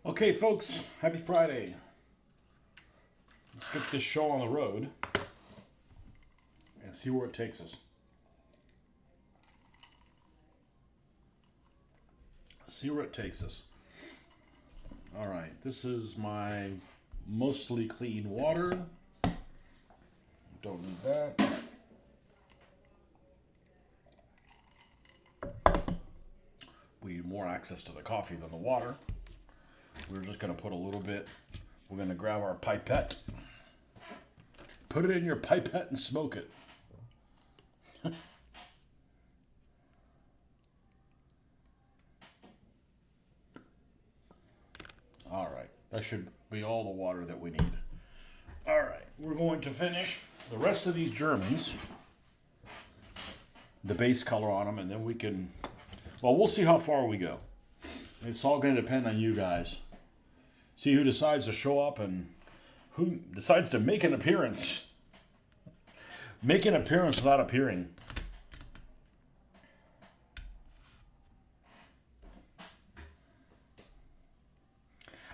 Okay, folks, happy Friday. Let's get this show on the road and see where it takes us. See where it takes us. All right, this is my mostly clean water. Don't need that. We need more access to the coffee than the water. We're just going to put a little bit. We're going to grab our pipette. Put it in your pipette and smoke it. All right. That should be all the water that we need. All right. We're going to finish the rest of these Germans. The base color on them. And then we can... Well, we'll see how far we go. It's all going to depend on you guys. See who decides to show up and who decides to make an appearance. Make an appearance without appearing.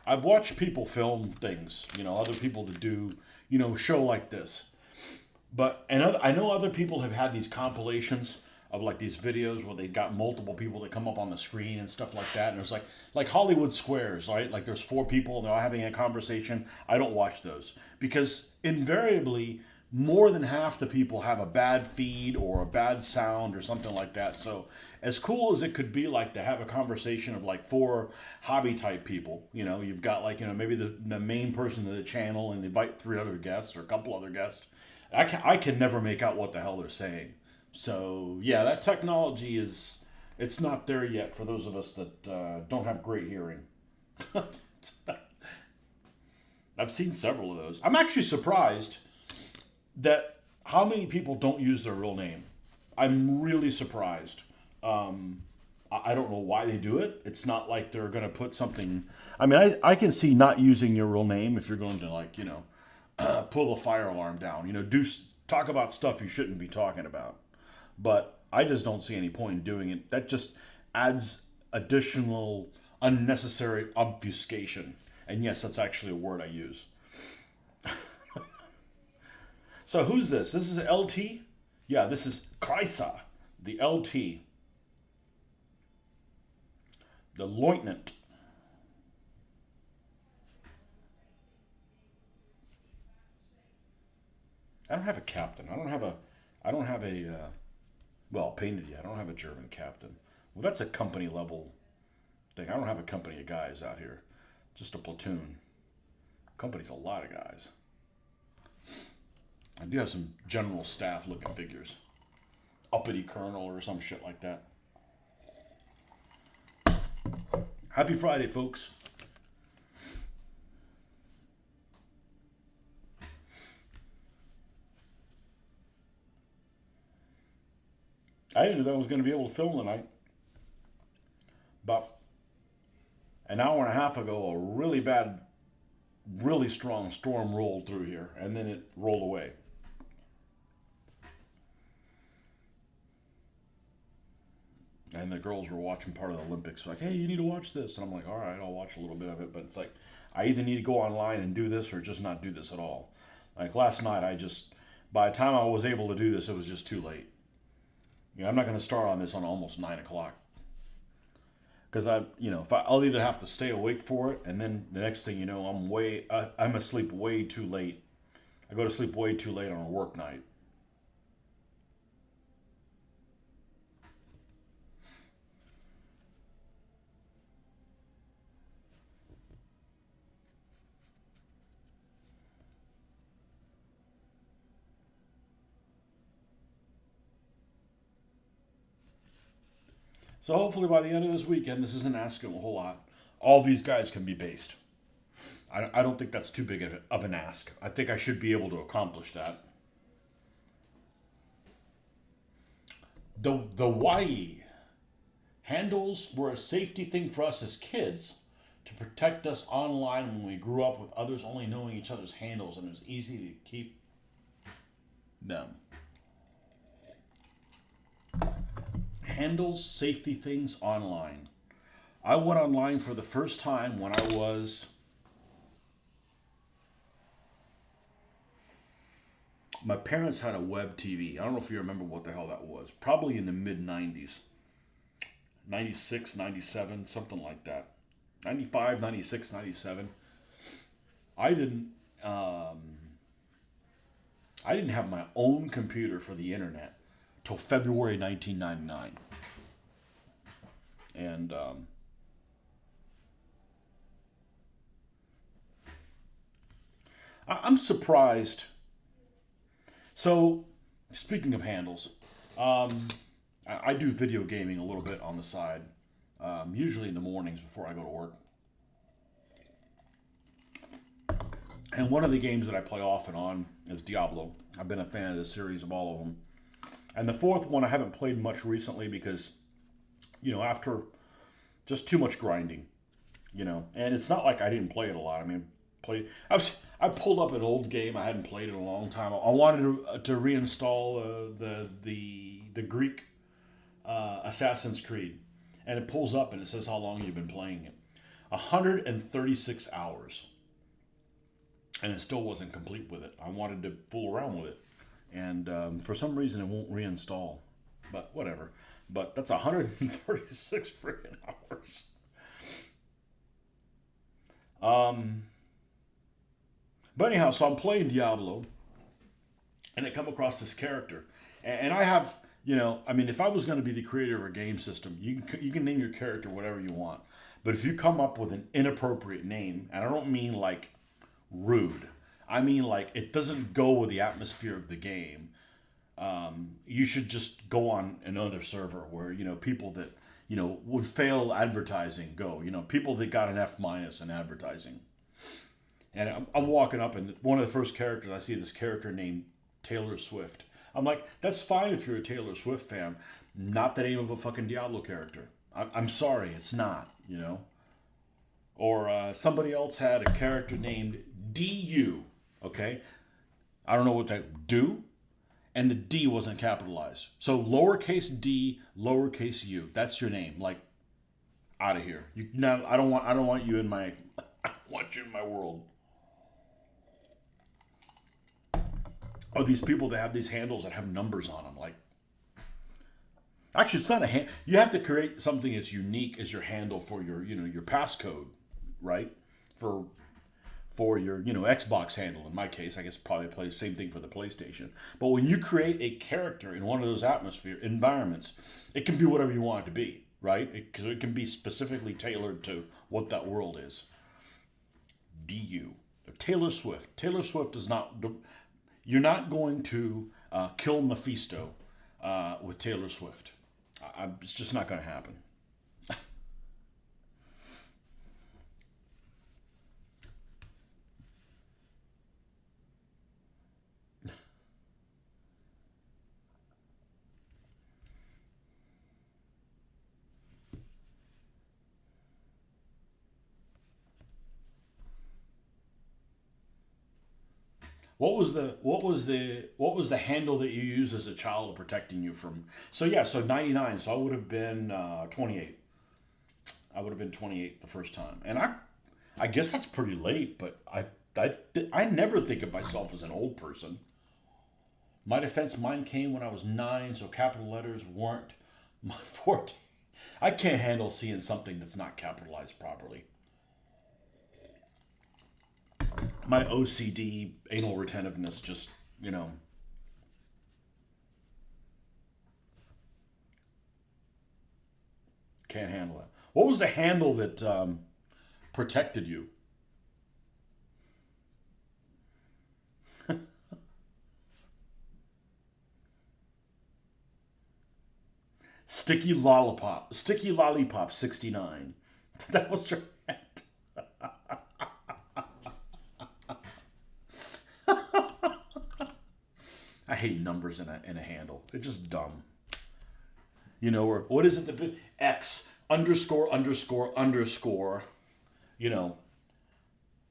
I've watched people film things, other people that do, show like this. I know other people have had these compilations of like these videos where they got multiple people that come up on the screen and stuff like that. And there's like Hollywood Squares, right? Like there's four people and they're all having a conversation. I don't watch those because invariably more than half the people have a bad feed or a bad sound or something like that. So as cool as it could be like to have a conversation of like four hobby type people, you've got like, maybe the main person of the channel and invite three other guests or a couple other guests. I can never make out what the hell they're saying. So, yeah, that technology it's not there yet for those of us that don't have great hearing. I've seen several of those. I'm actually surprised that how many people don't use their real name. I'm really surprised. I don't know why they do it. It's not like they're going to put something... I mean, I can see not using your real name if you're going to, pull the fire alarm down. Talk about stuff you shouldn't be talking about. But I just don't see any point in doing it. That just adds additional unnecessary obfuscation. And yes, that's actually a word I use. So who's this? This is LT? Yeah, this is Kaiser, the LT. The Lieutenant. I don't have a captain. I don't have a well, painted yet. I don't have a German captain. Well, that's a company level thing. I don't have a company of guys out here. Just a platoon. Company's a lot of guys. I do have some general staff looking figures. Uppity colonel or some shit like that. Happy Friday, folks. I didn't know that I was going to be able to film tonight. About an hour and a half ago, a really bad, really strong storm rolled through here, and then it rolled away. And the girls were watching part of the Olympics. Like, hey, you need to watch this. And I'm like, all right, I'll watch a little bit of it. But it's like, I either need to go online and do this or just not do this at all. Like last night, by the time I was able to do this, it was just too late. I'm not going to start on this on almost 9 o'clock. Because I'll either have to stay awake for it, and then the next thing you know, I'm asleep way too late. I go to sleep way too late on a work night. So hopefully by the end of this weekend, this isn't asking a whole lot. All these guys can be based. I don't think that's too big of an ask. I think I should be able to accomplish that. The Y handles were a safety thing for us as kids to protect us online when we grew up with others only knowing each other's handles, and it was easy to keep them. Handles safety things online. I went online for the first time when I was, my parents had a web TV. I don't know if you remember what the hell that was. Probably in the mid 90s. 96, 97, something like that. 95, 96, 97. I didn't um, I didn't have my own computer for the internet till February 1999. And I'm surprised. So, speaking of handles, I do video gaming a little bit on the side, usually in the mornings before I go to work. And one of the games that I play off and on is Diablo. I've been a fan of the series of all of them. And the fourth one I haven't played much recently because, after just too much grinding, And it's not like I didn't play it a lot. I mean, I pulled up an old game I hadn't played in a long time. I wanted to reinstall the Greek Assassin's Creed, and it pulls up and it says how long you've been playing it. 136 hours. And it still wasn't complete with it. I wanted to fool around with it. And for some reason, it won't reinstall. But whatever. But that's 136 freaking hours. But anyhow, so I'm playing Diablo. And I come across this character. And I have, if I was going to be the creator of a game system, you can name your character whatever you want. But if you come up with an inappropriate name, and I don't mean like rude. I mean, like, it doesn't go with the atmosphere of the game. You should just go on another server where, people that, would fail advertising go. People that got an F minus in advertising. And I'm walking up, and one of the first characters, I see this character named Taylor Swift. I'm like, that's fine if you're a Taylor Swift fan. Not the name of a fucking Diablo character. I'm sorry, it's not, Or somebody else had a character named DU, okay? I don't know what that do, and the D wasn't capitalized. So lowercase d, lowercase u. That's your name. Like, out of here. I don't want you in my I don't want you in my world. Oh, these people that have these handles that have numbers on them, like. Actually, it's not a hand. You have to create something that's unique as your handle for your passcode, right? For your Xbox handle. In my case, I guess probably play the same thing for the PlayStation. But when you create a character in one of those environments, it can be whatever you want it to be, right? Because it can be specifically tailored to what that world is. DU. Taylor Swift. Taylor Swift is not. You're not going to kill Mephisto with Taylor Swift. It's just not going to happen. What was the handle that you used as a child protecting you from? So yeah, so 99. So I would have been 28. I would have been 28 the first time, and I guess that's pretty late. But I never think of myself as an old person. My defense, mine came when I was 9, so capital letters weren't my forte. I can't handle seeing something that's not capitalized properly. My OCD, anal retentiveness, just, can't handle it. What was the handle that protected you? Sticky Lollipop 69. That was your hand. I hate numbers in a handle. They're just dumb. Or what is it? The X underscore underscore underscore, you know,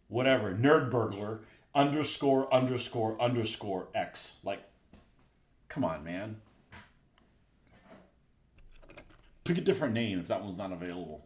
whatever, nerd burglar underscore underscore underscore X. Like, come on, man. Pick a different name if that one's not available.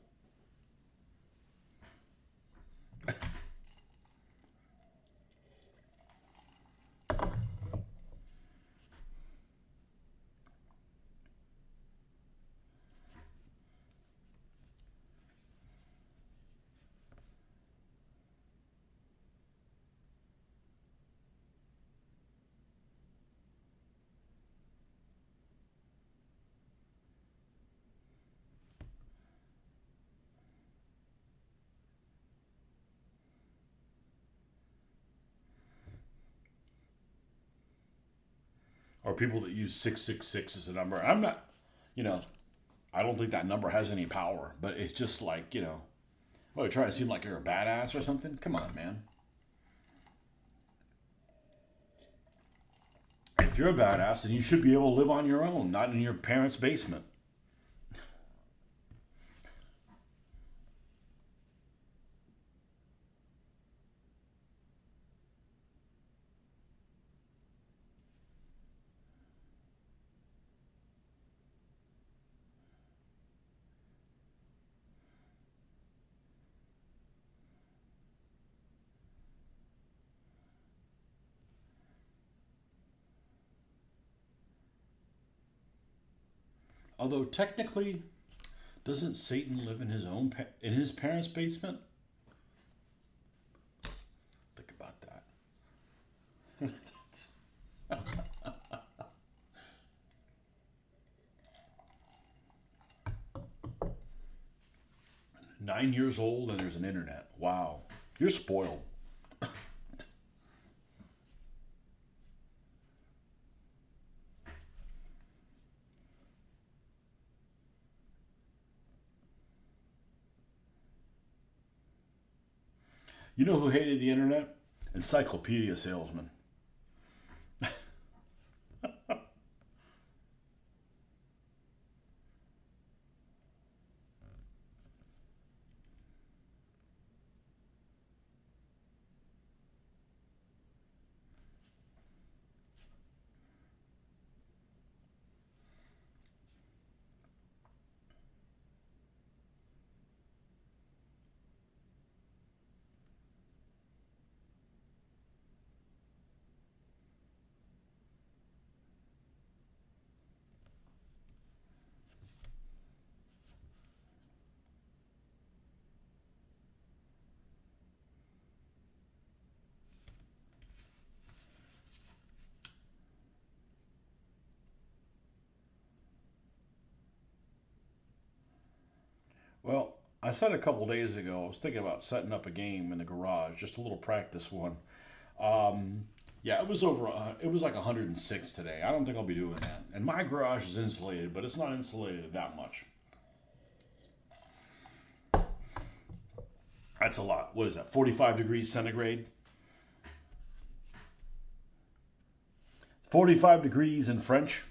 or people that use 666 as a number. I'm not, you know, I don't think that number has any power, but it's just like, oh, you're trying to seem like you're a badass or something? Come on, man. If you're a badass, then you should be able to live on your own, not in your parents' basement. Although technically, doesn't Satan live in in his parents' basement? Think about that. 9 years old and there's an internet. Wow, you're spoiled. You know who hated the internet? Encyclopedia salesman. Well, I said a couple days ago, I was thinking about setting up a game in the garage, just a little practice one. Yeah, it was over. It was like 106 today. I don't think I'll be doing that. And my garage is insulated, but it's not insulated that much. That's a lot. What is that? 45 degrees centigrade. 45 degrees in French.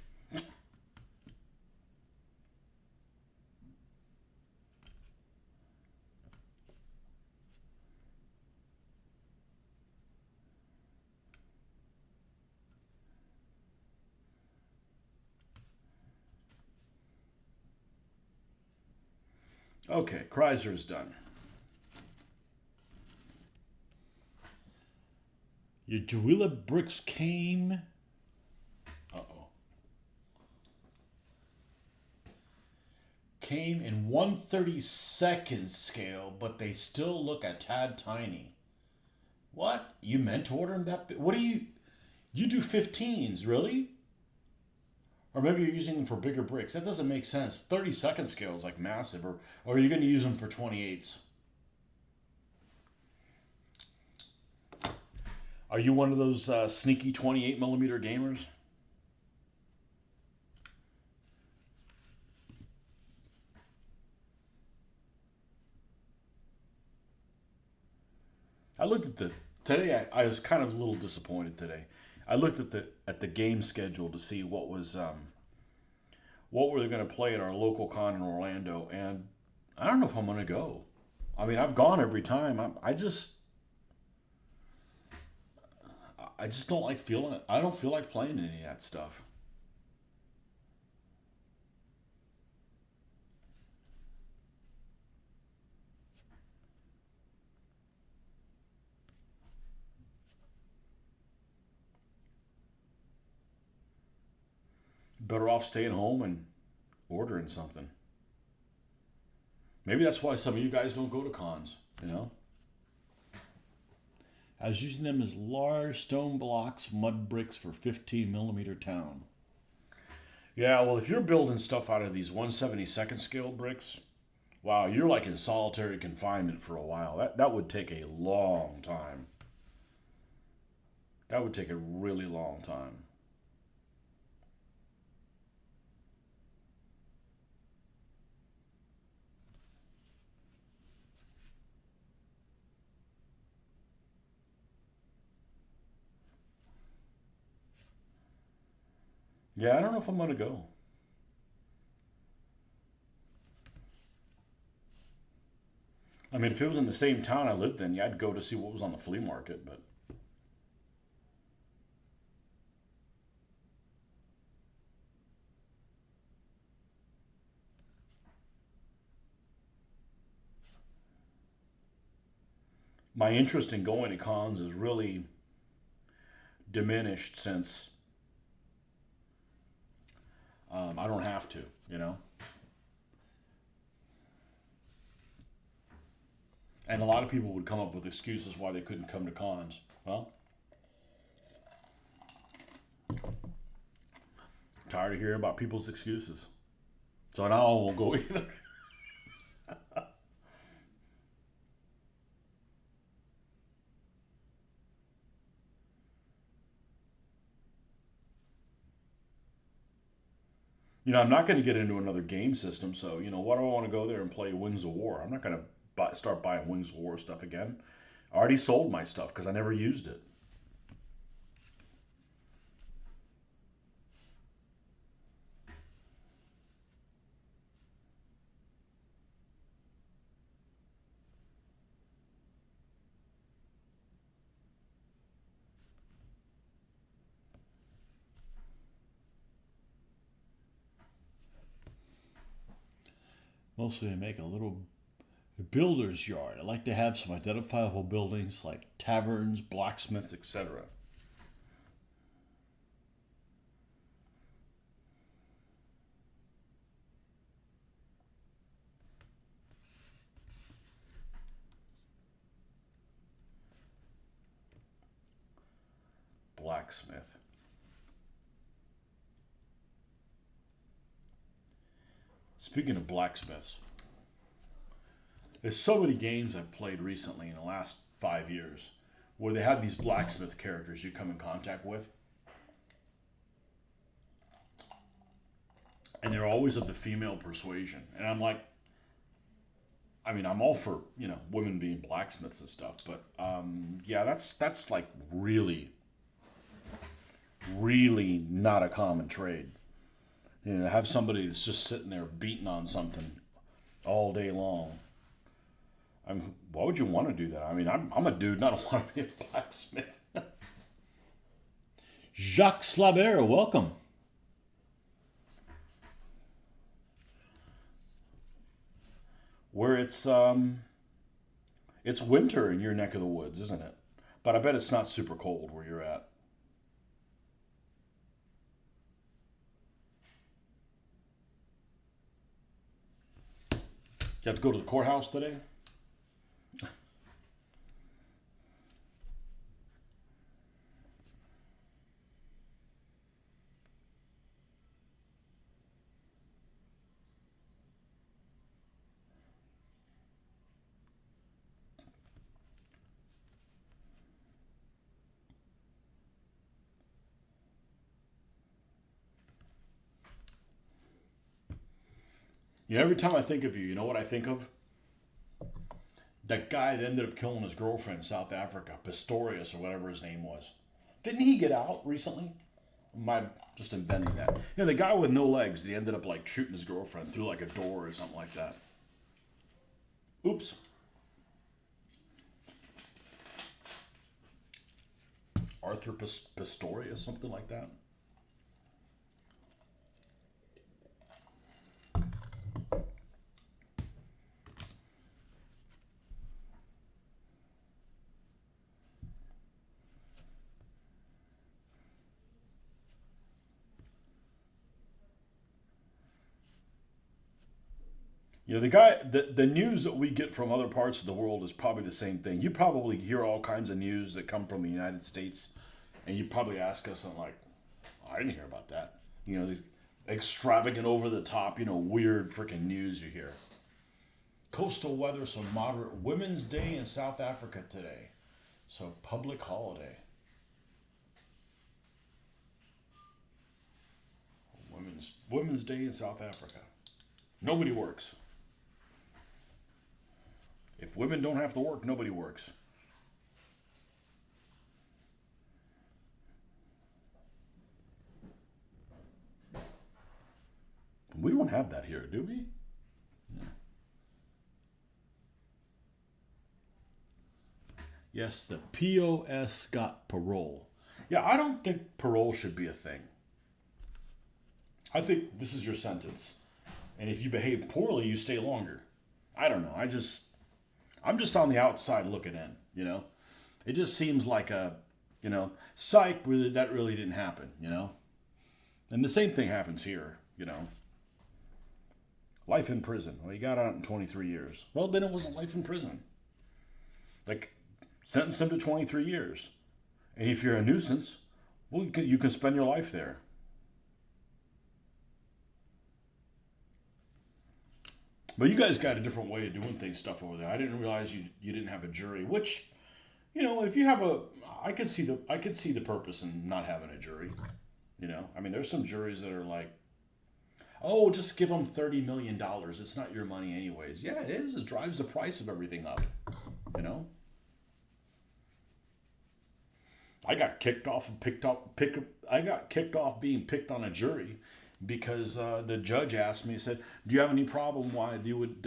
Okay, Chrysler is done. Your Gorilla bricks came. Uh-oh. Came in 1/32 scale, but they still look a tad tiny. What? You meant to order them that big? What do you... You do 15s, really? Or maybe you're using them for bigger bricks. That doesn't make sense. 32nd scale is like massive. Or are you going to use them for 28s? Are you one of those sneaky 28 millimeter gamers? I looked at the today. I was kind of a little disappointed today. I looked at the game schedule to see what were they going to play at our local con in Orlando, and I don't know if I'm going to go. I mean, I've gone every time. I just don't like feeling it. I don't feel like playing any of that stuff. Better off staying home and ordering something. Maybe that's why some of you guys don't go to cons, you know? I was using them as large stone blocks, mud bricks for 15 millimeter town. Yeah, well, if you're building stuff out of these 1/72nd scale bricks, wow, you're like in solitary confinement for a while. That would take a long time. That would take a really long time. Yeah, I don't know if I'm gonna go. I mean, if it was in the same town I lived in, yeah, I'd go to see what was on the flea market. But my interest in going to cons is really diminished since I don't have to. You know, and a lot of people would come up with excuses why they couldn't come to cons. Well, I'm tired of hearing about people's excuses, so now I won't go either. I'm not going to get into another game system, so why do I want to go there and play Wings of War? I'm not going to start buying Wings of War stuff again. I already sold my stuff because I never used it. Mostly I make a little builder's yard. I like to have some identifiable buildings like taverns, blacksmiths, etc. Blacksmith. Speaking of blacksmiths, there's so many games I've played recently in the last 5 years where they have these blacksmith characters you come in contact with, and they're always of the female persuasion. And I'm like, I mean, I'm all for women being blacksmiths and stuff, but yeah, that's like really, really not a common trade. Have somebody that's just sitting there beating on something all day long. Why would you want to do that? I mean, I'm a dude, and I don't want to be a blacksmith. Jacques Slabert, welcome. Where it's winter in your neck of the woods, isn't it? But I bet it's not super cold where you're at. You have to go to the courthouse today? Every time I think of you, you know what I think of? That guy that ended up killing his girlfriend in South Africa, Pistorius or whatever his name was. Didn't he get out recently? Am I just inventing that? The guy with no legs, he ended up like shooting his girlfriend through like a door or something like that. Oops. Arthur Pistorius, something like that. The news that we get from other parts of the world is probably the same thing. You probably hear all kinds of news that come from the United States, and you probably ask us, and like, I didn't hear about that. These extravagant, over the top, weird freaking news you hear. Coastal weather, so moderate. Women's Day in South Africa today, so public holiday. Women's Day in South Africa. Nobody works. If women don't have to work, nobody works. have that here, do we? Yes, the POS got parole. Yeah, I don't think parole should be a thing. I think this is your sentence. And if you behave poorly, you stay longer. I don't know. I'm just on the outside looking in, you know? It just seems like a, psych, really, that really didn't happen, you know? And the same thing happens here, you know? Life in prison. Well, he got out in 23 years. Well, then it wasn't life in prison. Like, sentence him to 23 years. And if you're a nuisance, well, you can spend your life there. But you guys got a different way of doing things, stuff over there. I didn't realize you didn't have a jury, which, if you have I could see the purpose in not having a jury. I mean, there's some juries that are like, oh, just give them $30 million. It's not your money anyways. Yeah, it is. It drives the price of everything up. I got kicked off I got kicked off being picked on a jury because the judge asked me, he said, "Do you have any problem why you would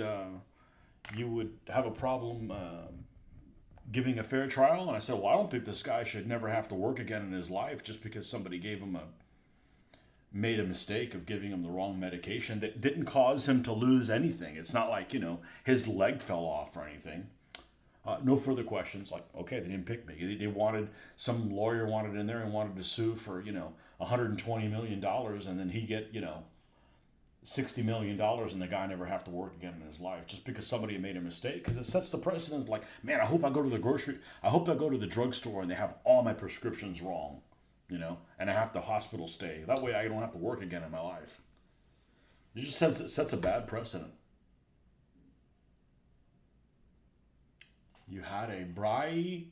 have a problem giving a fair trial?" And I said, "Well, I don't think this guy should never have to work again in his life just because somebody made a mistake of giving him the wrong medication that didn't cause him to lose anything. It's not like, his leg fell off or anything." No further questions. Like, okay, they didn't pick me. Some lawyer wanted in there and wanted to sue for, $120 million, and then he get, $60 million, and the guy never have to work again in his life just because somebody made a mistake. Because it sets the precedent. Like, man, I hope I go to the drugstore and they have all my prescriptions wrong, and I have to hospital stay. That way I don't have to work again in my life. It just sets a bad precedent. You had a braai.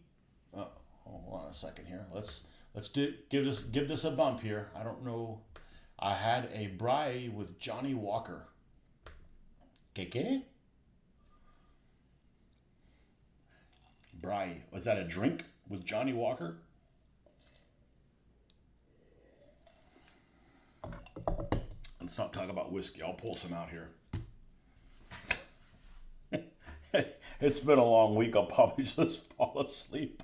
Hold on a second here. Let's give this a bump here. I don't know. I had a braai with Johnny Walker. ¿Qué? Braai. Was that a drink with Johnny Walker? Let's not talk about whiskey. I'll pull some out here. It's been a long week. I'll probably just fall asleep.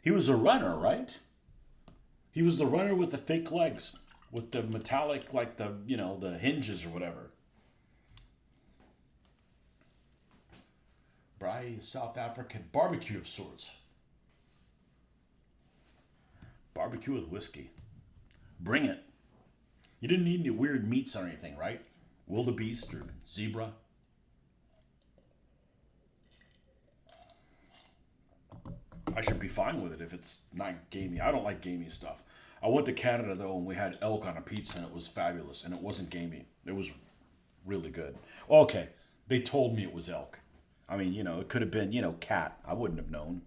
He was a runner, right? He was the runner with the fake legs, with the metallic, like the hinges or whatever. Braai, South African barbecue of sorts. Barbecue with whiskey. Bring it. You didn't need any weird meats or anything, right? Wildebeest or zebra. I should be fine with it if it's not gamey. I don't like gamey stuff. I went to Canada, though, and we had elk on a pizza, and it was fabulous, and it wasn't gamey. It was really good. Okay, they told me it was elk. I mean, it could have been, cat. I wouldn't have known.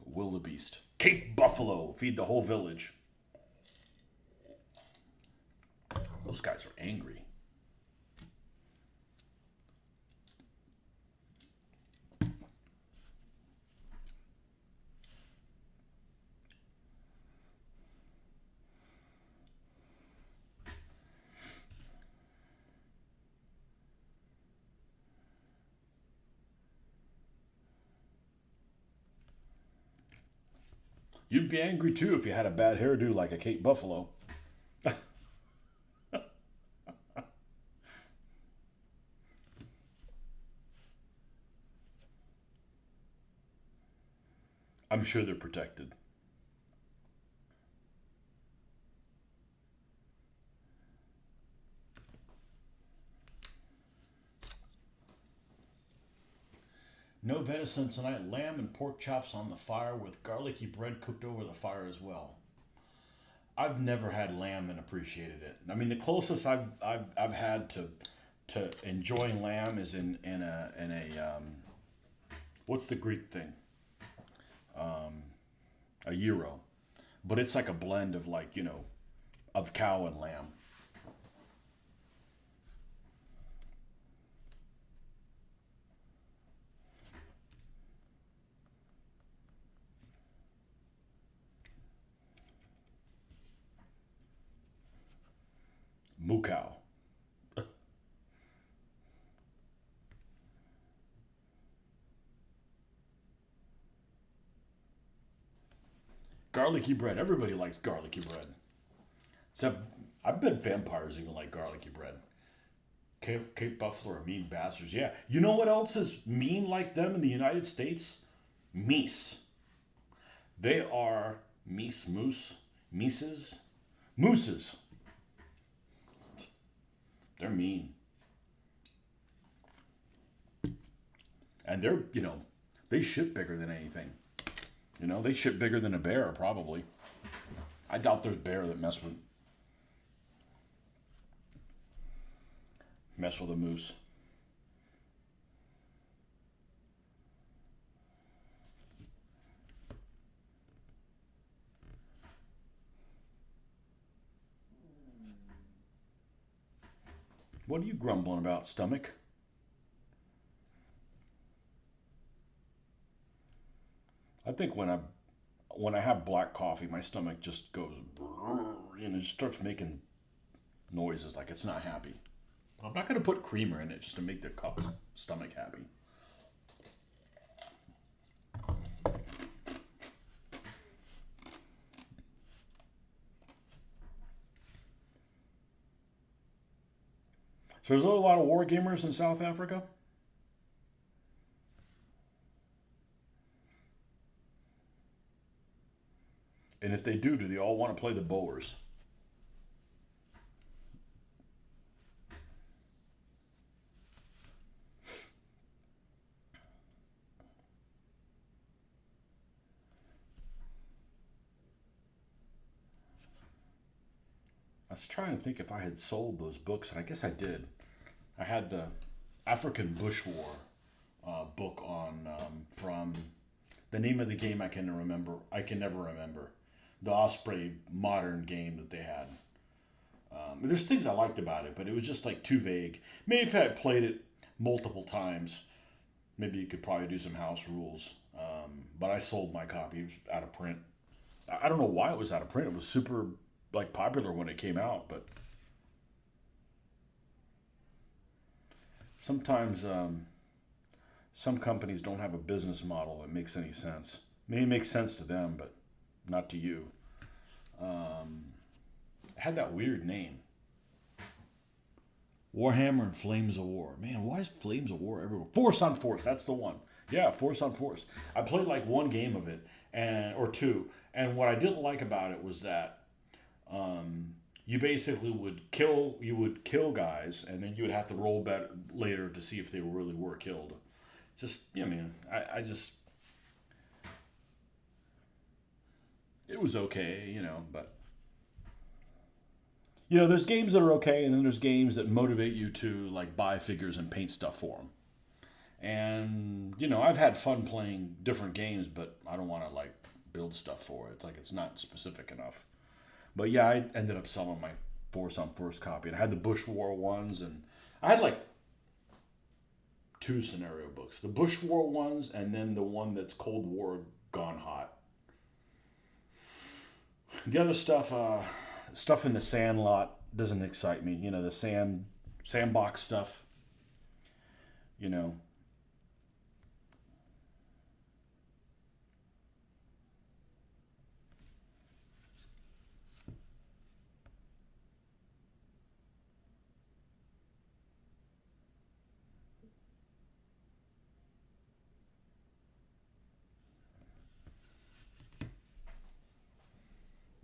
Wildebeest. Cape buffalo. Feed the whole village. Those guys are angry. You'd be angry too if you had a bad hairdo like a Cape buffalo. I'm sure they're protected. No venison tonight. Lamb and pork chops on the fire with garlicky bread cooked over the fire as well. I've never had lamb and appreciated it. I mean, the closest I've had to enjoying lamb is in a what's the Greek thing? A gyro, but it's like a blend of like of cow and lamb. Moo cow. Garlicky bread. Everybody likes garlicky bread. Except I bet vampires even like garlicky bread. Cape Buffalo are mean bastards. Yeah. You know what else is mean like them in the United States? Meese. They are mises, mooses. They're mean. And they shit bigger than anything. They shit bigger than a bear, probably. I doubt there's bear that mess with a moose. What are you grumbling about, stomach? I think when I have black coffee, my stomach just goes and it just starts making noises like it's not happy. I'm not gonna put creamer in it just to make the stomach happy. So there's a lot of war gamers in South Africa. And if they do they all want to play the Boers? I was trying to think if I had sold those books, and I guess I did. I had the African Bush War book on from the name of the game I can remember. I can never remember the Osprey modern game that they had. There's things I liked about it, but it was just like too vague. Maybe if I had played it multiple times, maybe you could probably do some house rules. But I sold my copy out of print. I don't know why it was out of print. It was super like popular when it came out, but sometimes some companies don't have a business model that makes any sense. Maybe it makes sense to them, but not to you. It had that weird name. Warhammer and Flames of War. Man, why is Flames of War everywhere? Force on Force, that's the one. Yeah, Force on Force. I played like one game of it, or two, and what I didn't like about it was that you basically would kill guys, and then you would have to roll better later to see if they really were killed. Just man, I just it was okay, but there's games that are okay, and then there's games that motivate you to like buy figures and paint stuff for them. And I've had fun playing different games, but I don't want to like build stuff for it. It's like it's not specific enough. But yeah, I ended up selling my Force on First copy, and I had the Bush War ones, and I had like two scenario books: the Bush War ones, and then the one that's Cold War gone hot. The other stuff in the Sandlot doesn't excite me. The sandbox stuff. You know,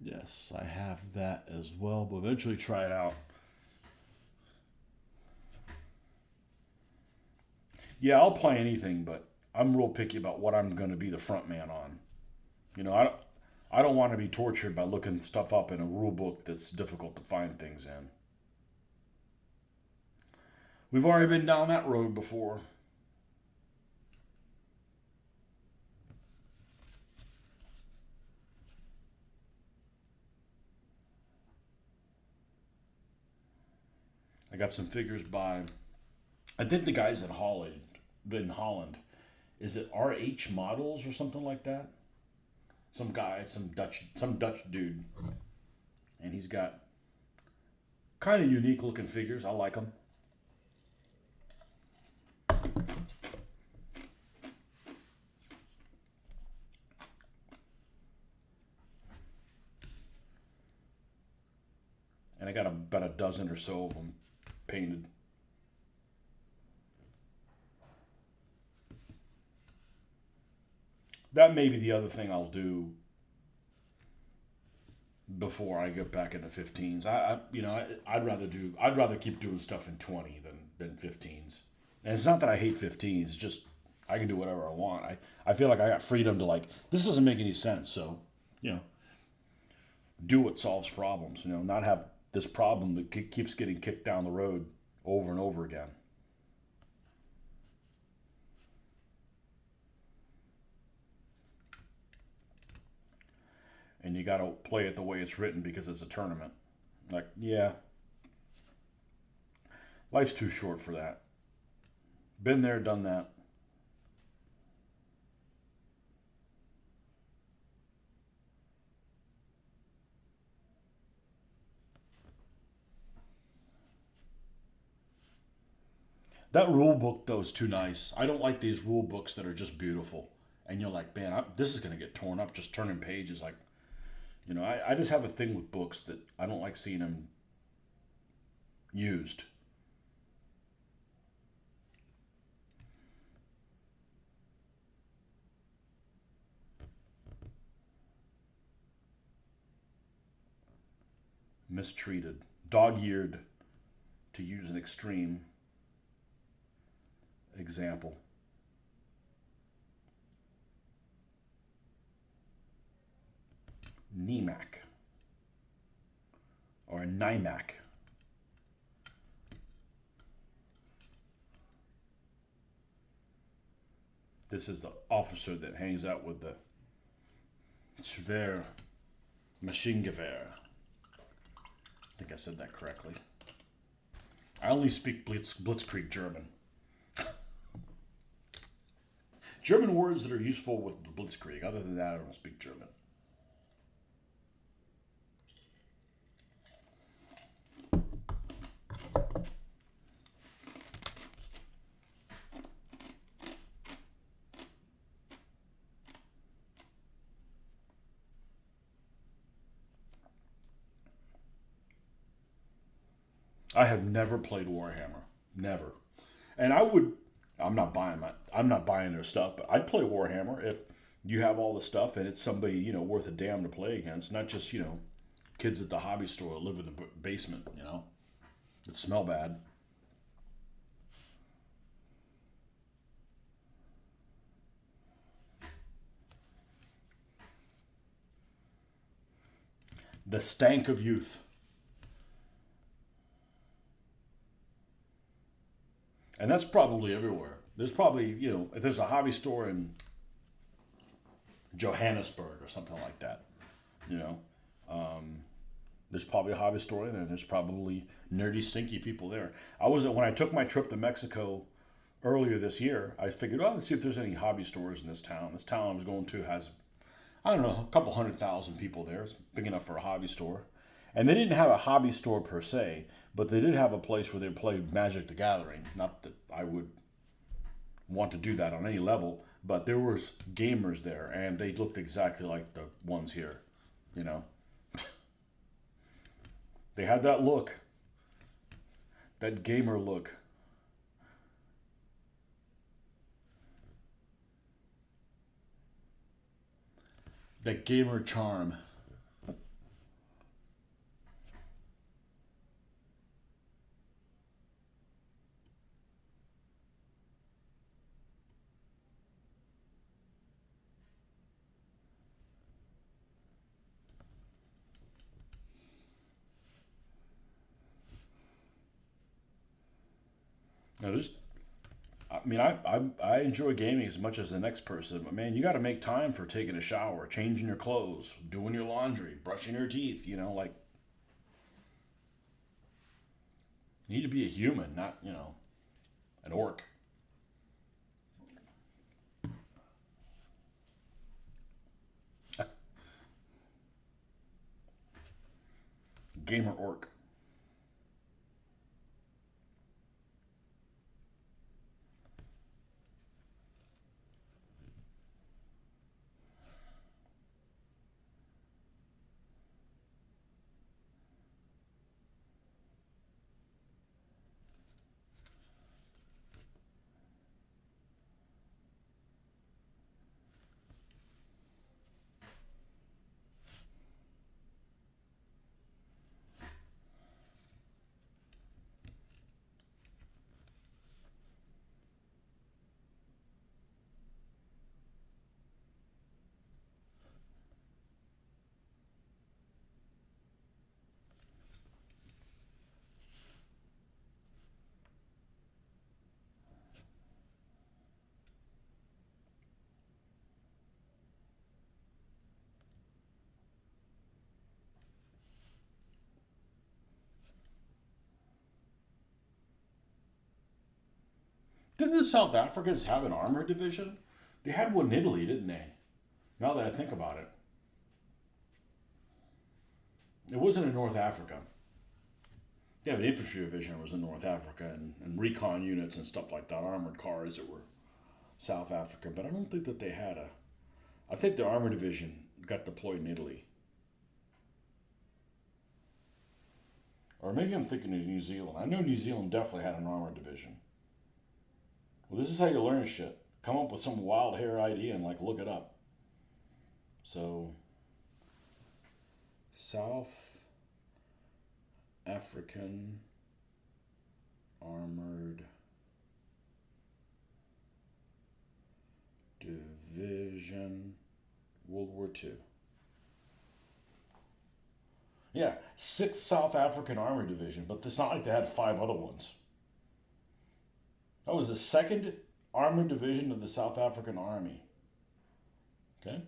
Yes, I have that as well, but eventually try it out. Yeah, I'll play anything, but I'm real picky about what I'm going to be the front man on. You know, I don't want to be tortured by looking stuff up in a rule book that's difficult to find things in. We've already been down that road before. I got some figures by, I think the guys in Holland, is it RH Models or something like that? Some guy, some Dutch dude, and he's got kind of unique looking figures. I like them. And I got about a dozen or so of them painted. That may be the other thing I'll do before I get back into 15s. I'd rather keep doing stuff in 20 than 15s. And it's not that I hate 15s, just I can do whatever I want. I feel like I got freedom to like this doesn't make any sense, so you know, do what solves problems. You know, not have this problem that keeps getting kicked down the road over and over again. And you got to play it the way it's written because it's a tournament. Like, yeah, life's too short for that. Been there, done that. That rule book though is too nice. I don't like these rule books that are just beautiful, and you're like, man, this is gonna get torn up just turning pages. Like, I just have a thing with books that I don't like seeing them used. Mistreated, dog-eared, to use an extreme example. NEMAC or a NIMAC. This is the officer that hangs out with the Schwer Maschinengewehr. I think I said that correctly. I only speak Blitzkrieg German. German words that are useful with Blitzkrieg. Other than that, I don't speak German. I have never played Warhammer. Never. And I would. I'm not buying their stuff, but I'd play Warhammer if you have all the stuff and it's somebody worth a damn to play against, not just kids at the hobby store that live in the basement, that smell bad. The stank of youth. And that's probably everywhere. There's probably, if there's a hobby store in Johannesburg or something like that, you know, there's probably a hobby store in there. There's probably nerdy, stinky people there. When I took my trip to Mexico earlier this year, I figured, oh, let's see if there's any hobby stores in this town. This town I was going to has, I don't know, a couple 100,000 people there. It's big enough for a hobby store. And they didn't have a hobby store per se, but they did have a place where they played Magic the Gathering. Not that I would want to do that on any level, but there was gamers there, and they looked exactly like the ones here. You know, they had that look, that gamer look. That gamer charm. Now, there's I mean, I enjoy gaming as much as the next person, but man, you got to make time for taking a shower, changing your clothes, doing your laundry, brushing your teeth. Like you need to be a human, not an orc, gamer orc. Didn't the South Africans have an armor division? They had one in Italy, didn't they? Now that I think about it, it wasn't in North Africa. They have an infantry division that was in North Africa and recon units and stuff like that, armored cars that were South Africa. But I don't think that they had a. I think the armor division got deployed in Italy. Or maybe I'm thinking of New Zealand. I know New Zealand definitely had an armor division. Well, this is how you learn shit. Come up with some wild hair idea and look it up. So, South African Armored Division, World War II. Yeah, 6th South African Armored Division, but it's not like they had 5 other ones. That was the 2nd Armored Division of the South African Army. Okay?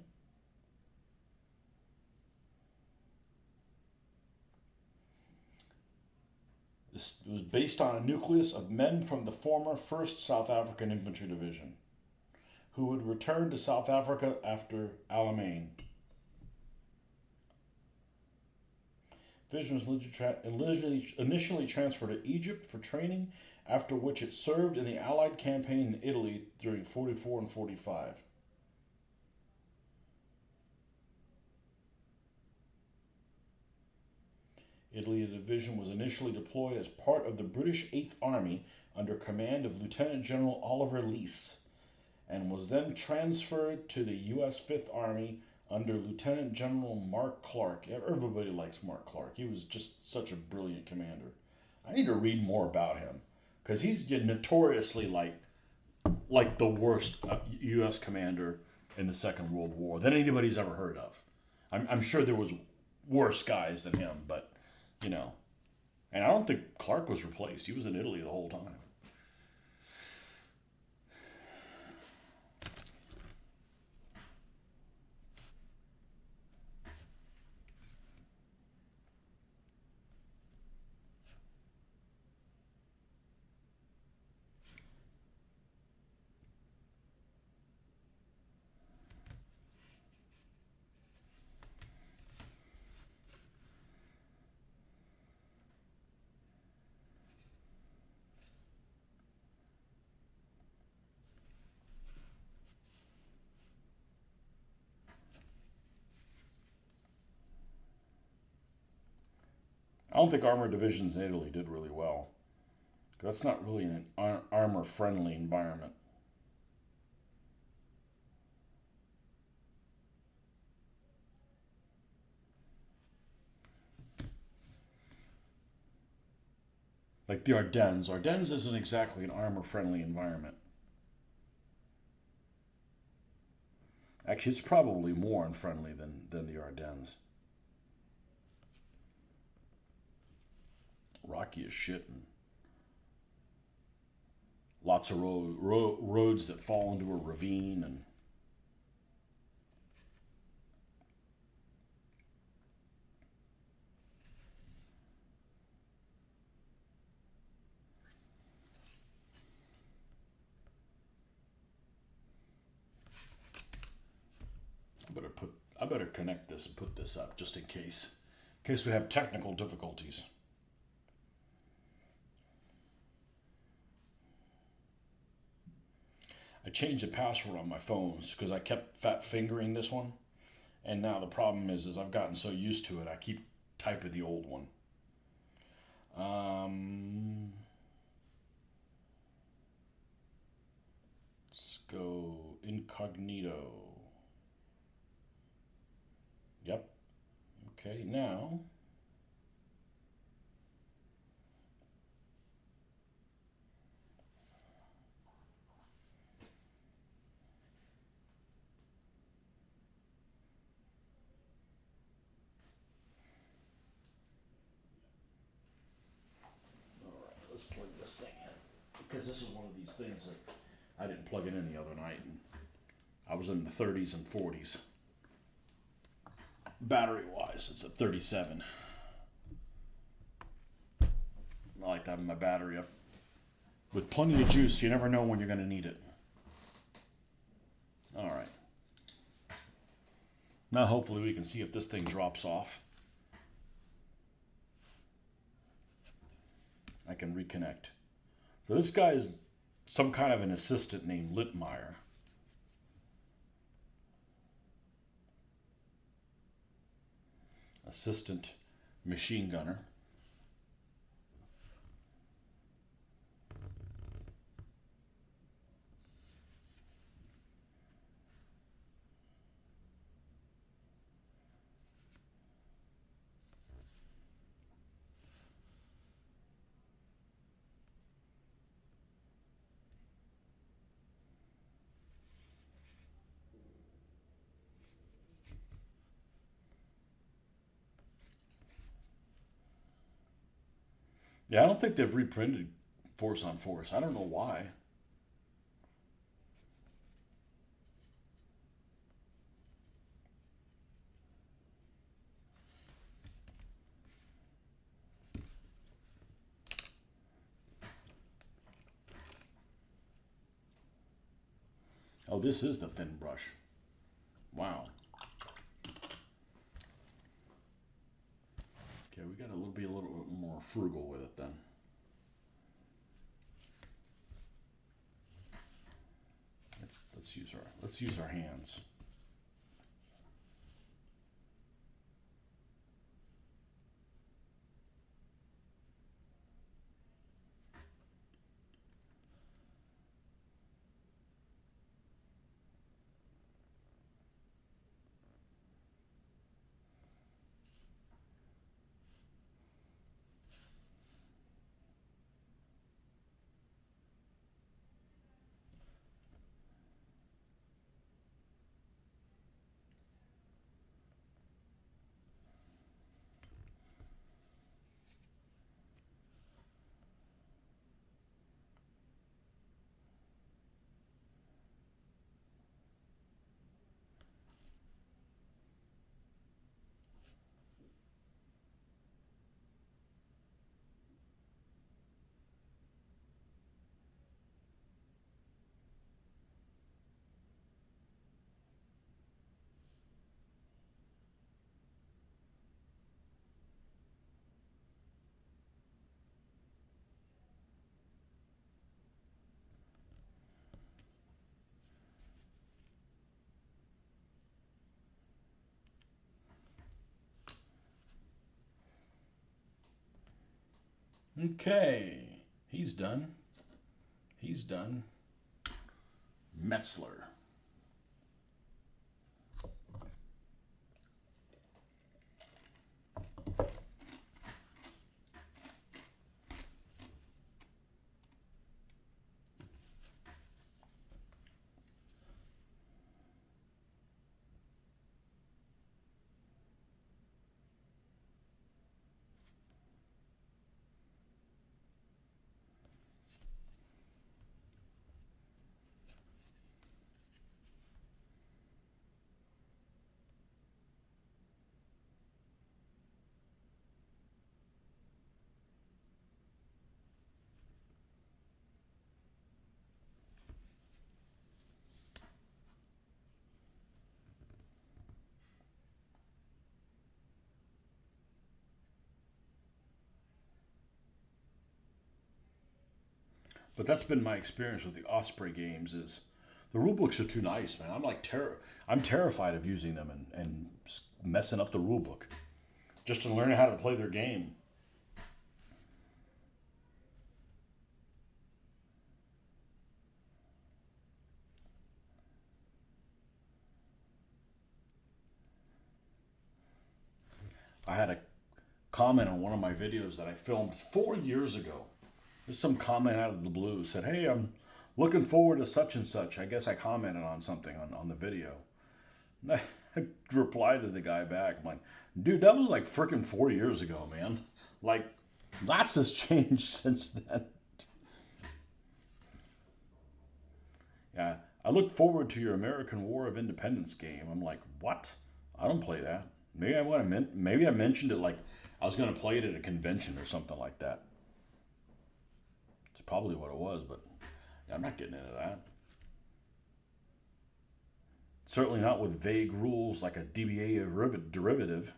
This was based on a nucleus of men from the former 1st South African Infantry Division who would return to South Africa after Alamein. Division was initially transferred to Egypt for training, after which it served in the Allied campaign in Italy during 44 and 45. Italy, the division was initially deployed as part of the British 8th Army under command of Lieutenant General Oliver Leese, and was then transferred to the U.S. 5th Army under Lieutenant General Mark Clark. Everybody likes Mark Clark. He was just such a brilliant commander. I need to read more about him because he's notoriously like the worst U.S. commander in the Second World War that anybody's ever heard of. I'm sure there was worse guys than him, but and I don't think Clark was replaced. He was in Italy the whole time. I don't think armored divisions in Italy did really well. That's not really an armor-friendly environment. Like the Ardennes. Ardennes isn't exactly an armor-friendly environment. Actually, it's probably more unfriendly than the Ardennes. Rocky as shit. lots of roads that fall into a ravine, and I better connect this and put this up just in case we have technical difficulties. I changed the password on my phones because I kept fat fingering this one, and now the problem is I've gotten so used to it I keep typing the old one. Let's go incognito. Yep. Okay, now let's plug this thing in, because this is one of these things that I didn't plug it in the other night, and I was in the 30s and 40s. Battery wise, it's at 37. I like having my battery up with plenty of juice. You never know when you're going to need it. All right. Now hopefully we can see if this thing drops off. I can reconnect. So this guy is some kind of an assistant named Littmeyer. Assistant machine gunner. Yeah, I don't think they've reprinted Force on Force. I don't know why. Oh, this is the thin brush. Wow. Okay, we got to be a little bit more frugal with it then. Let's use our hands. Okay, he's done. He's done. Metzler. But that's been my experience with the Osprey games. Is the rule books are too nice, man. I'm terrified of using them and messing up the rule book just to learn how to play their game. I had a comment on one of my videos that I filmed 4 years ago. There's some comment out of the blue said, "Hey, I'm looking forward to such and such." I guess I commented on something on the video. And I replied to the guy back. I'm like, dude, that was like freaking 4 years ago, man. Like, lots has changed since then. Yeah, I look forward to your American War of Independence game. I'm like, what? I don't play that. Maybe I mentioned it like I was gonna play it at a convention or something like that. It's probably what it was, but yeah, I'm not getting into that. Certainly not with vague rules like a DBA derivative.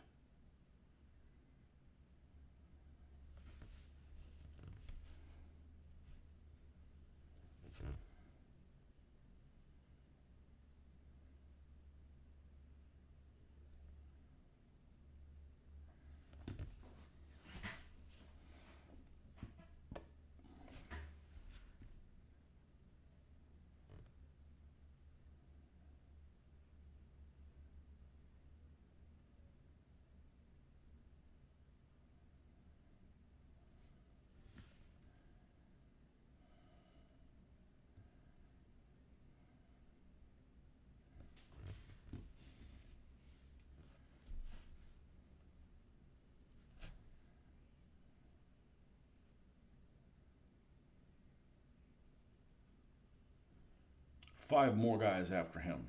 5 more guys after him.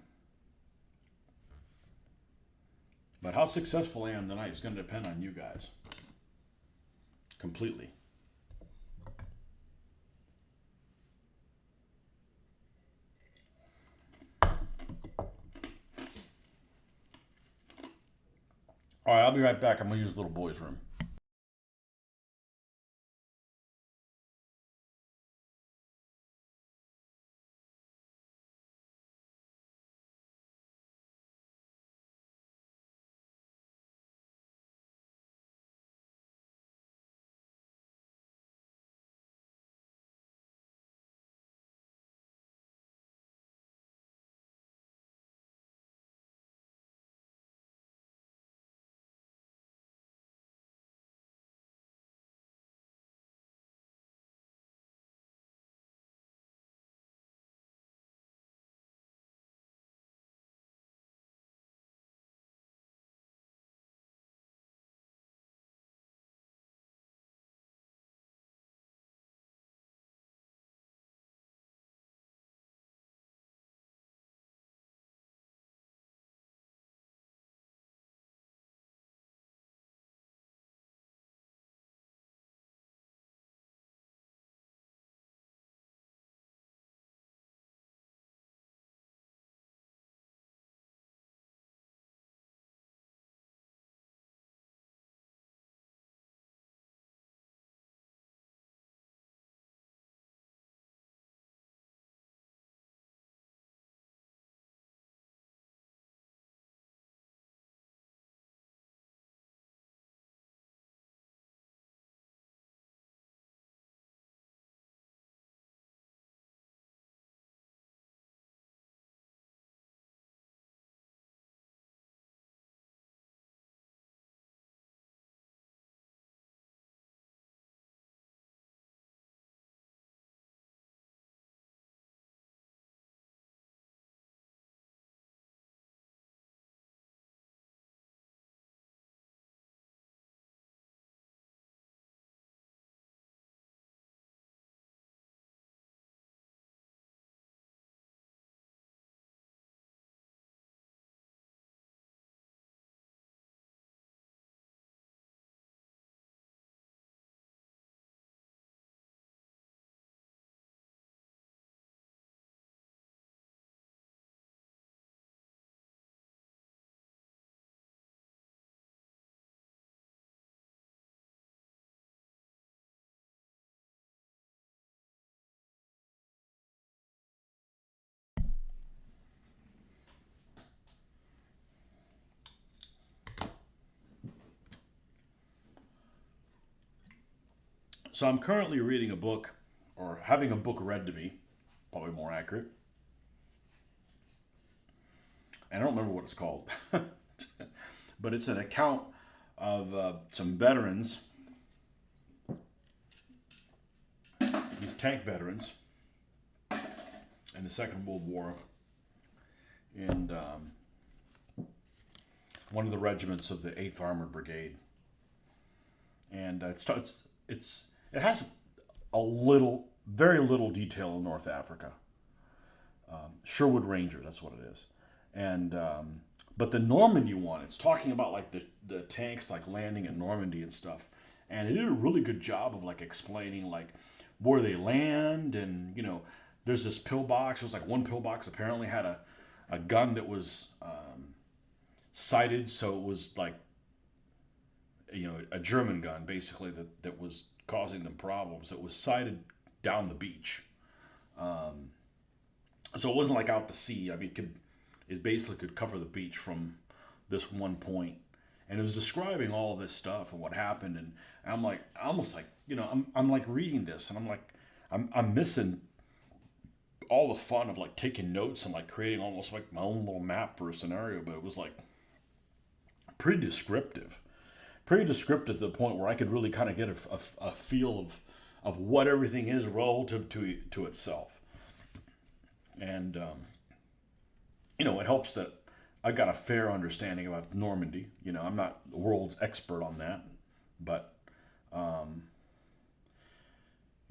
But how successful I am tonight is going to depend on you guys. Completely. All right, I'll be right back. I'm going to use the little boy's room. So I'm currently reading a book, or having a book read to me, probably more accurate. I don't remember what it's called, but it's an account of some veterans, these tank veterans in the Second World War, and one of the regiments of the 8th Armored Brigade. And it has a little, very little detail in North Africa. Sherwood Rangers, that's what it is. And but the Normandy one, it's talking about like the tanks like landing in Normandy and stuff. And it did a really good job of like explaining like where they land, and there's this pillbox. It was like one pillbox apparently had a gun that was sighted, so it was like a German gun basically that was causing them problems. It was sighted down the beach. So it wasn't like out to sea. I mean, it basically could cover the beach from this one point. And it was describing all this stuff and what happened. And I'm like, almost like, I'm like reading this, and I'm like, I'm missing all the fun of like taking notes and like creating almost like my own little map for a scenario. But it was like pretty descriptive to the point where I could really kind of get a feel of what everything is relative to itself. And it helps that I got a fair understanding about Normandy. I'm not the world's expert on that, but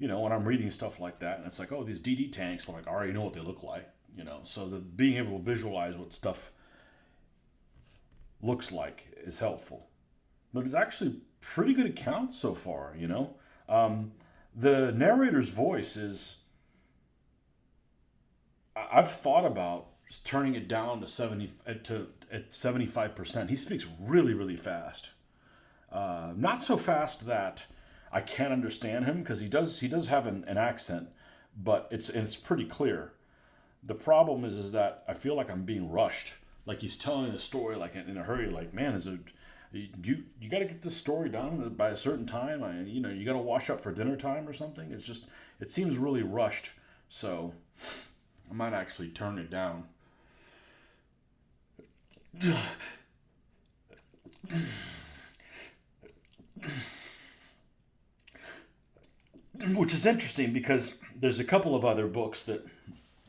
when I'm reading stuff like that, and it's like, oh, these DD tanks, I'm like, I already know what they look like. So being able to visualize what stuff looks like is helpful. But it's actually pretty good account so far. The narrator's voice is. I've thought about turning it down to 75%. He speaks really, really fast. Not so fast that I can't understand him, because he does have an accent, but it's pretty clear. The problem is that I feel like I'm being rushed. Like he's telling the story like in a hurry. Like, man, you got to get this story done by a certain time. You got to wash up for dinner time or something. It seems really rushed. So I might actually turn it down. Which is interesting, because there's a couple of other books that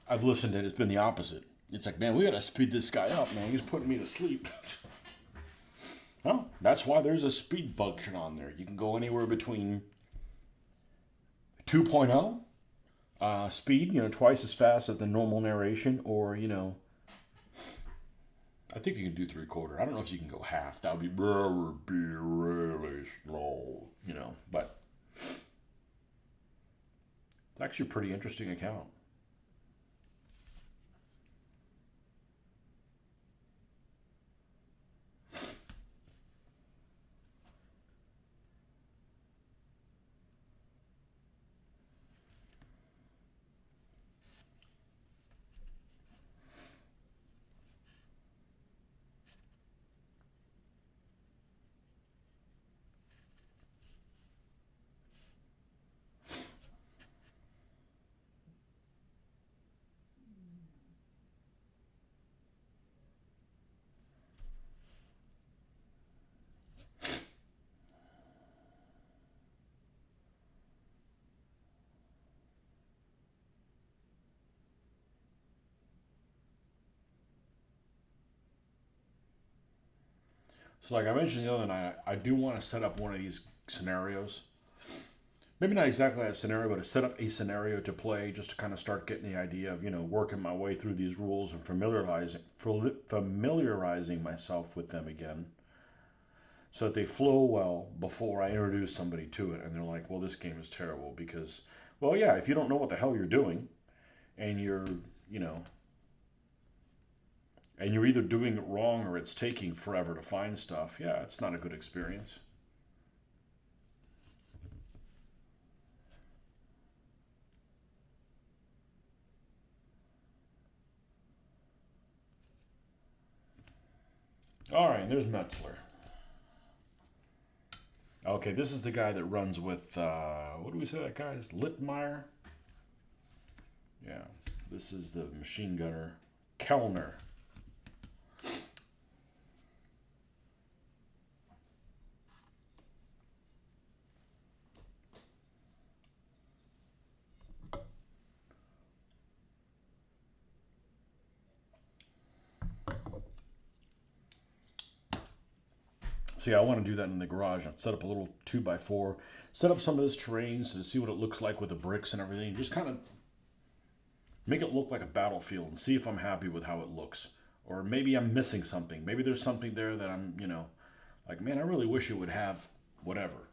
I've listened to. It's been the opposite. It's like, man, we gotta speed this guy up, man. He's putting me to sleep. Well, that's why there's a speed function on there. You can go anywhere between 2.0 speed, twice as fast as the normal narration, or, I think you can do 3/4. I don't know if you can go half. That would be really slow, but it's actually a pretty interesting account. So like I mentioned the other night, I do want to set up one of these scenarios. Maybe not exactly a scenario, but to set up a scenario to play, just to kind of start getting the idea of, working my way through these rules and familiarizing myself with them again, so that they flow well before I introduce somebody to it. And they're like, well, this game is terrible because, well, yeah, if you don't know what the hell you're doing, and you're either doing it wrong or it's taking forever to find stuff, yeah, it's not a good experience. All right, there's Metzler. Okay, this is the guy that runs with, what do we say that guy is? Littmeyer? Yeah, this is the machine gunner, Kellner. So yeah, I want to do that in the garage. I'll set up a little 2x4, set up some of this terrain to see what it looks like with the bricks and everything. Just kind of make it look like a battlefield and see if I'm happy with how it looks. Or maybe I'm missing something. Maybe there's something there that I'm, like, man, I really wish it would have whatever.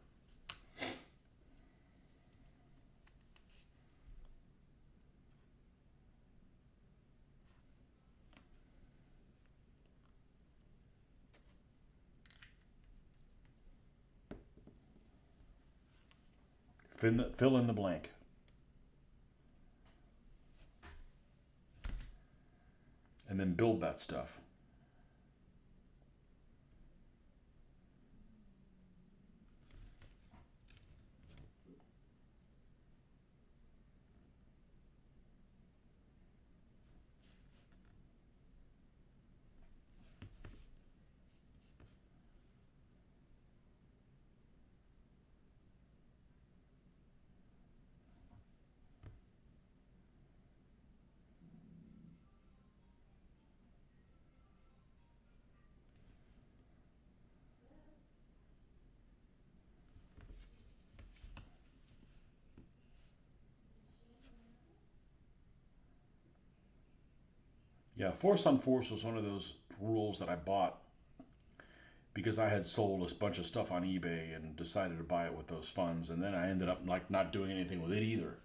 Fill in the blank. And then build that stuff. Yeah, force on force was one of those rules that I bought because I had sold a bunch of stuff on eBay and decided to buy it with those funds, and then I ended up like not doing anything with it either.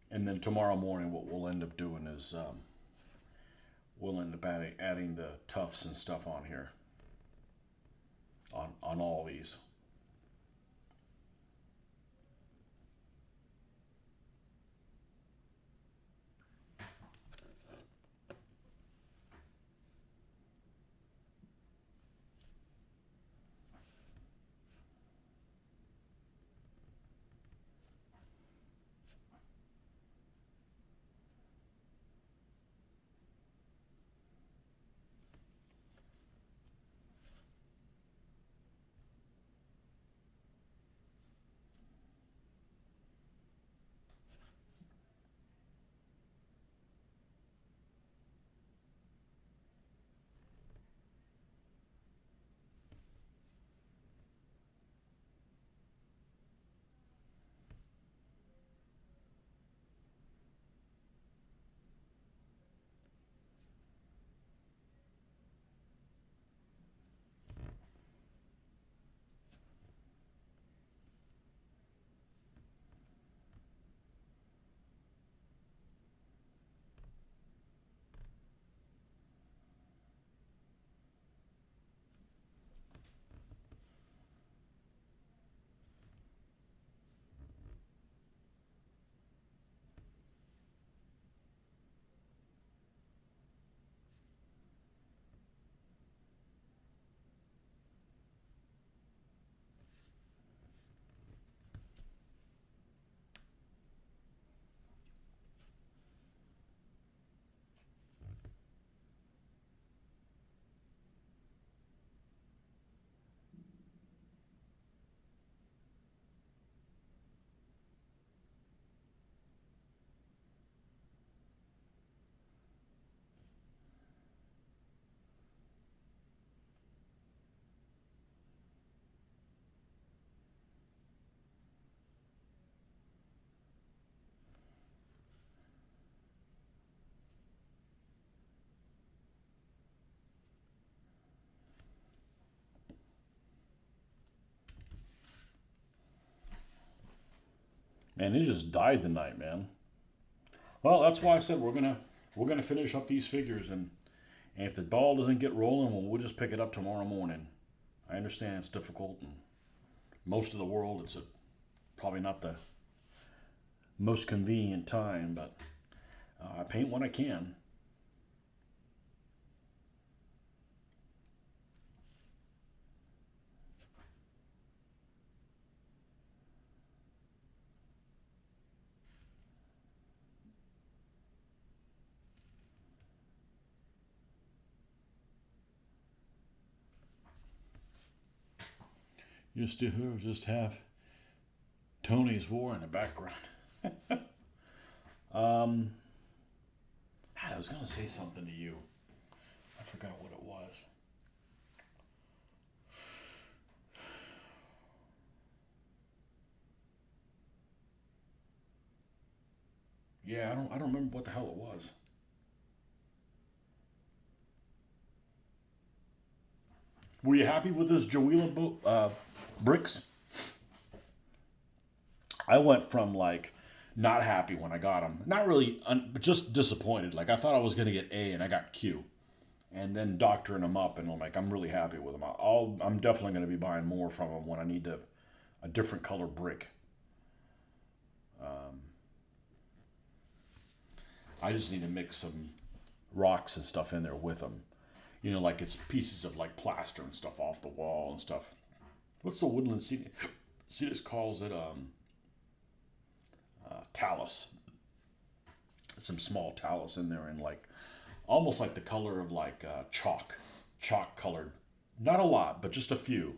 And then tomorrow morning, what we'll end up doing is we'll end up adding the tufts and stuff on here on all these. Man, it just died tonight, man. Well, that's why I said we're gonna finish up these figures, and if the ball doesn't get rolling, well, we'll just pick it up tomorrow morning. I understand it's difficult, and most of the world probably not the most convenient time, but I paint when I can. Just have Tony's War in the background. um, I was gonna say something to you. I forgot what it was. Yeah, I don't remember what the hell it was. Were you happy with those bricks? I went from like not happy when I got them, not really, but just disappointed. Like I thought I was gonna get A and I got Q, and then doctoring them up, and I'm really happy with them. I'm definitely gonna be buying more from them when I need a different color brick. I just need to mix some rocks and stuff in there with them. Like it's pieces of like plaster and stuff off the wall and stuff. What's the woodland scene? See, this calls it talus. Some small talus in there, and like almost like the color of like chalk colored. Not a lot, but just a few.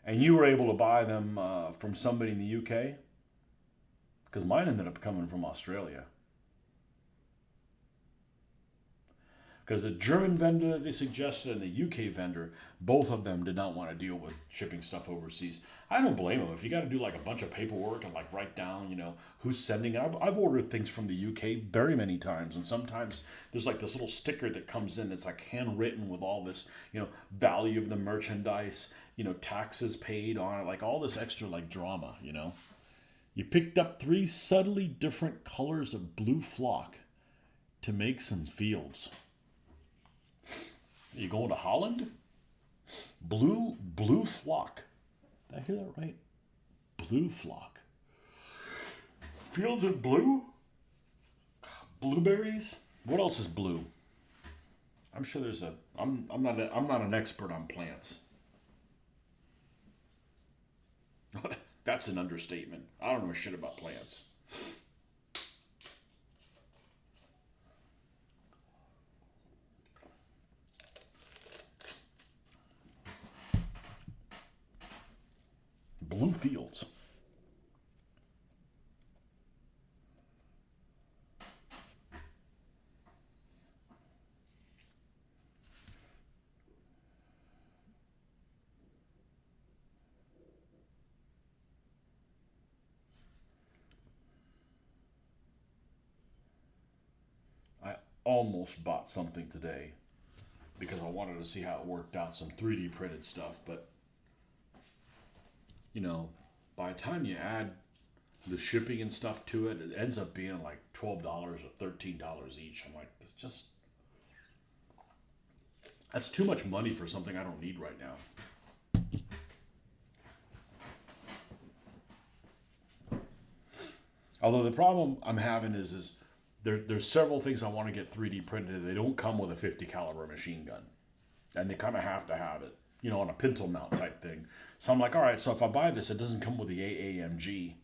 And you were able to buy them from somebody in the UK? Because mine ended up coming from Australia. Because the German vendor they suggested and the UK vendor, both of them did not want to deal with shipping stuff overseas. I don't blame them. If you got to do like a bunch of paperwork and like write down, who's sending it. I've ordered things from the UK very many times, and sometimes there's like this little sticker that comes in that's like handwritten with all this, value of the merchandise, taxes paid on it, like all this extra like drama. You picked up 3 subtly different colors of blue flock to make some fields. You going to Holland? Blue flock. Did I hear that right? Blue flock. Fields of blue? Blueberries? What else is blue? I'm sure there's I'm not an expert on plants. That's an understatement. I don't know shit about plants. Blue fields. I almost bought something today because I wanted to see how it worked out, some 3D printed stuff, but by the time you add the shipping and stuff to it, it ends up being like $12 or $13 each. I'm like, that's too much money for something I don't need right now. Although the problem I'm having is there's several things I want to get 3D printed. They don't come with a 50 caliber machine gun, and they kind of have to have it, on a pintle mount type thing. So I'm like, all right, so if I buy this, it doesn't come with the AAMG.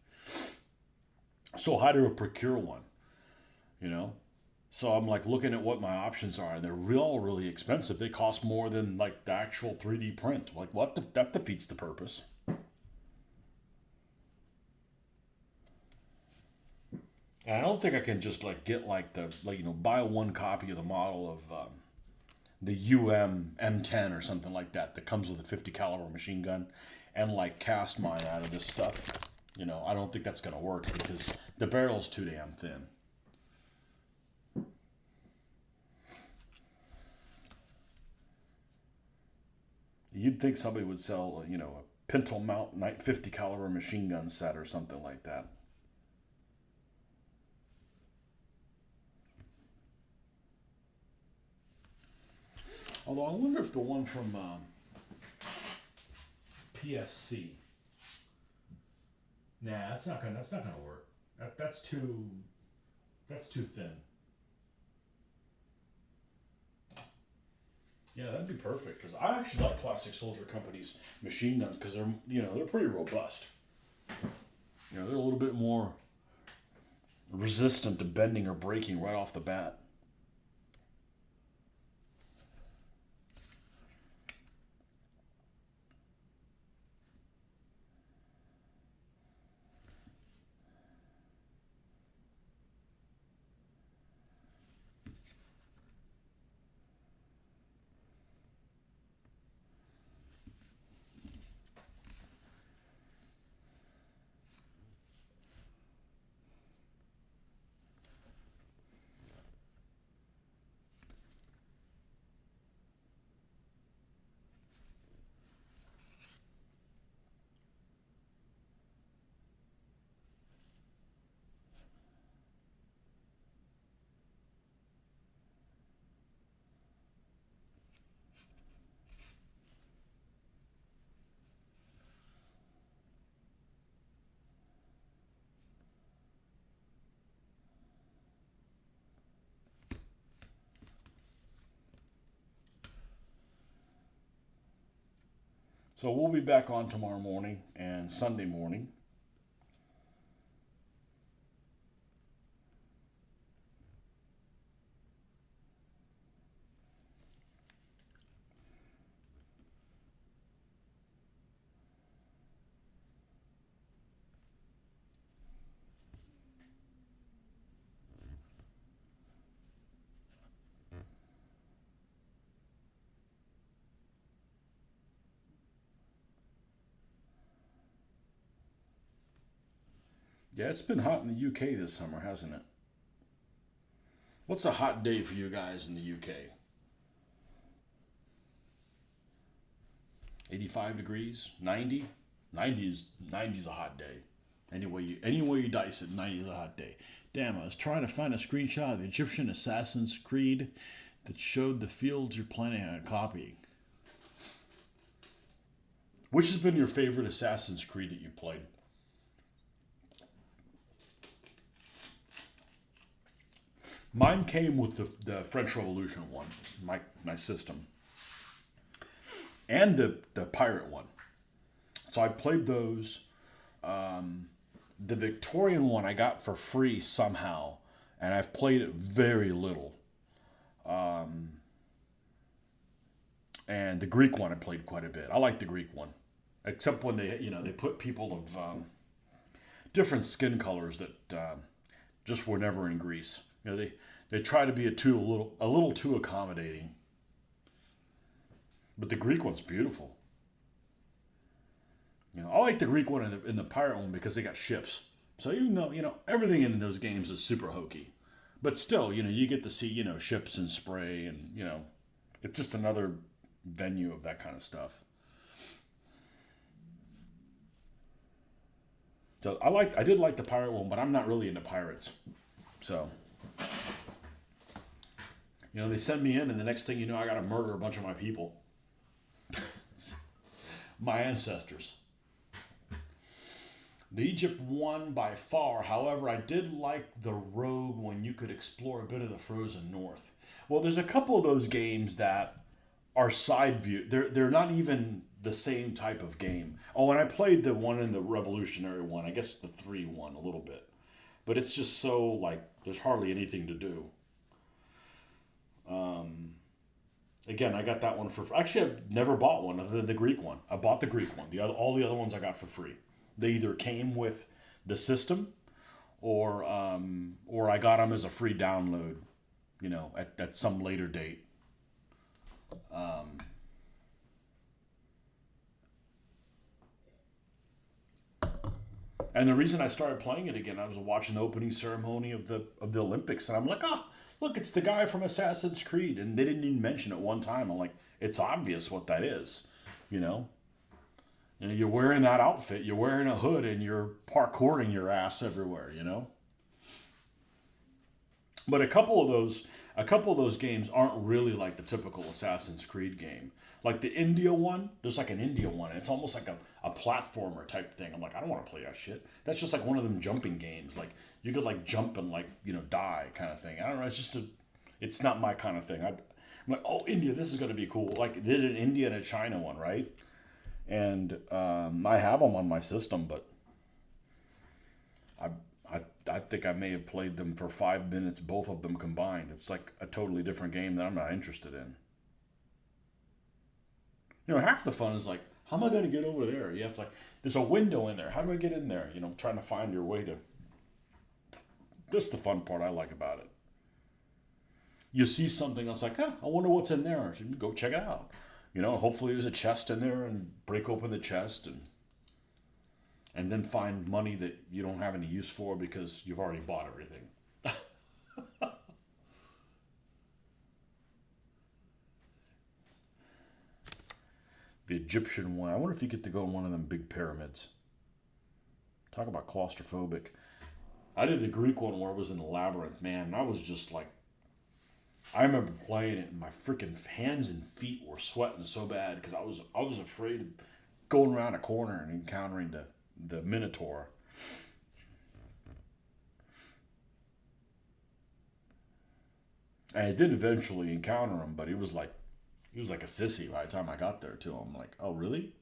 So how do I procure one? So I'm like looking at what my options are, and they're really expensive. They cost more than like the actual 3D print. Like that defeats the purpose. And I don't think I can just like get buy one copy of the model of the M10 or something like that comes with a 50 caliber machine gun, and like cast mine out of this stuff. I don't think that's gonna work because the barrel's too damn thin. you'd think somebody would sell, a pintle mount 50 caliber machine gun set or something like that. Although I wonder if the one from PSC. Nah, that's not gonna work. That's too thin. Yeah, that'd be perfect because I actually like Plastic Soldier Company's machine guns because they're pretty robust. They're a little bit more resistant to bending or breaking right off the bat. So we'll be back on tomorrow morning and Sunday morning. Yeah, it's been hot in the UK this summer, hasn't it? What's a hot day for you guys in the UK? 85 degrees? 90? 90's a hot day. Any way you dice it, 90 is a hot day. Damn, I was trying to find a screenshot of the Egyptian Assassin's Creed that showed the fields you're planning on copying. Which has been your favorite Assassin's Creed that you played? Mine came with the French Revolution one, my system, and the pirate one. So I played those. The Victorian one I got for free somehow, and I've played it very little. And the Greek one I played quite a bit. I like the Greek one, except when they put people of different skin colors that just were never in Greece. They try to be a little too accommodating. But the Greek one's beautiful. I like the Greek one and the pirate one because they got ships. So even though everything in those games is super hokey, but still you get to see ships and spray and it's just another venue of that kind of stuff. So I did like the pirate one, but I'm not really into pirates. So they send me in, and the next thing you know, I got to murder a bunch of my people, my ancestors. The Egypt won by far. However, I did like the Rogue when you could explore a bit of the frozen north. Well, there's a couple of those games that are side view. They're not even the same type of game. Oh, and I played the one in the Revolutionary one. I guess the 3 one a little bit, but it's just so like there's hardly anything to do. Again, I got that one for actually I've never bought one other than the Greek one. I bought the Greek one. All the other ones I got for free. They either came with the system, or I got them as a free download, at some later date. And the reason I started playing it again, I was watching the opening ceremony of the Olympics, and I'm like, look, it's the guy from Assassin's Creed, and they didn't even mention it one time. I'm like, it's obvious what that is. You know, and you're wearing that outfit, you're wearing a hood, and you're parkouring your ass everywhere. You know, but a couple of those games aren't really like the typical Assassin's Creed game. Like the India one, there's like an India one. And it's almost like a platformer type thing. I'm like, I don't want to play that shit. That's just like one of them jumping games. Like you could like jump and like die kind of thing. I don't know. It's not my kind of thing. I'm like, oh, India, this is gonna be cool. Like they did an India and a China one, right? And I have them on my system, but I, I think I may have played them for 5 minutes, both of them combined. It's like a totally different game that I'm not interested in. Half the fun is like, how am I going to get over there? You have to like, there's a window in there. How do I get in there? Trying to find your way to. That's the fun part I like about it. You see something else like, I wonder what's in there. So you go check it out. Hopefully there's a chest in there and break open the chest and then find money that you don't have any use for because you've already bought everything. The Egyptian one. I wonder if you get to go in one of them big pyramids. Talk about claustrophobic. I did the Greek one where it was in the labyrinth, man. And I was just like, I remember playing it, and my freaking hands and feet were sweating so bad because I was afraid of going around a corner and encountering the Minotaur. And I did eventually encounter him, but he was like a sissy by the time I got there too. I'm like, oh really?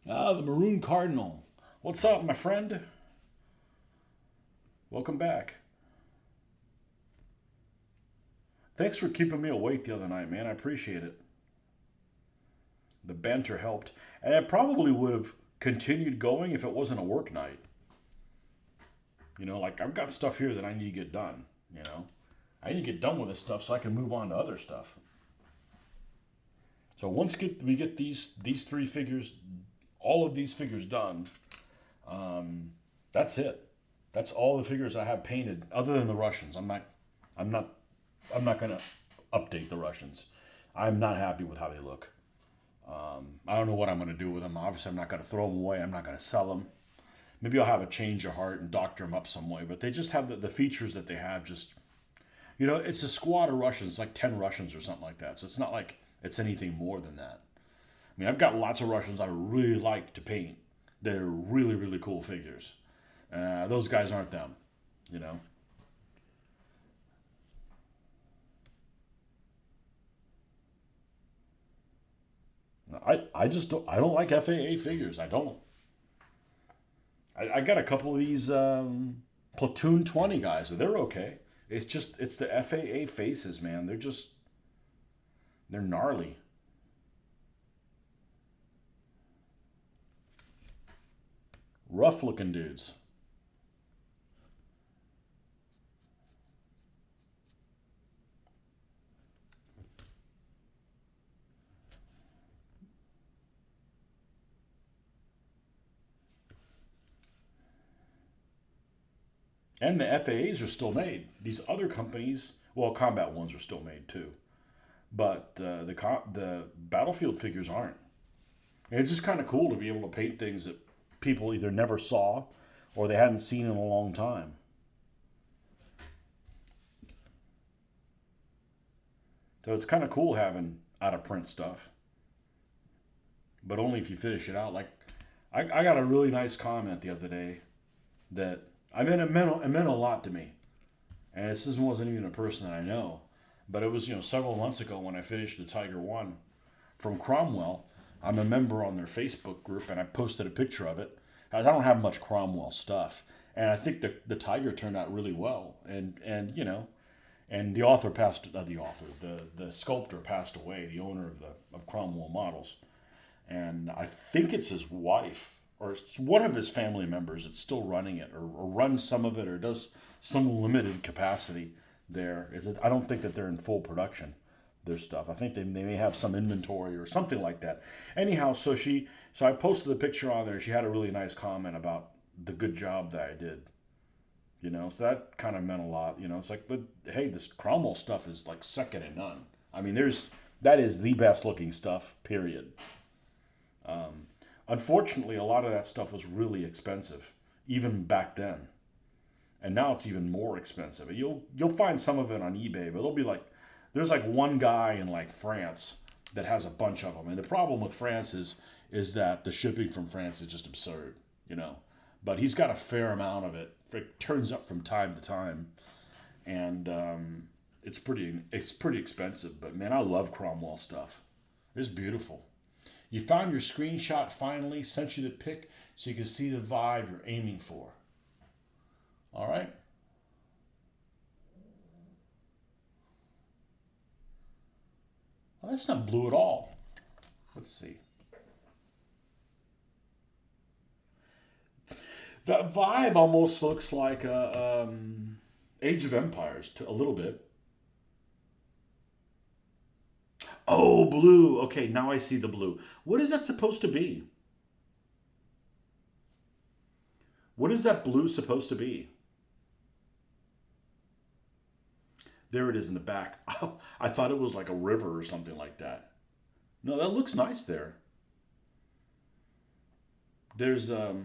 Ah, the Maroon Cardinal. What's up, my friend? Welcome back. Thanks for keeping me awake the other night, man. I appreciate it. The banter helped. And I probably would have continued going if it wasn't a work night. Like I've got stuff here that I need to get done, I need to get done with this stuff so I can move on to other stuff. So once we get these three figures, all of these figures done, that's it. That's all the figures I have painted, other than the Russians. I'm not, I'm not gonna update the Russians. I'm not happy with how they look. I don't know what I'm gonna do with them. Obviously, I'm not gonna throw them away. I'm not gonna sell them. Maybe I'll have a change of heart and doctor them up some way. But they just have the features that they have. Just it's a squad of Russians, like 10 Russians or something like that. So it's not like it's anything more than that. I mean, I've got lots of Russians I really like to paint. They're really, really cool figures. Those guys aren't them, you know. I just don't like FAA figures. I don't. I got a couple of these Platoon 20 guys. They're okay. It's the FAA faces, man. They're gnarly. Rough looking dudes. And the FAAs are still made. These other companies, well, combat ones are still made too, but the battlefield figures aren't. And it's just kind of cool to be able to paint things that people either never saw or they hadn't seen in a long time. So it's kind of cool having out of print stuff, but only if you finish it out. Like I got a really nice comment the other day that it meant a lot to me. And this wasn't even a person that I know, but it was several months ago when I finished the Tiger One from Cromwell. I'm a member on their Facebook group, and I posted a picture of it. I don't have much Cromwell stuff, and I think the Tiger turned out really well. And And the author passed, the author, the sculptor passed away, the owner of Cromwell Models. And I think it's his wife or it's one of his family members that's still running it, or runs some of it, or does some limited capacity there. I don't think that they're in full production, their stuff. I think they may have some inventory or something like that. Anyhow, so I posted a picture on there. She had a really nice comment about the good job that I did. So that kind of meant a lot. It's like, but hey, this Cromwell stuff is like second to none. I mean, that is the best looking stuff, period. Unfortunately, a lot of that stuff was really expensive, even back then. And now it's even more expensive. You'll find some of it on eBay, but it'll be like, there's like one guy in like France that has a bunch of them. And the problem with France is that the shipping from France is just absurd, But he's got a fair amount of it. It turns up from time to time. And it's pretty expensive. But man, I love Cromwell stuff. It's beautiful. You found your screenshot finally, sent you the pic so you can see the vibe you're aiming for. All right? Well, that's not blue at all. Let's see. That vibe almost looks like Age of Empires a little bit. Oh, blue. Okay, now I see the blue. What is that supposed to be? What is that blue supposed to be? There it is in the back. Oh, I thought it was like a river or something like that. No, that looks nice there. There's a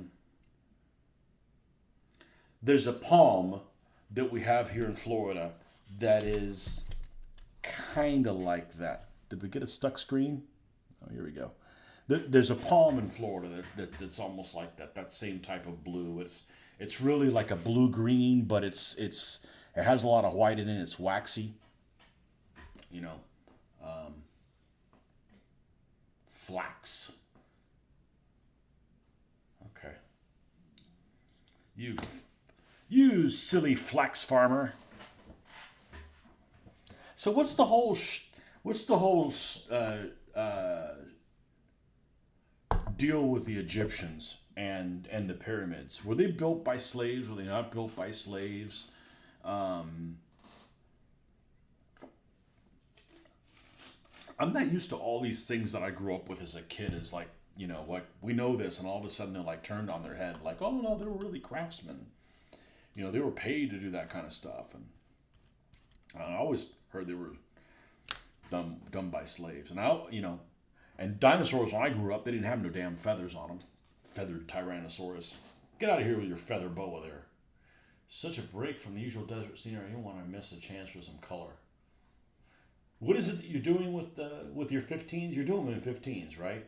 palm that we have here in Florida that is kind of like that. Did we get a stuck screen? Oh, here we go. There's a palm in Florida that's almost like that same type of blue. It's really like a blue green, but it has a lot of white in it. It's waxy. Flax. Okay. You silly flax farmer. So what's the whole deal with the Egyptians and the pyramids? Were they built by slaves? Were they not built by slaves? I'm not used to all these things that I grew up with as a kid. Is like, like we know this, and all of a sudden they're like turned on their head. Like, oh no, they were really craftsmen. They were paid to do that kind of stuff, and I always heard they were done by slaves. And and dinosaurs when I grew up, they didn't have no damn feathers on them. Feathered Tyrannosaurus. Get out of here with your feather boa there. Such a break from the usual desert scenery. I don't want to miss a chance for some color. What is it that you're doing with your 15s? You're doing them in 15s, right?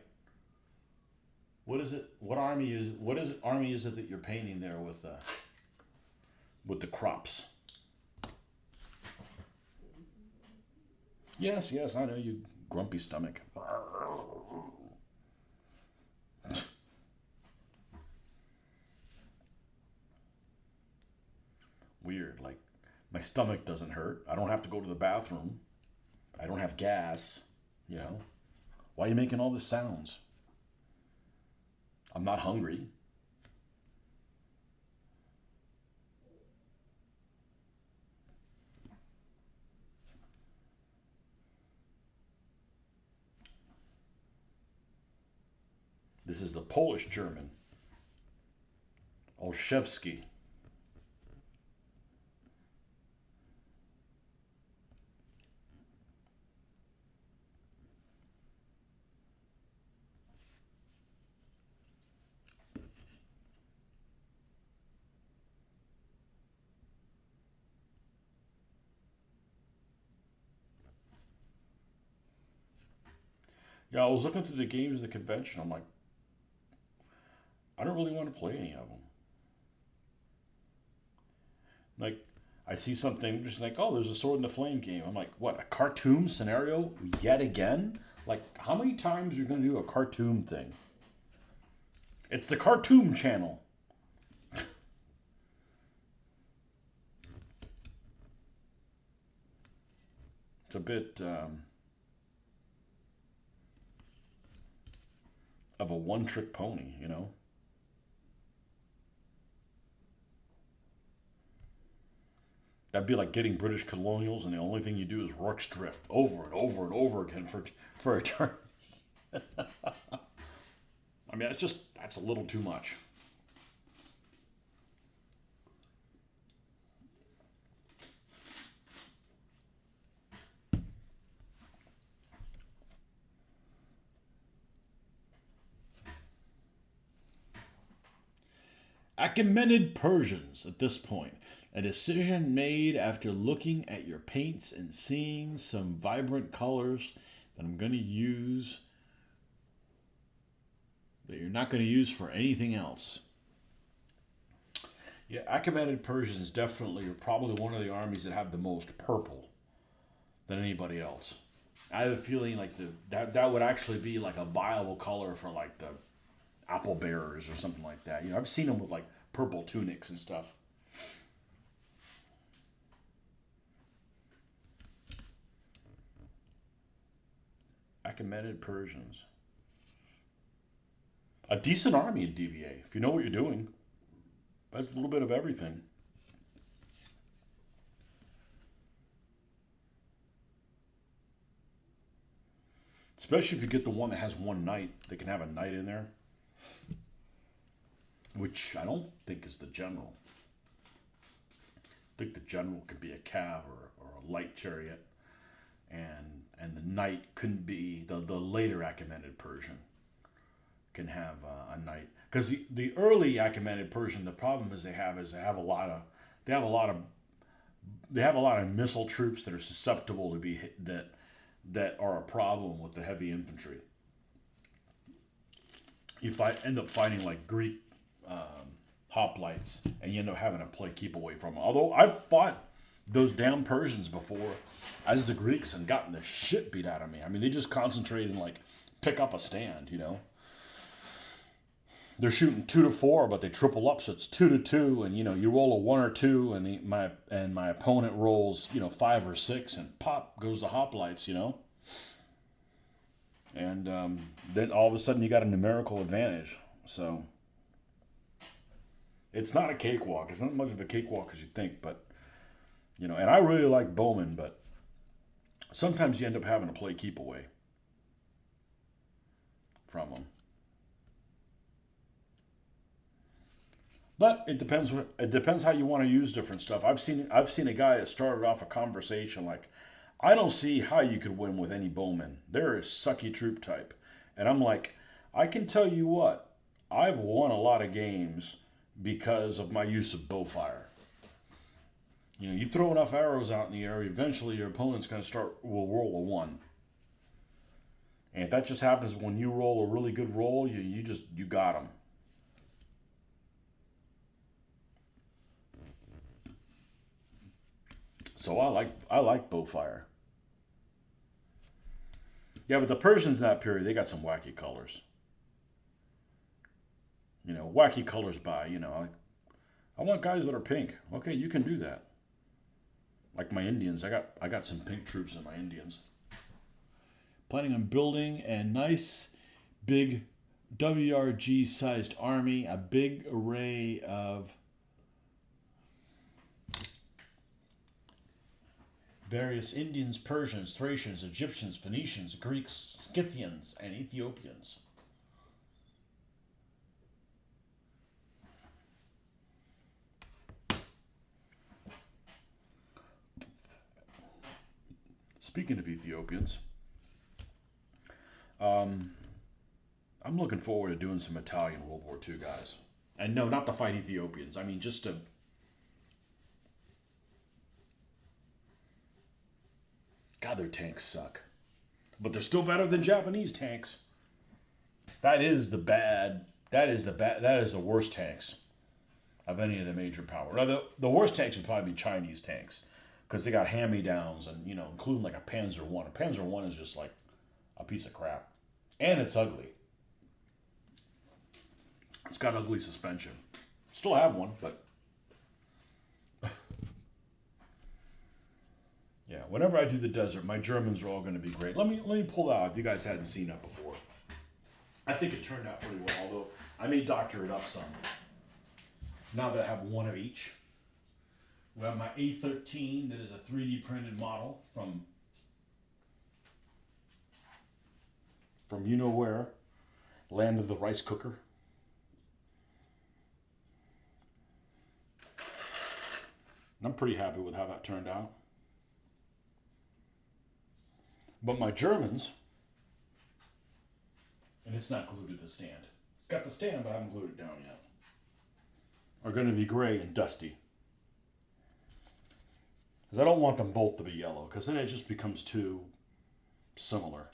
What is it? What army is it that you're painting there with the crops? Yes, I know, you grumpy stomach. Weird, like my stomach doesn't hurt. I don't have to go to the bathroom. I don't have gas, Why are you making all these sounds? I'm not hungry. This is the Polish German. Olszewski. Yeah, I was looking through the games at the convention. I'm like, I don't really want to play any of them. Like, I see something just like, oh, there's a Sword in the Flame game. I'm like, what, a cartoon scenario yet again? Like, how many times are you going to do a cartoon thing? It's the Cartoon Channel. It's a bit of a one-trick pony, you know. That'd be like getting British colonials, and the only thing you do is Rorke's Drift over and over and over again for eternity. I mean, that's a little too much. Achaemenid Persians at this point. A decision made after looking at your paints and seeing some vibrant colors that I'm going to use that you're not going to use for anything else. Yeah, Achaemenid Persians definitely are probably one of the armies that have the most purple than anybody else. I have a feeling like that would actually be like a viable color for like the apple bearers or something like that. You know, I've seen them with like purple tunics and stuff. Achaemenid Persians. A decent army in DVA, if you know what you're doing. That's a little bit of everything. Especially if you get the one that has one knight. They can have a knight in there. Which I don't think is the general. I think the general could be a cav or a light chariot. And the knight couldn't be the later Achaemenid Persian can have a knight, because the early Achaemenid Persian, the problem is they have a lot of missile troops that are susceptible to be hit, that are a problem with the heavy infantry. You end up fighting like Greek hoplites, and you end up having to play keep away from them. Although I've fought those damn Persians before as the Greeks and gotten the shit beat out of me. I mean, they just concentrate and like pick up a stand, you know. They're shooting 2 to 4, but they triple up, so it's 2 to 2, and you know you roll a 1 or 2, and my opponent rolls 5 or 6, and pop goes the hoplites, you know. And then all of a sudden you got a numerical advantage. So it's not a cakewalk. It's not much of a cakewalk as you think, but and I really like bowmen, but sometimes you end up having to play keep away from them. But it depends how you want to use different stuff. I've seen a guy that started off a conversation like, I don't see how you could win with any bowman. They're a sucky troop type. And I'm like, I can tell you what, I've won a lot of games because of my use of bow fire. You throw enough arrows out in the air, eventually your opponent's going to will roll a 1. And if that just happens when you roll a really good roll, you got them. So I like bow fire. Yeah, but the Persians in that period, they got some wacky colors. Wacky colors by, I want guys that are pink. Okay, you can do that. Like my Indians, I got some pink troops in my Indians. Planning on building a nice big WRG sized army, a big array of various Indians, Persians, Thracians, Egyptians, Phoenicians, Greeks, Scythians, and Ethiopians. Speaking of Ethiopians, I'm looking forward to doing some Italian World War II guys. And no, not to fight Ethiopians. I mean, just to... God, their tanks suck. But they're still better than Japanese tanks. That is the worst tanks of any of the major powers. Now, the worst tanks would probably be Chinese tanks, because they got hand-me-downs, and including like a Panzer I. A Panzer I is just like a piece of crap, and it's ugly. It's got ugly suspension. Still have one, but yeah. whenever I do the desert, my Germans are all going to be great. Let me pull that out if you guys hadn't seen that before. I think it turned out pretty well, although I may doctor it up some. Now that I have one of each. We have my A13 that is a 3D printed model from you know where, land of the rice cooker. And I'm pretty happy with how that turned out. But my Germans, and it's not glued to the stand. It's got the stand, but I haven't glued it down yet, are going to be gray and dusty. Because I don't want them both to be yellow, because then it just becomes too similar.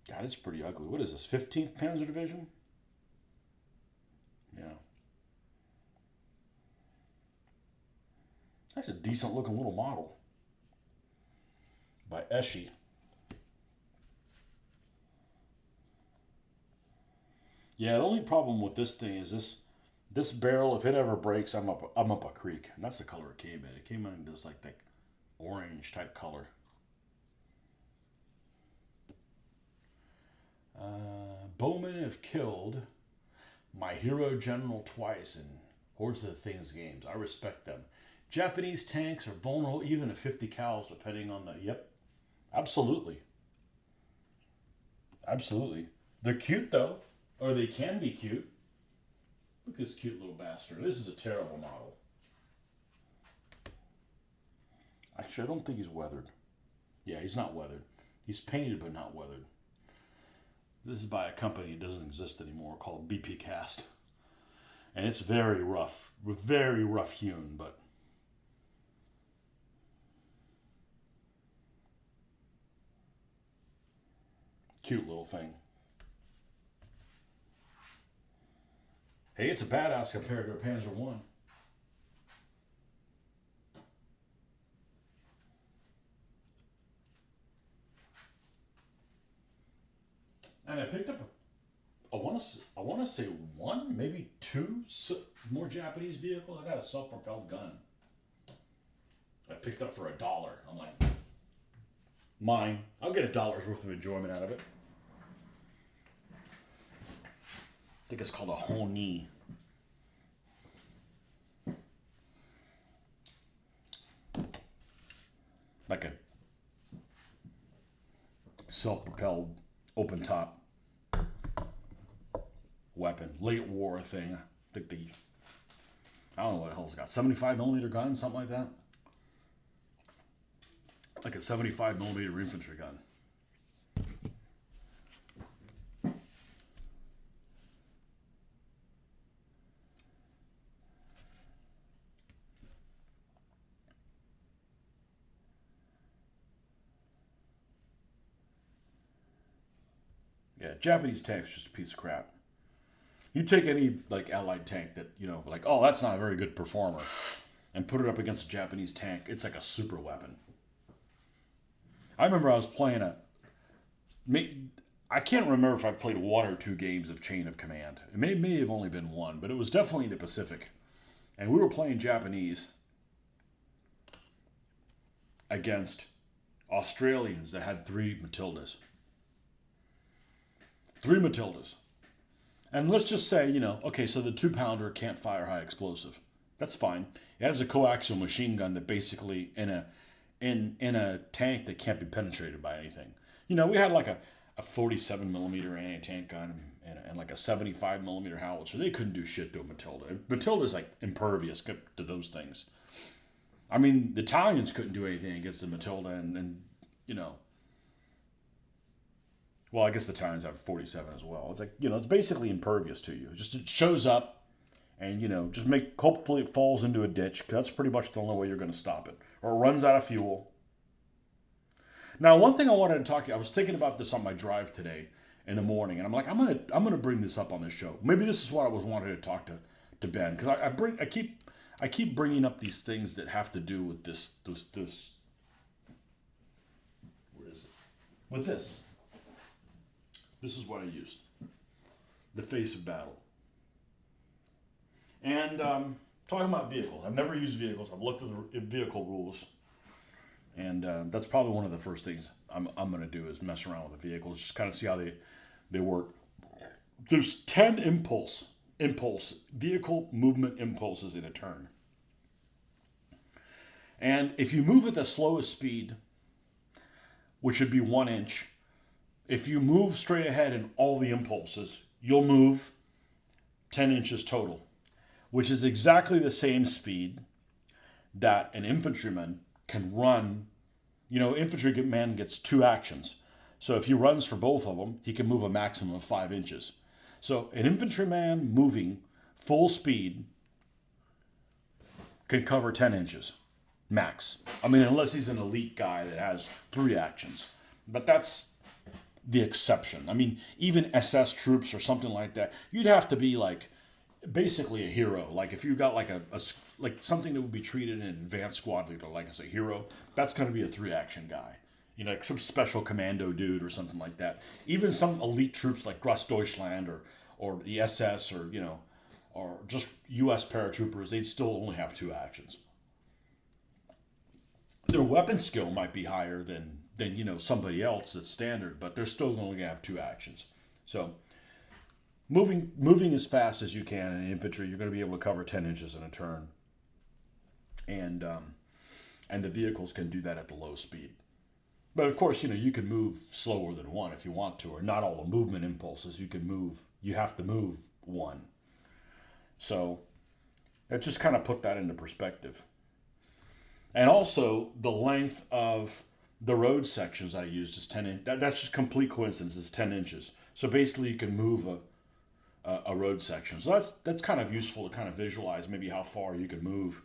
God, it's pretty ugly. What is this, 15th Panzer Division? Yeah. That's a decent looking little model. By Eschi. Yeah, the only problem with this thing is this barrel, if it ever breaks, I'm up a creek. And that's the color it came in. It came in this like that orange type color. Bowmen have killed my hero general twice in Hordes of the Things games. I respect them. Japanese tanks are vulnerable even to 50 cals depending on the... Yep. Absolutely. Absolutely. They're cute though. Or they can be cute. Look at this cute little bastard. This is a terrible model. Actually, I don't think he's weathered. Yeah, he's not weathered. He's painted but not weathered. This is by a company that doesn't exist anymore called BP Cast. And it's very rough hewn, but cute little thing. Hey, it's a badass compared to a Panzer I. And I picked up, I want to say one, maybe two more Japanese vehicles. I got a self-propelled gun. I picked up for $1. I'm like, mine. I'll get $1 worth of enjoyment out of it. I think it's called a Honi. Like a self-propelled open top weapon, late war thing. I think I don't know what the hell it's got, 75 millimeter gun, something like that. Like a 75 millimeter infantry gun. Yeah, Japanese tank's just a piece of crap. You take any like Allied tank that, you know, like, oh, that's not a very good performer, and put it up against a Japanese tank, it's like a super weapon. I remember I was playing I can't remember if I played 1 or 2 games of Chain of Command. It may have only been 1, but it was definitely in the Pacific. And we were playing Japanese against Australians that had 3 Matildas. 3 Matildas. And let's just say, you know, okay, so the 2-pounder can't fire high explosive. That's fine. It has a coaxial machine gun that basically in a tank that can't be penetrated by anything. You know, we had like a 47 millimeter anti-tank gun and like a 75 millimeter howitzer. They couldn't do shit to a Matilda. Matilda's like impervious to those things. I mean, the Italians couldn't do anything against the Matilda, and you know. Well, I guess the Italians have 47 as well. It's like, you know, it's basically impervious to you. Just it shows up, and you know, just hopefully it falls into a ditch. Cause that's pretty much the only way you're going to stop it, or it runs out of fuel. Now, one thing I wanted to talk to you, I was thinking about this on my drive today in the morning, and I'm like, I'm gonna bring this up on this show. Maybe this is what I was wanting to talk to Ben, because I keep bringing up these things that have to do with this. Where is it? With this. This is what I used. the face of battle. And talking about vehicles, I've never used vehicles. I've looked at the vehicle rules, and that's probably one of the first things I'm going to do is mess around with the vehicles, just kind of see how they work. There's 10 vehicle movement impulses in a turn. And if you move at the slowest speed, which would be 1 inch, if you move straight ahead in all the impulses, you'll move 10 inches total, which is exactly the same speed that an infantryman can run. You know, infantryman gets 2 actions. So if he runs for both of them, he can move a maximum of 5 inches. So an infantryman moving full speed can cover 10 inches max. I mean, unless he's an elite guy that has 3 actions. But that's the exception. I mean, even SS troops or something like that, you'd have to be like basically a hero. Like if you got like like something that would be treated in an advanced squad leader, like as a hero, that's going to be a 3 action guy. You know, like some special commando dude or something like that. Even some elite troops like Grossdeutschland or the SS or, you know, or just U.S. paratroopers, they'd still only have 2 actions. Their weapon skill might be higher than you know, somebody else that's standard, but they're still only going to have 2 actions. So moving as fast as you can in infantry, you're going to be able to cover 10 inches in a turn. And the vehicles can do that at the low speed. But of course, you know, you can move slower than 1 if you want to, or not all the movement impulses. You have to move 1. So that just kind of put that into perspective. And also the length of the road sections I used is 10 inches. That's just complete coincidence. It's 10 inches. So basically you can move a road section. So that's kind of useful to kind of visualize maybe how far you can move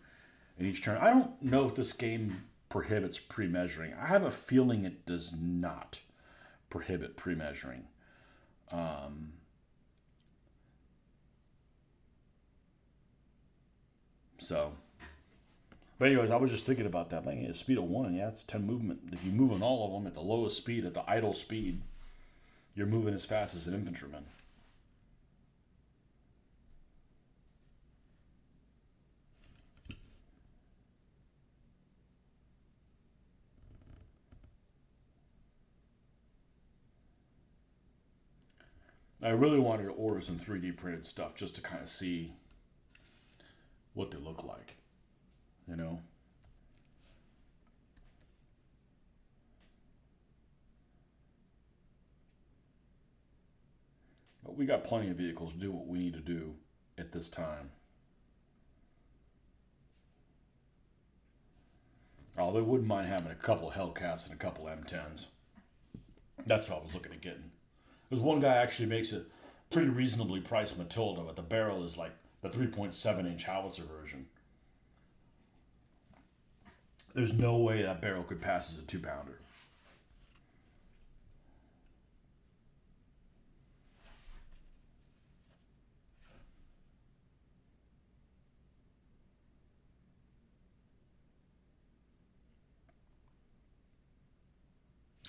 in each turn. I don't know if this game prohibits pre-measuring. I have a feeling it does not prohibit pre-measuring. But anyways, I was just thinking about that. Man, a speed of 1, yeah, it's 10 movement. If you move on all of them at the lowest speed, at the idle speed, you're moving as fast as an infantryman. I really wanted to order some 3D printed stuff just to kind of see what they look like, you know? But we got plenty of vehicles to do what we need to do at this time. Oh, they wouldn't mind having a couple of Hellcats and a couple of M10s. That's what I was looking at getting. There's one guy actually makes a pretty reasonably priced Matilda, but the barrel is like the 3.7 inch howitzer version. There's no way that barrel could pass as a 2-pounder.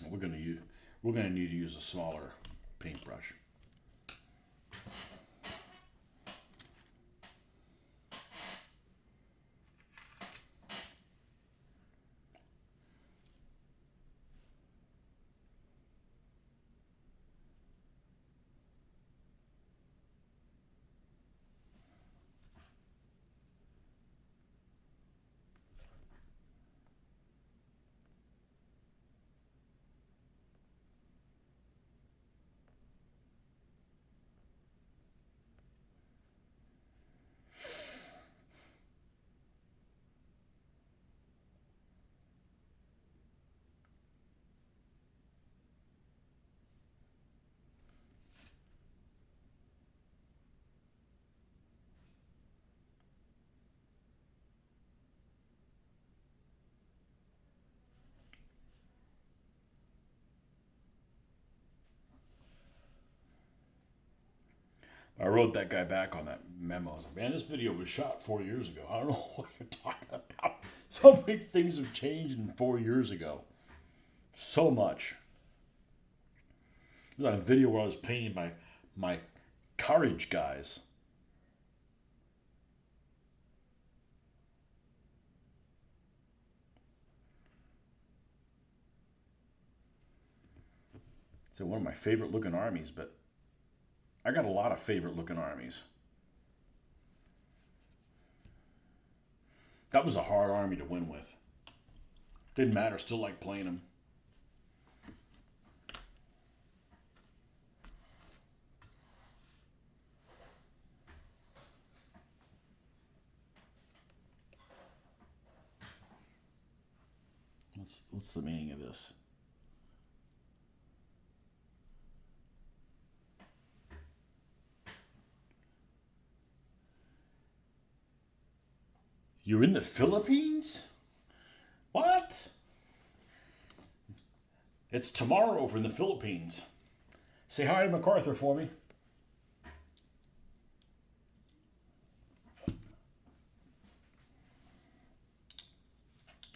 We're gonna need to use a smaller paintbrush. I wrote that guy back on that memo. I was like, man, this video was shot 4 years ago. I don't know what you're talking about. So many things have changed in 4 years ago. So much. It was on a video where I was painting my Courage, guys. It's one of my favorite looking armies, but I got a lot of favorite looking armies. That was a hard army to win with. Didn't matter, still like playing them. What's the meaning of this? You're in the Philippines? What? It's tomorrow over in the Philippines. Say hi to MacArthur for me.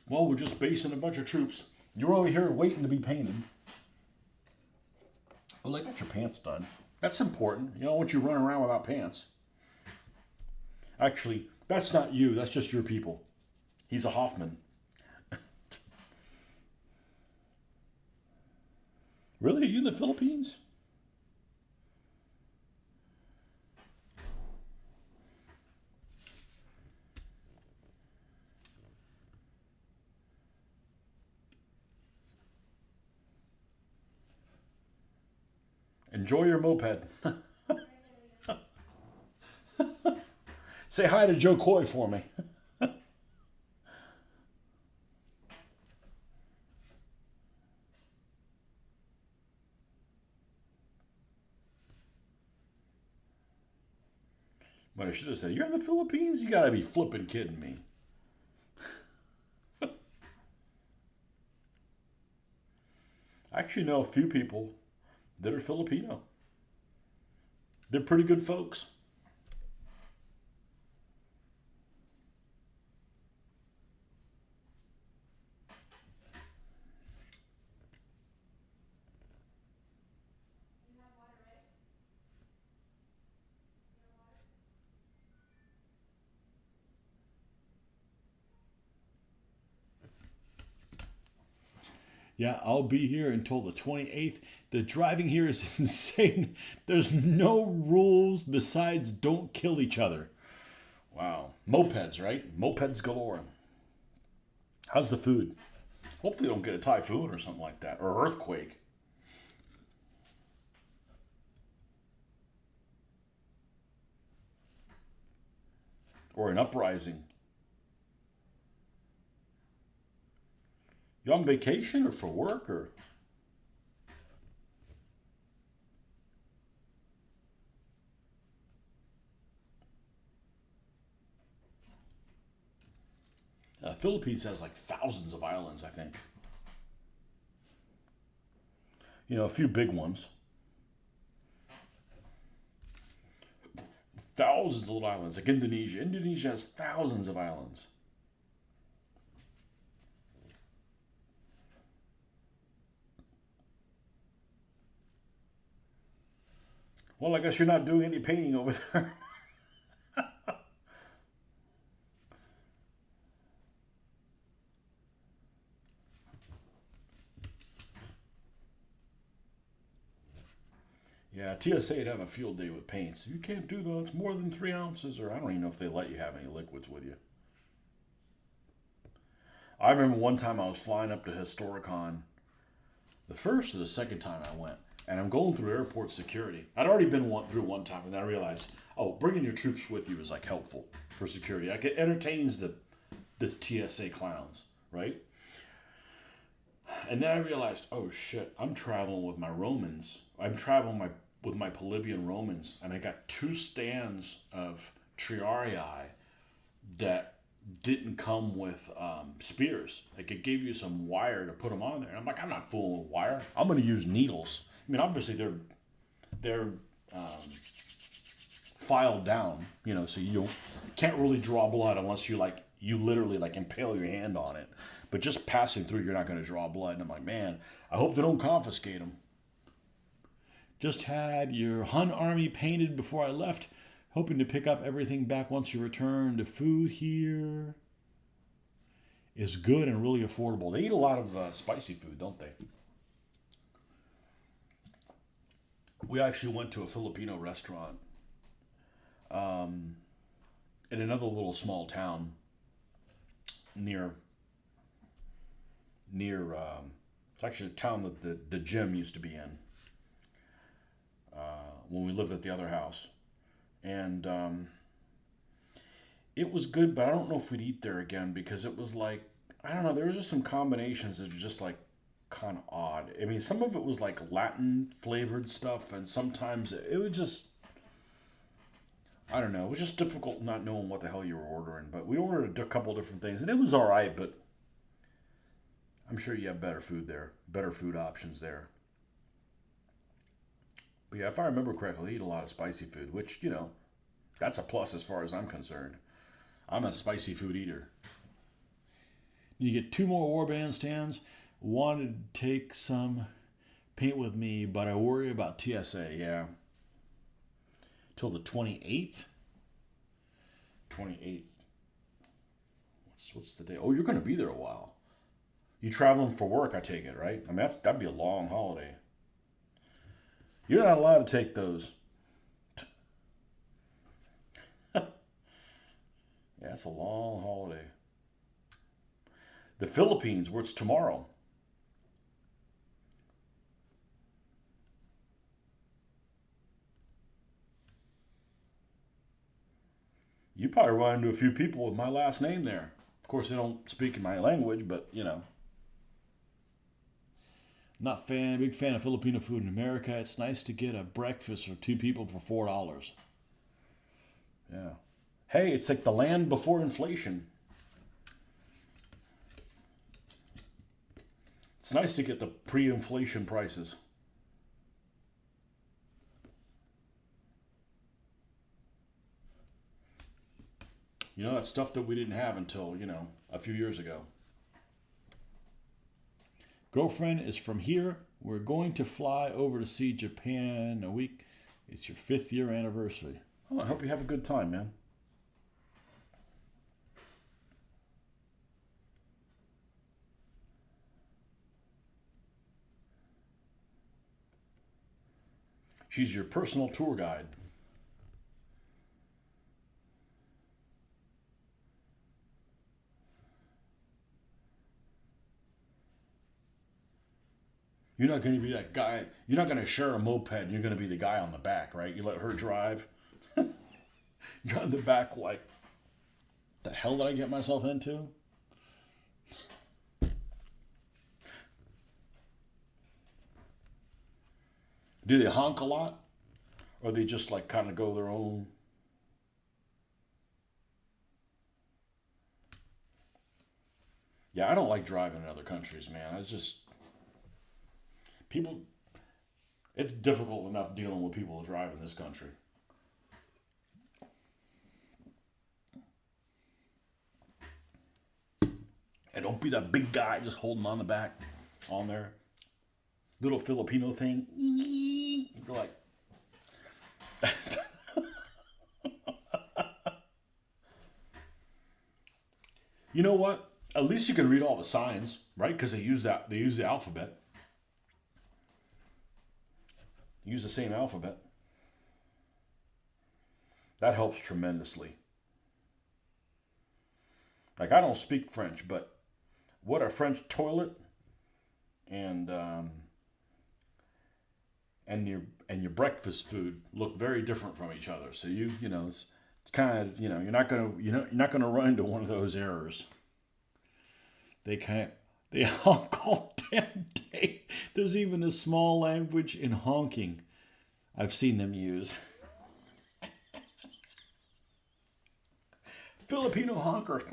Well, we're just basing a bunch of troops. You're over here waiting to be painted. Well, they got your pants done. That's important. You don't want you running around without pants. Actually, that's not you. That's just your people. He's a Hoffman. Really? Are you in the Philippines? Enjoy your moped. Say hi to Joe Coy for me. But I should have said, you're in the Philippines? You gotta be flipping kidding me. I actually know a few people that are Filipino. They're pretty good folks. Yeah, I'll be here until the 28th. The driving here is insane. There's no rules besides don't kill each other. Wow. Mopeds, right? Mopeds galore. How's the food? Hopefully, don't get a typhoon or something like that, or earthquake, or an uprising. You on vacation or for work or? Philippines has like thousands of islands, I think. You know, a few big ones. Thousands of little islands, like Indonesia. Indonesia has thousands of islands. Well, I guess you're not doing any painting over there. Yeah, TSA would have a field day with paints. You can't do that. It's more than 3 ounces, or I don't even know if they let you have any liquids with you. I remember one time I was flying up to Historicon, the first or the second time I went, and I'm going through airport security. I'd already been through one time, and then I realized, oh, bringing your troops with you is like helpful for security. Like it entertains the TSA clowns, right? And then I realized, oh shit, I'm traveling with my Romans. I'm traveling with my Polybian Romans, and I got 2 stands of Triarii that didn't come with spears. Like it gave you some wire to put them on there. And I'm like, I'm not fooling with wire. I'm going to use needles. I mean, obviously they're filed down, you know, so you can't really draw blood unless you literally like impale your hand on it. But just passing through, you're not going to draw blood. And I'm like, man, I hope they don't confiscate them. Just had your Hun Army painted before I left, hoping to pick up everything back once you return. The food here is good and really affordable. They eat a lot of spicy food, don't they? We actually went to a Filipino restaurant in another little small town near it's actually a town that the gym used to be in when we lived at the other house, and it was good, but I don't know if we'd eat there again because it was like, I don't know, there was just some combinations that were just like kind of odd. I mean, some of it was like Latin flavored stuff, and sometimes it was just, I don't know, it was just difficult not knowing what the hell you were ordering. But we ordered a couple different things, and it was all right, but I'm sure you have better food there, better food options there. But yeah, if I remember correctly, they eat a lot of spicy food, which, that's a plus as far as I'm concerned. I'm a spicy food eater. You get 2 more warband stands. Wanted to take some paint with me, but I worry about TSA, yeah. Till the 28th? 28th. What's the day? Oh, you're going to be there a while. You traveling for work, I take it, right? I mean, that'd be a long holiday. You're not allowed to take those. Yeah, it's a long holiday. The Philippines, where it's tomorrow. You probably run into a few people with my last name there. Of course, they don't speak in my language, but Not big fan of Filipino food in America. It's nice to get a breakfast for 2 people for $4. Yeah. Hey, it's like the land before inflation. It's nice to get the pre-inflation prices. That's stuff that we didn't have until, a few years ago. Girlfriend is from here. We're going to fly over to see Japan in a week. It's your 5th year anniversary. Oh, I hope you have a good time, man. She's your personal tour guide. You're not going to be that guy. You're not going to share a moped. You're going to be the guy on the back, right? You let her drive. You're on the back like, the hell did I get myself into? Do they honk a lot? Or they just like kind of go their own? Yeah, I don't like driving in other countries, man. It's just, people, it's difficult enough dealing with people who drive in this country. And don't be that big guy just holding on the back on there. Little Filipino thing. You're like, you know what? At least you can read all the signs, right? Because they use the alphabet. Use the same alphabet. That helps tremendously. Like, I don't speak French, but what a French toilet and your breakfast food look very different from each other. So it's kind of, you're not gonna run into one of those errors. They honk all damn day. There's even a small language in honking I've seen them use. Filipino honkers.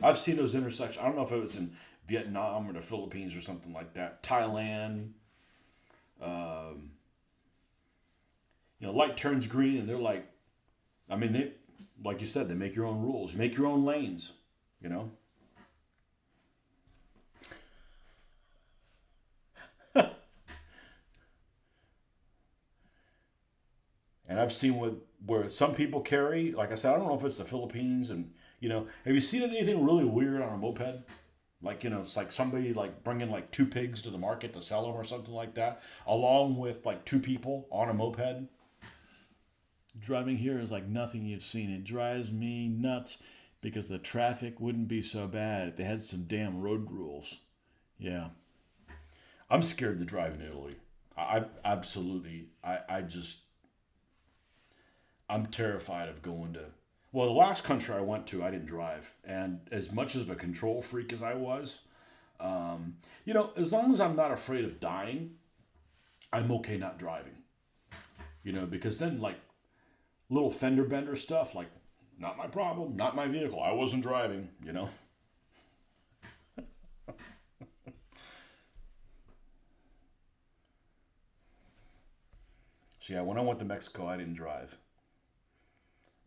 I've seen those intersections. I don't know if it was in Vietnam or the Philippines or something like that. Thailand. Light turns green and they're like, they, like you said, they make your own rules. You make your own lanes, And I've seen where some people carry, like I said, I don't know if it's the Philippines, and have you seen anything really weird on a moped? Like, it's like somebody like bringing like two pigs to the market to sell them or something like that, along with like two people on a moped. Driving here is like nothing you've seen. It drives me nuts because the traffic wouldn't be so bad if they had some damn road rules. Yeah. I'm scared to drive in Italy. I absolutely, I just, I'm terrified of going to. Well, the last country I went to, I didn't drive, and as much of a control freak as I was, as long as I'm not afraid of dying, I'm okay not driving. Because then like little fender bender stuff, like not my problem, not my vehicle. I wasn't driving. So yeah, when I went to Mexico, I didn't drive.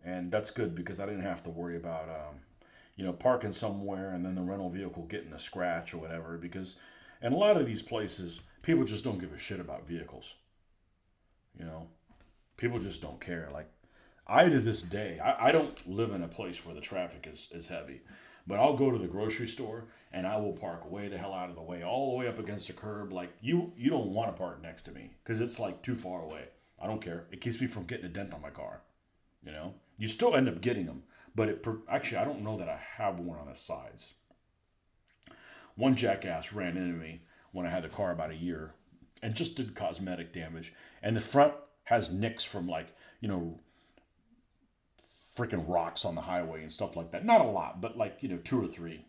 And that's good because I didn't have to worry about, parking somewhere and then the rental vehicle getting a scratch or whatever. Because in a lot of these places, people just don't give a shit about vehicles. People just don't care. Like, to this day, I don't live in a place where the traffic is heavy. But I'll go to the grocery store and I will park way the hell out of the way, all the way up against the curb. Like, you don't want to park next to me because it's like too far away. I don't care. It keeps me from getting a dent on my car. You still end up getting them, but actually, I don't know that I have one on the sides. One jackass ran into me when I had the car about a year and just did cosmetic damage. And the front has nicks from like, freaking rocks on the highway and stuff like that. Not a lot, but like, two or three.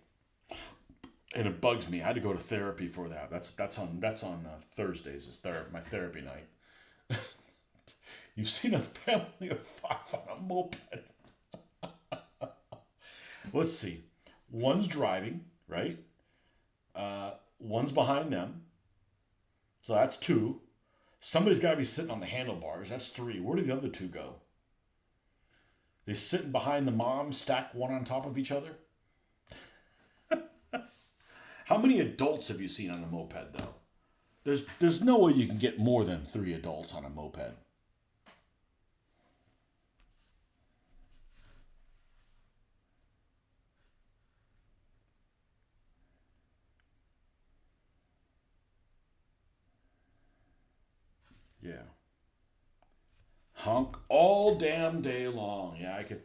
And it bugs me. I had to go to therapy for that. That's on Thursdays. Is my therapy night. You've seen a family of 5 on a moped. Let's see. One's driving, right? One's behind them. So that's 2. Somebody's got to be sitting on the handlebars. That's 3. Where do the other 2 go? They sitting behind the mom, stacked one on top of each other? How many adults have you seen on a moped, though? There's no way you can get more than 3 adults on a moped. Yeah. Honk all damn day long. Yeah, I could.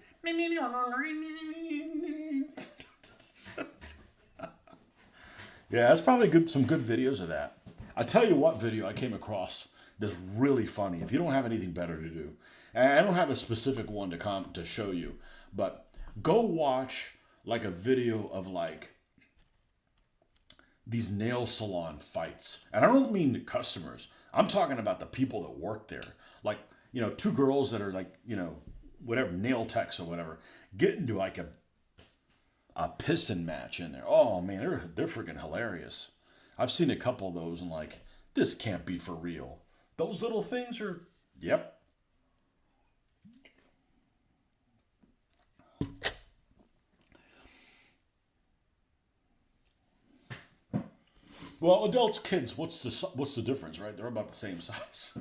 Yeah, that's probably some good videos of that. I'll tell you what video I came across that's really funny. If you don't have anything better to do, and I don't have a specific one to show you, but go watch like a video of like these nail salon fights. And I don't mean the customers. I'm talking about the people that work there. Like, 2 girls that are like, whatever, nail techs or whatever, get into like a pissing match in there. Oh man, they're freaking hilarious. I've seen a couple of those and like, this can't be for real. Those little things are, yep. Well, adults, kids, what's the difference, right? They're about the same size.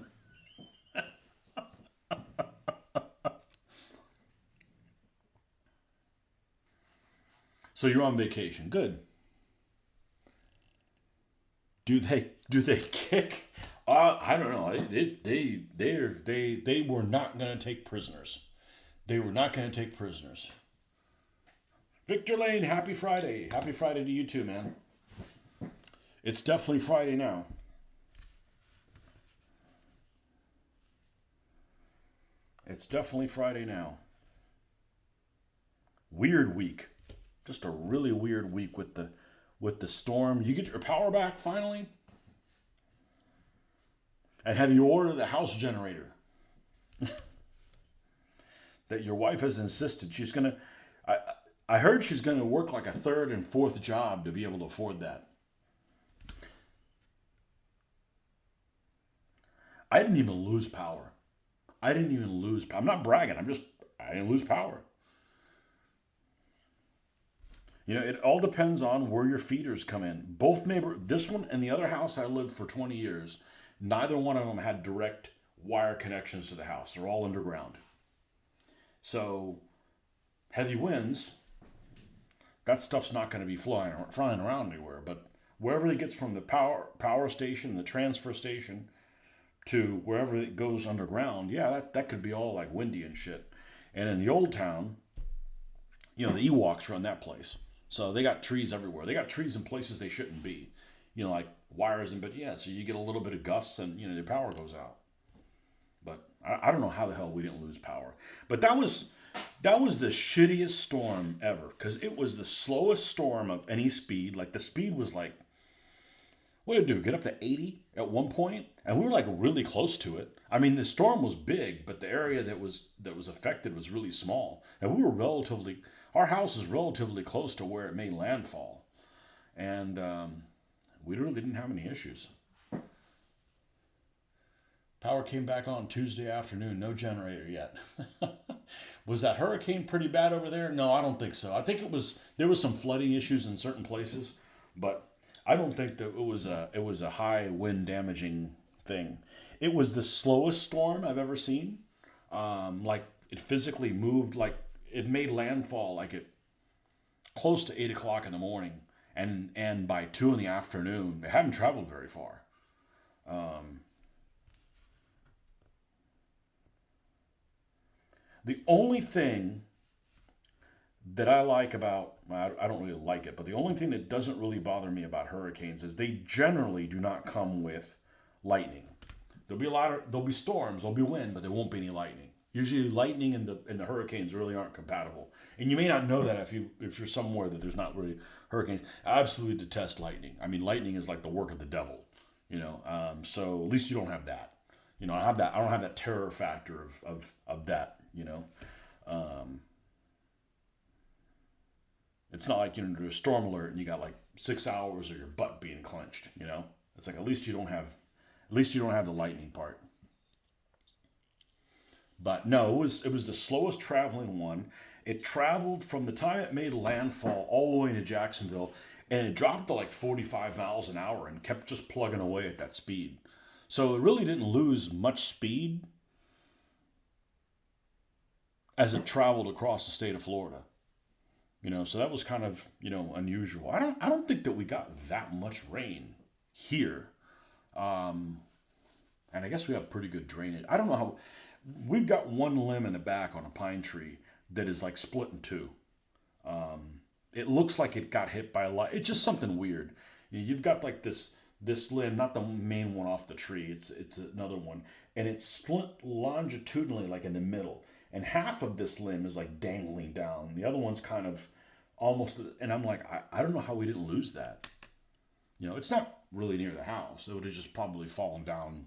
So you're on vacation. Good. Do they kick? I don't know. They were not going to take prisoners. They were not going to take prisoners. Victor Lane, happy Friday. Happy Friday to you too, man. It's definitely Friday now. It's definitely Friday now. Weird week. Just a really weird week with the storm. You get your power back finally? And have you ordered the house generator? That your wife has insisted she's going to... I heard she's going to work like a 3rd and 4th job to be able to afford that. I didn't even lose power. I'm not bragging. I didn't lose power. It all depends on where your feeders come in. This one and the other house I lived for 20 years, neither one of them had direct wire connections to the house. They're all underground. So heavy winds, that stuff's not going to be flying around anywhere. But wherever it gets from the power station, the transfer station, to wherever it goes underground, yeah, that could be all like windy and shit. And in the old town, the Ewoks run that place. So they got trees everywhere. They got trees in places they shouldn't be. Like wires but yeah, so you get a little bit of gusts and, the power goes out. But I don't know how the hell we didn't lose power. But that was the shittiest storm ever because it was the slowest storm of any speed. Like the speed was like, what did it do? Get up to 80 at one point, and we were like really close to it. I mean, the storm was big, but the area that was affected was really small, and our house is relatively close to where it made landfall, and we really didn't have any issues. Power came back on Tuesday afternoon. No generator yet. Was that hurricane pretty bad over there? No, I don't think so. I think there was some flooding issues in certain places, but I don't think that it was a high wind damaging thing. It was the slowest storm I've ever seen. Like it physically moved, like it made landfall like it close to 8 o'clock in the morning, and by 2 in the afternoon, it hadn't traveled very far. The only thing that I like I don't really like it, but the only thing that doesn't really bother me about hurricanes is they generally do not come with lightning. There'll be storms, there'll be wind, but there won't be any lightning. Usually lightning and the hurricanes really aren't compatible. And you may not know that if you're somewhere that there's not really hurricanes. I absolutely detest lightning. I mean, lightning is like the work of the devil, so at least you don't have that. I don't have that terror factor of that. It's not like there's a storm alert and you got like 6 hours of your butt being clenched. It's like at least you don't have the lightning part. But no, it was the slowest traveling one. It traveled from the time it made landfall all the way into Jacksonville, and it dropped to like 45 miles an hour and kept just plugging away at that speed. So it really didn't lose much speed as it traveled across the state of Florida. So that was kind of, unusual. I don't think that we got that much rain here. And I guess we have pretty good drainage. I don't know how we've got one limb in the back on a pine tree that is like split in two. It looks like it got hit by a lot. It's just something weird. You've got like this limb, not the main one off the tree. It's another one, and it's split longitudinally, like in the middle. And half of this limb is like dangling down. The other one's kind of almost, and I'm like, I don't know how we didn't lose that. It's not really near the house. It would have just probably fallen down,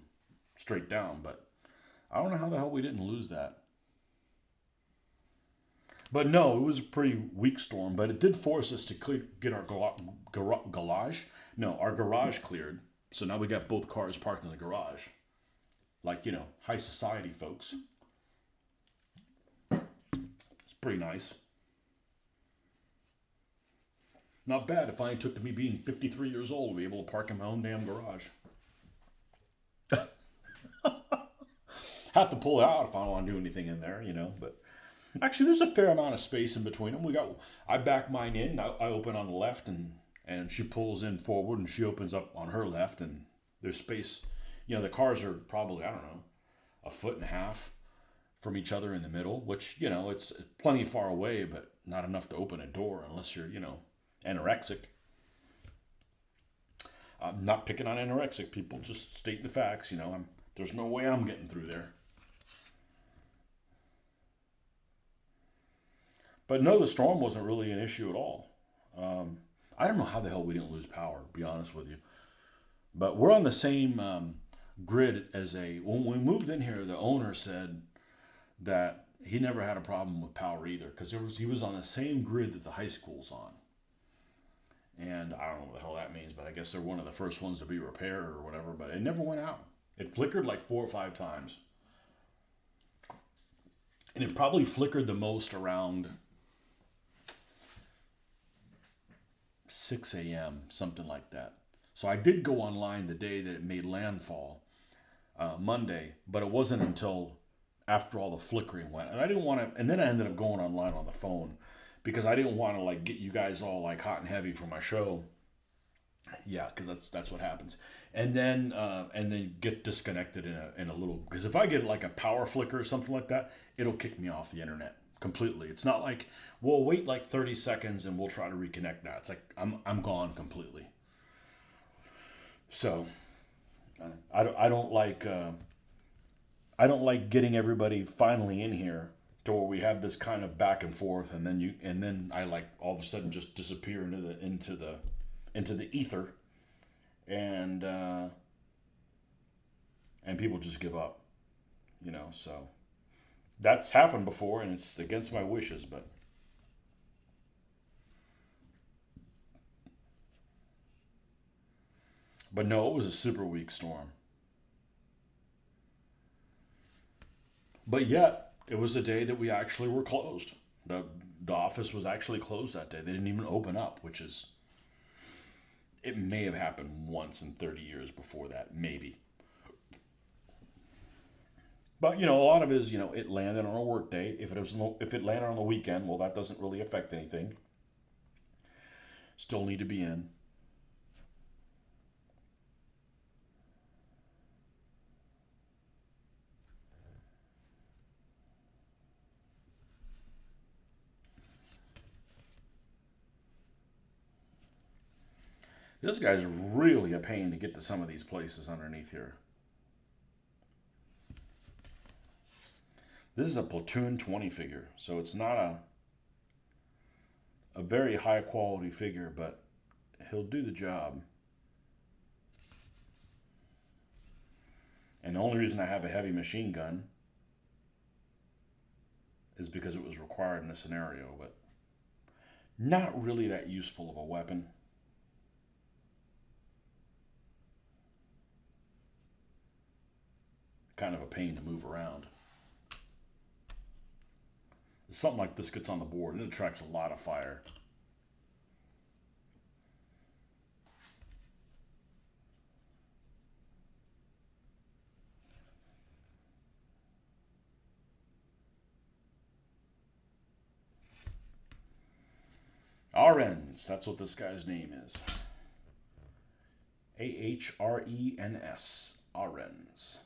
straight down. But I don't know how the hell we didn't lose that. But no, it was a pretty weak storm. But it did force us to get our our garage cleared. So now we got both cars parked in the garage. Like, high society folks. It's pretty nice. Not bad if I took me being 53 years old to be able to park in my own damn garage. Have to pull it out if I don't want to do anything in there, but actually there's a fair amount of space in between them. I back mine in, I open on the left and she pulls in forward and she opens up on her left and there's space. The cars are probably, I don't know, 1.5 feet from each other in the middle, which, it's plenty far away, but not enough to open a door unless you're, anorexic. I'm not picking on anorexic people, just stating the facts, there's no way I'm getting through there. But no, the storm wasn't really an issue at all. I don't know how the hell we didn't lose power, to be honest with you. But we're on the same grid when we moved in here, the owner said that he never had a problem with power either because he was on the same grid that the high school's on. And I don't know what the hell that means, but I guess they're one of the first ones to be repaired or whatever, but it never went out. It flickered like 4 or 5 times. And it probably flickered the most around 6 a.m., something like that. So I did go online the day that it made landfall Monday, but it wasn't until after all the flickering went, and I didn't want to. And then I ended up going online on the phone because I didn't want to like get you guys all like hot and heavy for my show. Yeah, because that's what happens, and then get disconnected in a little. Because if I get like a power flicker or something like that, it'll kick me off the internet completely. It's not like we'll wait like 30 seconds and we'll try to reconnect that. It's like I'm gone completely. So I don't like getting everybody finally in here to where we have this kind of back and forth, and then I like all of a sudden just disappear into the ether, and people just give up, you know. So that's happened before, and it's against my wishes, but no, it was a super weak storm. But yet, it was a day that we actually were closed. The office was actually closed that day. They didn't even open up, which is, it may have happened once in 30 years before that, maybe. But you know, a lot of it is, you know, it landed on a work day. If it landed on the weekend, well, that doesn't really affect anything. Still need to be in. This guy's really a pain to get to some of these places underneath here. This is a Platoon 20 figure, so it's not a very high quality figure, but he'll do the job. And the only reason I have a heavy machine gun is because it was required in a scenario, but not really that useful of a weapon. Kind of a pain to move around. Something like this gets on the board and it attracts a lot of fire. Ahrens, that's what this guy's name is. Ahrens. Ahrens.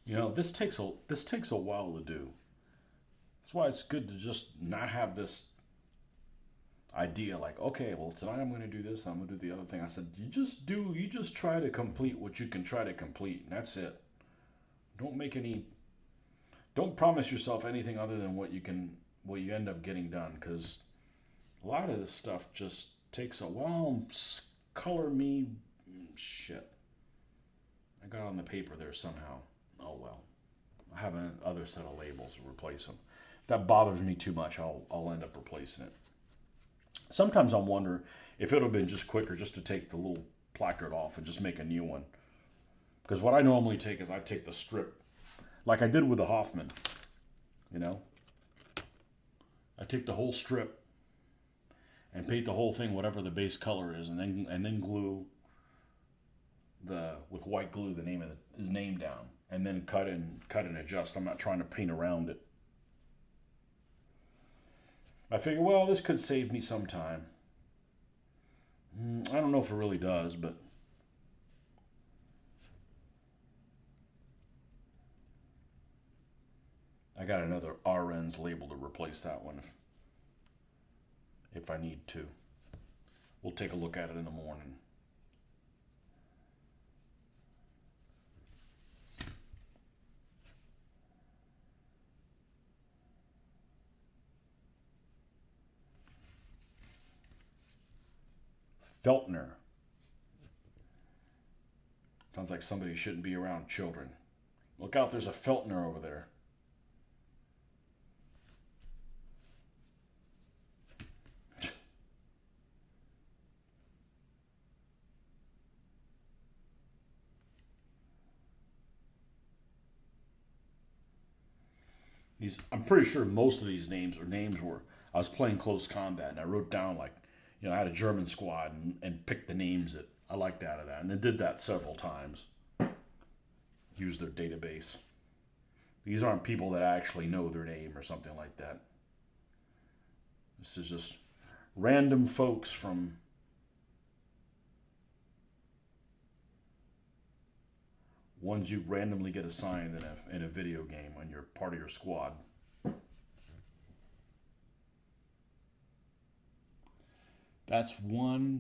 You know, this takes a while to do. That's why it's good to just not have this idea like, okay, well tonight I'm going to do this, I'm going to do the other thing. I said, you just try to complete what you can try to complete, and that's it. Don't make any, don't promise yourself anything other than what you end up getting done, because a lot of this stuff just takes a while. Color me, shit. I got on the paper there somehow. Oh well. I have another set of labels to replace them. If that bothers me too much, I'll end up replacing it. Sometimes I wonder if it would have been just quicker just to take the little placard off and just make a new one. Because what I normally take is I take the strip, like I did with the Hoffman. You know, I take the whole strip and paint the whole thing whatever the base color is, and then glue with white glue his name down, and then cut and adjust. I'm not trying to paint around it. I figure, well, this could save me some time. I don't know if it really does, but I got another RN's label to replace that one if I need to. We'll take a look at it in the morning. Feltner. Sounds like somebody who shouldn't be around children. Look out, there's a Feltner over there. I'm pretty sure most of these names were I was playing close combat and I wrote down like, I had a German squad and picked the names that I liked out of that. And they did that several times. Use their database. These aren't people that actually know their name or something like that. This is just random folks from ones you randomly get assigned in a video game when you're part of your squad. That's the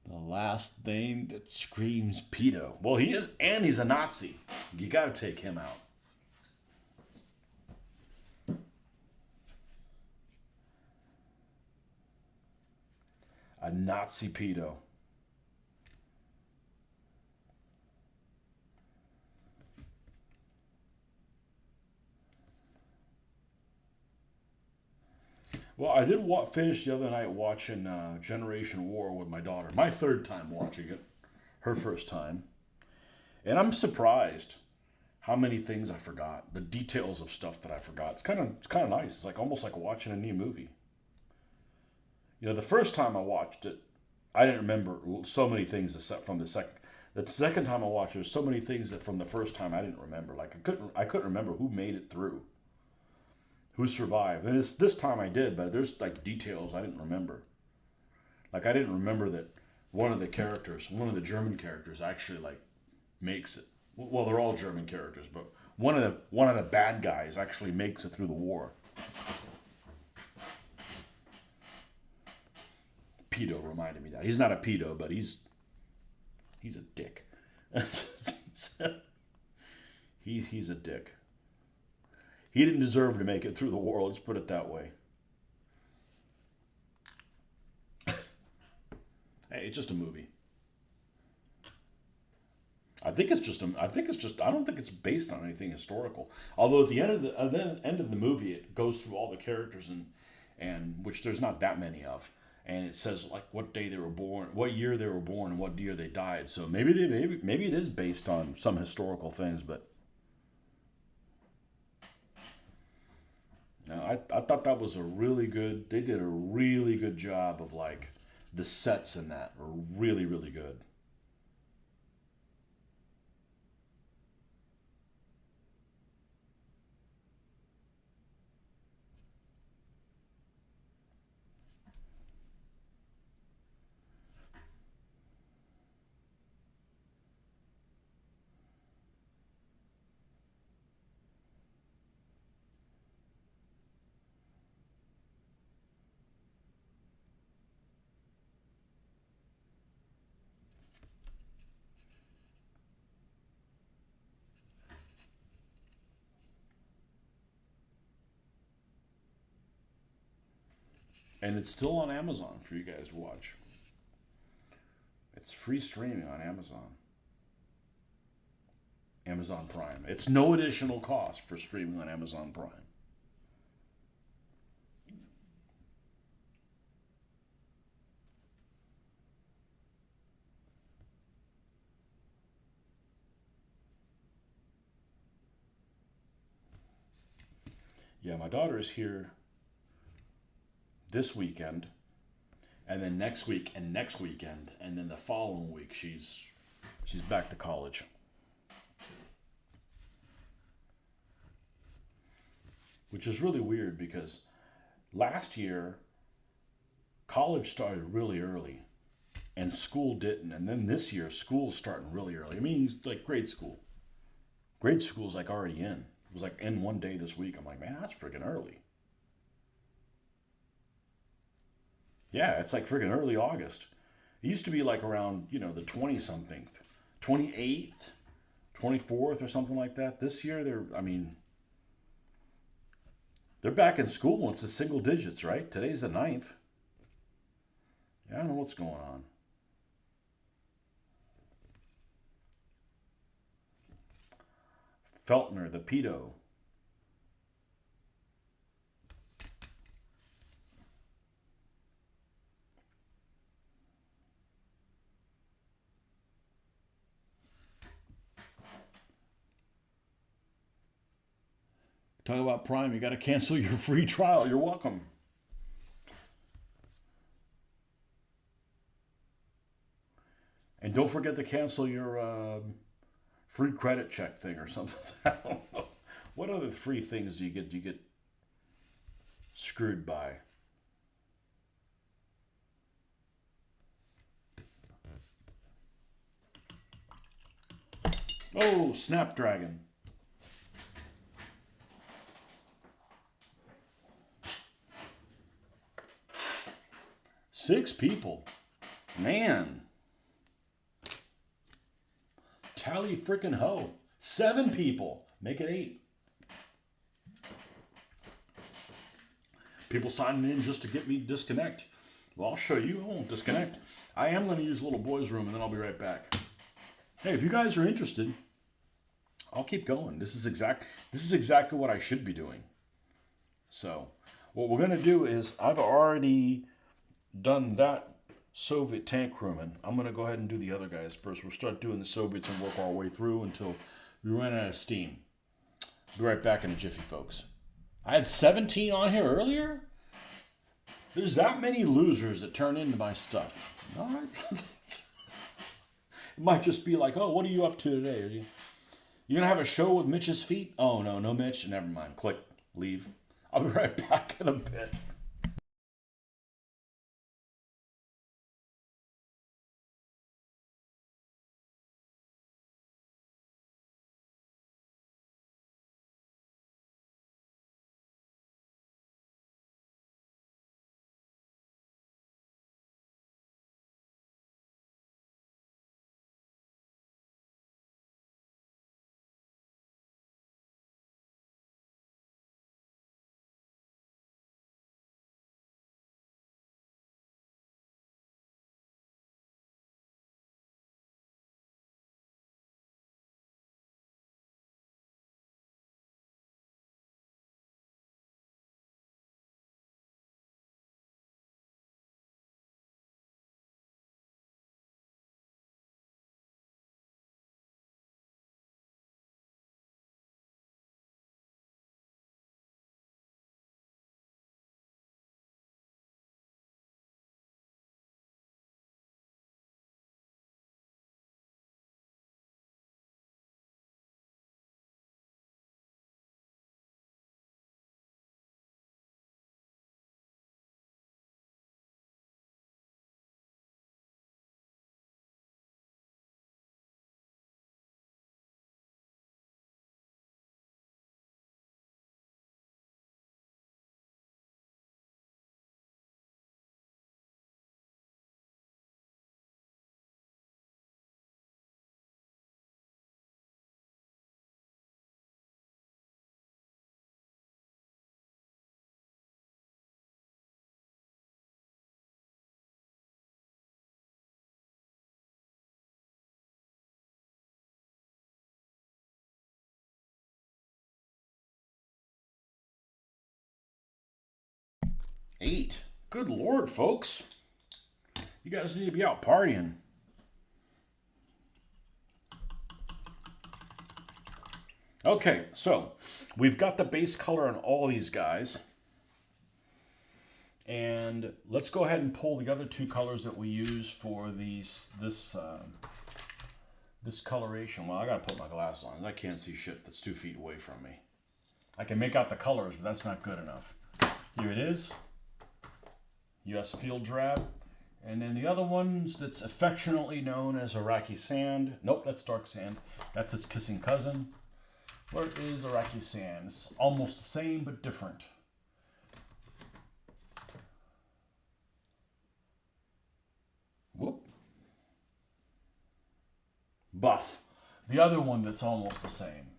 last name that screams pedo. Well, he is, and he's a Nazi. You got to take him out. A Nazi pedo. Well, I did finish the other night watching Generation War with my daughter. My third time watching it. Her first time. And I'm surprised how many things I forgot. The details of stuff that I forgot. It's kind of nice. It's like almost like watching a new movie. The first time I watched it, I didn't remember so many things from the second. The second time I watched it, there's so many things that from the first time I didn't remember. Like I couldn't remember who made it through, who survived. And this time I did, but there's like details I didn't remember. Like I didn't remember that one of the German characters, actually like makes it. Well, they're all German characters, but one of the bad guys actually makes it through the war. Pedo reminded me that. He's not a pedo, but he's a dick. He's a dick. He didn't deserve to make it through the war, let's put it that way. Hey, it's just a movie. I don't think it's based on anything historical. Although at the end of the movie, it goes through all the characters and which there's not that many of. And it says like what day they were born, what year they were born, and what year they died. So maybe it is based on some historical things, but I thought that was they did a really good job of like the sets in that were really, really good. And it's still on Amazon for you guys to watch. It's free streaming on Amazon. Amazon Prime. It's no additional cost for streaming on Amazon Prime. Yeah, my daughter is here this weekend, and then next week and next weekend, and then the following week she's back to college. Which is really weird because last year college started really early and school didn't. And then this year, school's starting really early. I mean, like grade school. Grade school's like already in. It was like in one day this week. I'm like, man, that's freaking early. Yeah, it's like freaking early August. It used to be like around, the 20 something, 28th, 24th or something like that. This year, they're back in school. It's the single digits, right? Today's the 9th. Yeah, I don't know what's going on. Feltner, the pedo. Talk about Prime. You got to cancel your free trial. You're welcome. And don't forget to cancel your free credit check thing or something. I don't know. What other free things do you get? Screwed by? Oh, Snapdragon. Six people. Man. Tally frickin' ho. 7 people. Make it 8. People signing in just to get me to disconnect. Well, I'll show you. I won't disconnect. I am going to use little boy's room and then I'll be right back. Hey, if you guys are interested, I'll keep going. This is exactly what I should be doing. So, what we're going to do is I've already done that Soviet tank crewman. I'm going to go ahead and do the other guys first. We'll start doing the Soviets and work our way through until we run out of steam. Be right back in a jiffy, folks. I had 17 on here earlier? There's that many losers that turn into my stuff. No, it might just be like, oh, what are you up to today? Are you going to have a show with Mitch's feet? Oh, no Mitch. Never mind. Click. Leave. I'll be right back in a bit. Eight. Good Lord, folks. You guys need to be out partying. Okay, so we've got the base color on all these guys. And let's go ahead and pull the other 2 colors that we use for this coloration. Well, I gotta put my glasses on. I can't see shit that's 2 feet away from me. I can make out the colors, but that's not good enough. Here it is. U.S. field drab. And then the other one's that's affectionately known as Iraqi sand. Nope, that's dark sand. That's its kissing cousin. Where is Iraqi sand? It's almost the same but different. Whoop. Buff. The other one that's almost the same.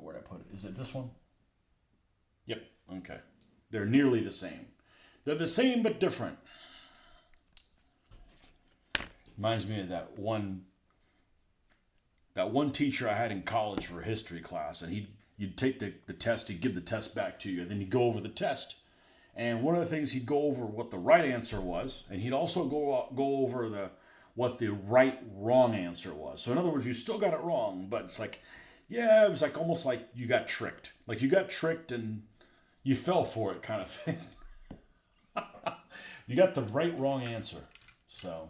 Where'd I put it? Is it this one? Yep. Okay. They're nearly the same. They're the same but different. Reminds me of that one teacher I had in college for a history class, and you'd take the test, he'd give the test back to you, and then you'd go over the test. And one of the things, he'd go over what the right answer was, and he'd also go over what the right wrong answer was. So in other words, you still got it wrong, but it's like, yeah, it was like almost like you got tricked. Like you got tricked and you fell for it kind of thing. You got the right wrong answer. So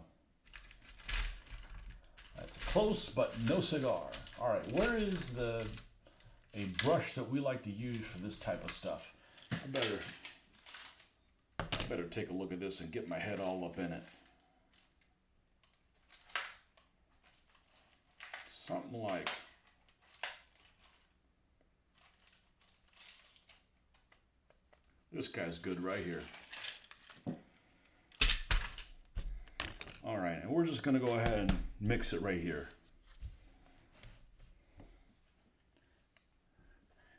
that's close, but no cigar. All right, where is a brush that we like to use for this type of stuff? I better take a look at this and get my head all up in it. Something like this guy's good right here. All right, and we're just going to go ahead and mix it right here.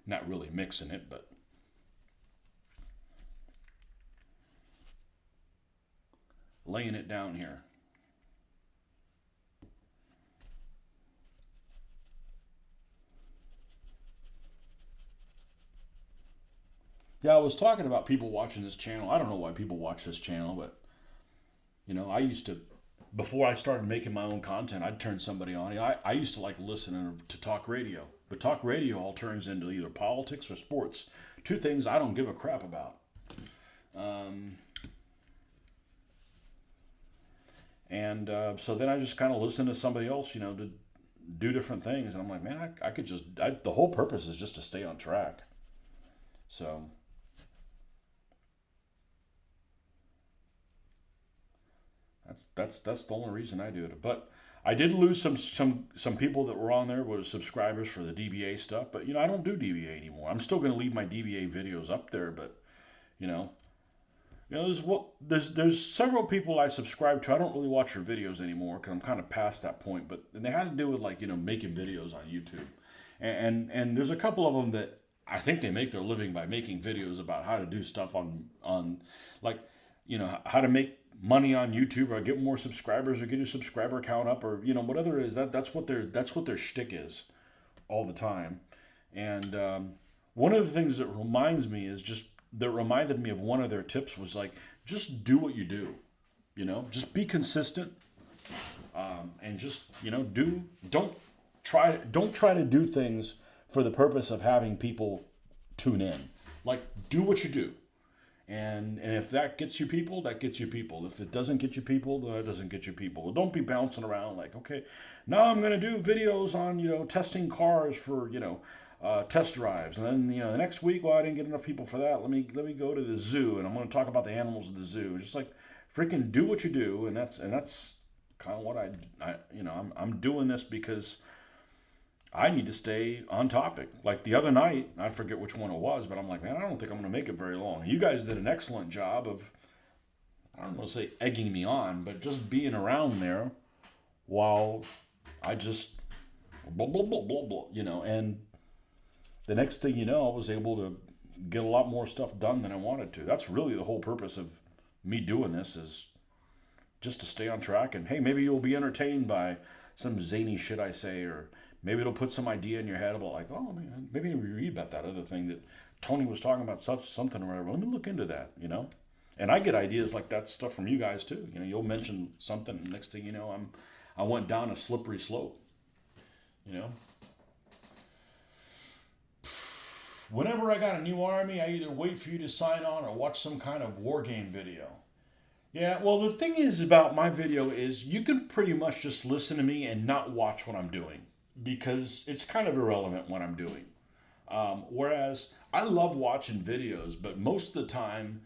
Not really mixing it, but laying it down here. Yeah, I was talking about people watching this channel. I don't know why people watch this channel, but I used to, before I started making my own content, I'd turn somebody on. I used to like listening to talk radio, but talk radio all turns into either politics or sports. Two things I don't give a crap about. So then I just kind of listen to somebody else, to do different things. And I'm like, man, I could the whole purpose is just to stay on track. So that's the only reason I do it. But I did lose some people that were on there were subscribers for the DBA stuff. But I don't do DBA anymore. I'm still going to leave my DBA videos up there. But there's several people I subscribe to. I don't really watch their videos anymore because I'm kind of past that point. But they had to do with making videos on YouTube, and there's a couple of them that I think they make their living by making videos about how to do stuff on how to make money on YouTube or get more subscribers or get your subscriber count up or whatever it is. That's what their shtick is all the time. And one of the things that reminded me of one of their tips was like, just do what you do, just be consistent, and just don't try to do things for the purpose of having people tune in. Like, do what you do. And if that gets you people, that gets you people. If it doesn't get you people, then it doesn't get you people. Don't be bouncing around like, okay, now I'm going to do videos on, testing cars for, test drives. And then, the next week, well, I didn't get enough people for that. Let me go to the zoo and I'm going to talk about the animals of the zoo. Just like freaking do what you do. And that's kind of what I'm doing this because I need to stay on topic. Like the other night, I forget which one it was, but I'm like, man, I don't think I'm going to make it very long. You guys did an excellent job of, I don't want to say egging me on, but just being around there while I just blah, blah, blah, blah, blah, and the next thing you know, I was able to get a lot more stuff done than I wanted to. That's really the whole purpose of me doing this, is just to stay on track. And hey, maybe you'll be entertained by some zany shit I say, or maybe it'll put some idea in your head about like, oh man, maybe read about that other thing that Tony was talking about, something or whatever. Let me look into that, And I get ideas like that stuff from you guys too. You'll mention something, and next thing you know, I went down a slippery slope. Whenever I got a new army, I either wait for you to sign on or watch some kind of war game video. Yeah, well, the thing is about my video is you can pretty much just listen to me and not watch what I'm doing, because it's kind of irrelevant what I'm doing. Whereas I love watching videos, but most of the time,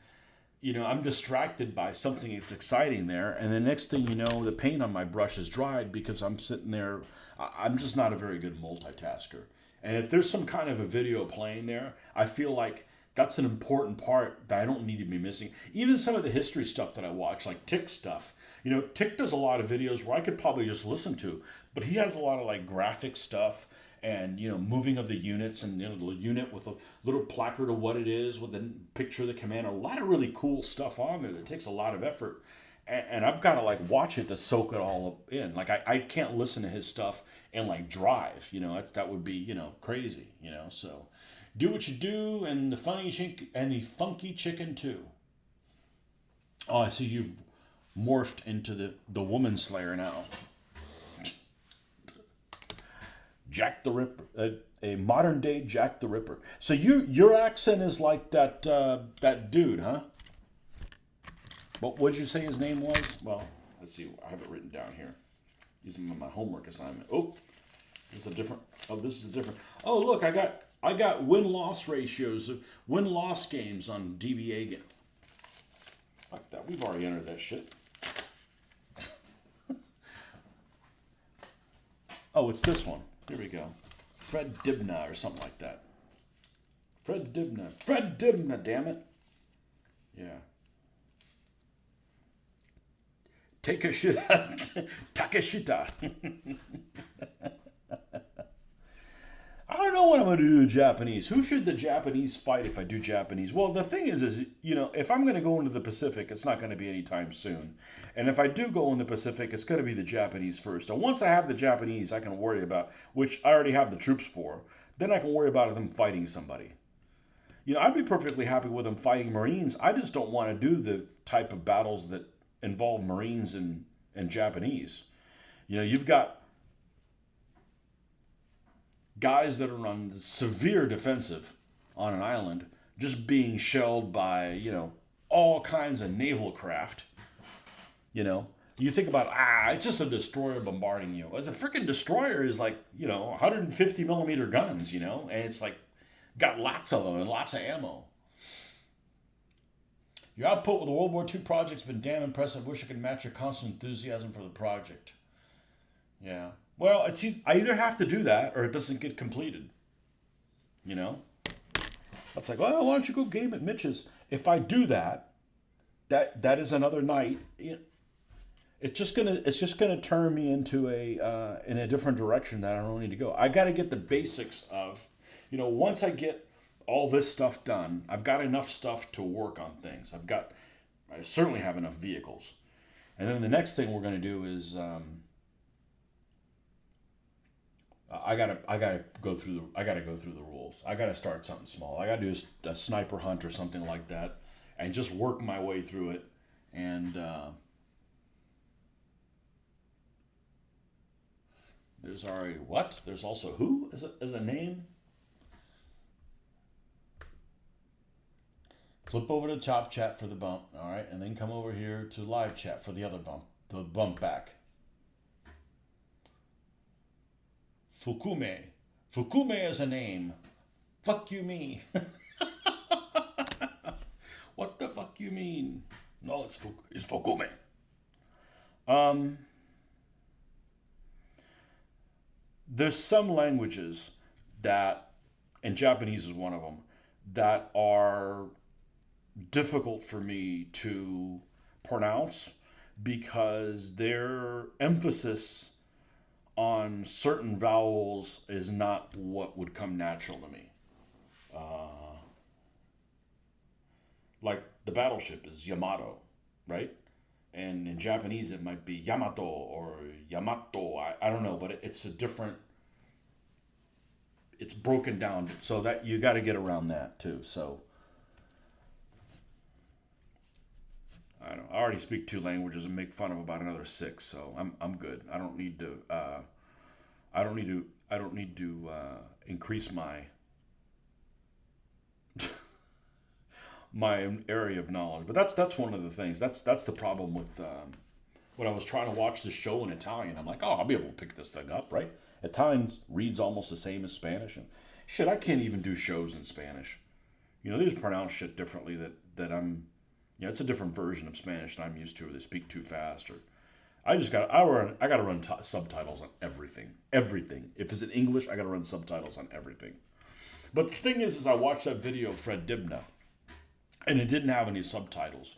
I'm distracted by something that's exciting there, and the next thing you know, the paint on my brush is dried because I'm sitting there. I'm just not a very good multitasker. And if there's some kind of a video playing there, I feel like that's an important part that I don't need to be missing. Even some of the history stuff that I watch, like Tick stuff. Tick does a lot of videos where I could probably just listen to, but he has a lot of like graphic stuff and moving of the units and the unit with a little placard of what it is with a picture of the commander. A lot of really cool stuff on there that takes a lot of effort, and I've got to like watch it to soak it all up in. Like I can't listen to his stuff and like drive. That would be crazy. So do what you do, and the funky chicken too. Oh, I see you've morphed into the woman slayer now. Jack the Ripper, a modern day Jack the Ripper. So your accent is like that dude, huh? What did you say his name was? Well, let's see. I have it written down here. Using my homework assignment. Oh, this is a different. Oh, this is a different. Oh, look, I got win-loss ratios of win-loss games on DBA game. Like that. We've already entered that shit. Oh, it's this one. Here we go. Fred Dibna or something like that. Fred Dibna, damn it. Yeah. Take a shit out. Takeshita. I don't know what I'm going to do in Japanese. Who should the Japanese fight if I do Japanese? Well, the thing is if I'm going to go into the Pacific, it's not going to be anytime soon. And if I do go in the Pacific, it's going to be the Japanese first. And once I have the Japanese, I can worry about, which I already have the troops for, then I can worry about them fighting somebody. I'd be perfectly happy with them fighting Marines. I just don't want to do the type of battles that involve Marines and Japanese. You've got guys that are on severe defensive on an island just being shelled by, all kinds of naval craft. You think about, it's just a destroyer bombarding you. The freaking destroyer is like, 150 millimeter guns, and it's like got lots of them and lots of ammo. Your output with the World War II project's been damn impressive. Wish I could match your constant enthusiasm for the project. Yeah. Well, I either have to do that or it doesn't get completed. It's like, well, why don't you go game at Mitch's? If I do that is another night. It's just gonna turn me into in a different direction that I don't need to go. I got to get the basics of, once I get all this stuff done, I've got enough stuff to work on things. I certainly have enough vehicles, and then the next thing we're gonna do is. I gotta go through the rules. I gotta start something small. I gotta do a sniper hunt or something like that, and just work my way through it. And there's already what? There's also who as a name. Flip over to top chat for the bump, all right, and then come over here to live chat for the other bump, the bump back. Fukume. Fukume is a name. Fuck you me. What the fuck you mean? No, it's Fukume. There's some languages that, and Japanese is one of them, that are difficult for me to pronounce because their emphasis on certain vowels is not what would come natural to me. Like the battleship is Yamato, right? And in Japanese it might be Yamato or Yamato. I don't know, but it's a different. It's broken down so that you got to get around that too. So I don't know. I already speak 2 languages and make fun of about another 6, so I'm good. I don't need to. I don't need to increase my my area of knowledge. But that's one of the things. That's the problem with when I was trying to watch the show in Italian. I'm like, oh, I'll be able to pick this thing up, right? Italian reads almost the same as Spanish, and shit, I can't even do shows in Spanish. They just pronounce shit differently that I'm. You know, it's a different version of Spanish that I'm used to, where they speak too fast, or I got to run subtitles on everything. Everything. If it's in English, I got to run subtitles on everything. But the thing is I watched that video of Fred Dibna, and it didn't have any subtitles.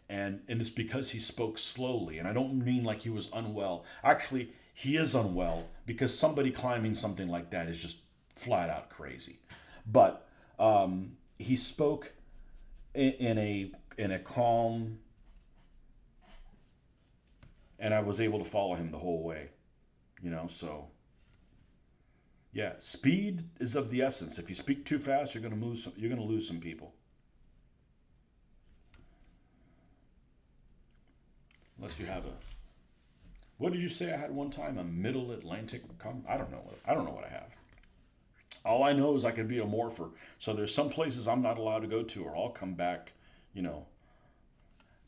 And it's because he spoke slowly. And I don't mean like he was unwell. Actually, he is unwell because somebody climbing something like that is just flat out crazy. But he spoke in a calm, and I was able to follow him the whole way. You know, so yeah, speed is of the essence. If you speak too fast, you're gonna lose some people. Unless you have a, what did you say I had one time? A Middle Atlantic I don't know. I don't know what I have. All I know is I can be a morpher. So there's some places I'm not allowed to go to, or I'll come back, you know,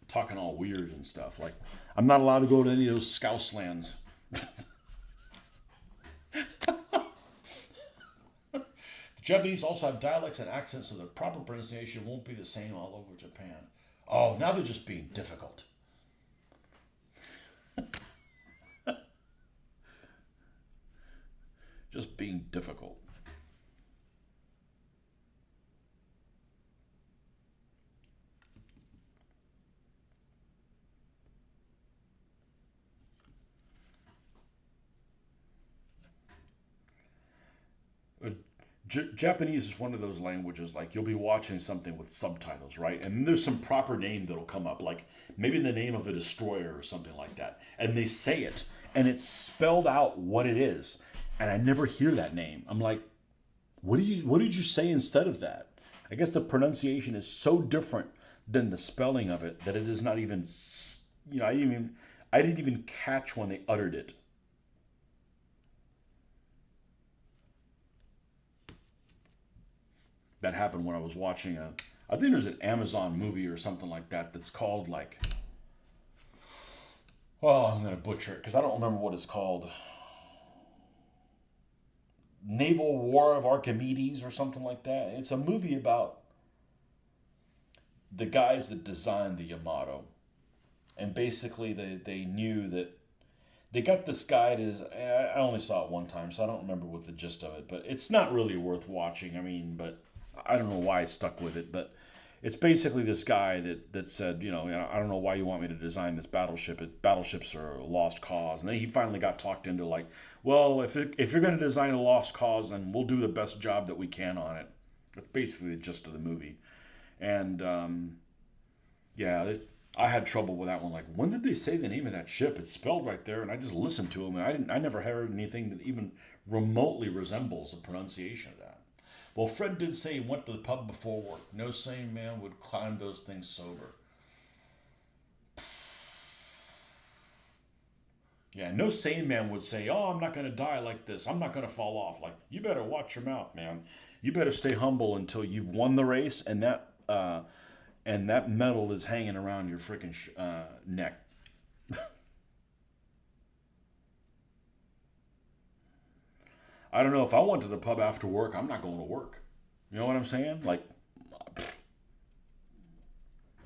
talking all weird and stuff. Like, I'm not allowed to go to any of those scouse lands. The Japanese also have dialects and accents, so the proper pronunciation won't be the same all over Japan. Oh, now they're just being difficult. Just being difficult. Japanese is one of those languages, like you'll be watching something with subtitles, right? And then there's some proper name that'll come up, like maybe the name of a destroyer or something like that. And they say it, and it's spelled out what it is. And I never hear that name. I'm like, what did you say instead of that? I guess the pronunciation is so different than the spelling of it that it is not even, you know, I didn't even catch when they uttered it. That happened when I was watching I think there's an Amazon movie or something like that that's called like, oh, I'm gonna butcher it because I don't remember what it's called. Naval War of Archimedes or something like that. It's a movie about the guys that designed the Yamato, and basically they knew that they got this guy to. I only saw it one time, so I don't remember what the gist of it. But it's not really worth watching. I mean, but I don't know why I stuck with it. But it's basically this guy that said, I don't know why you want me to design this battleship. Battleships are a lost cause. And then he finally got talked into like, well, if you're going to design a lost cause, then we'll do the best job that we can on it. That's basically the gist of the movie. And yeah, I had trouble with that one. Like, when did they say the name of that ship? It's spelled right there, and I just listened to them, and I never heard anything that even remotely resembles the pronunciation of that. Well, Fred did say he went to the pub before work. No sane man would climb those things sober. Yeah, no sane man would say, "Oh, I'm not going to die like this. I'm not going to fall off." Like, you better watch your mouth, man. You better stay humble until you've won the race, and that medal is hanging around your freaking neck. I don't know, if I went to the pub after work, I'm not going to work. You know what I'm saying? Like,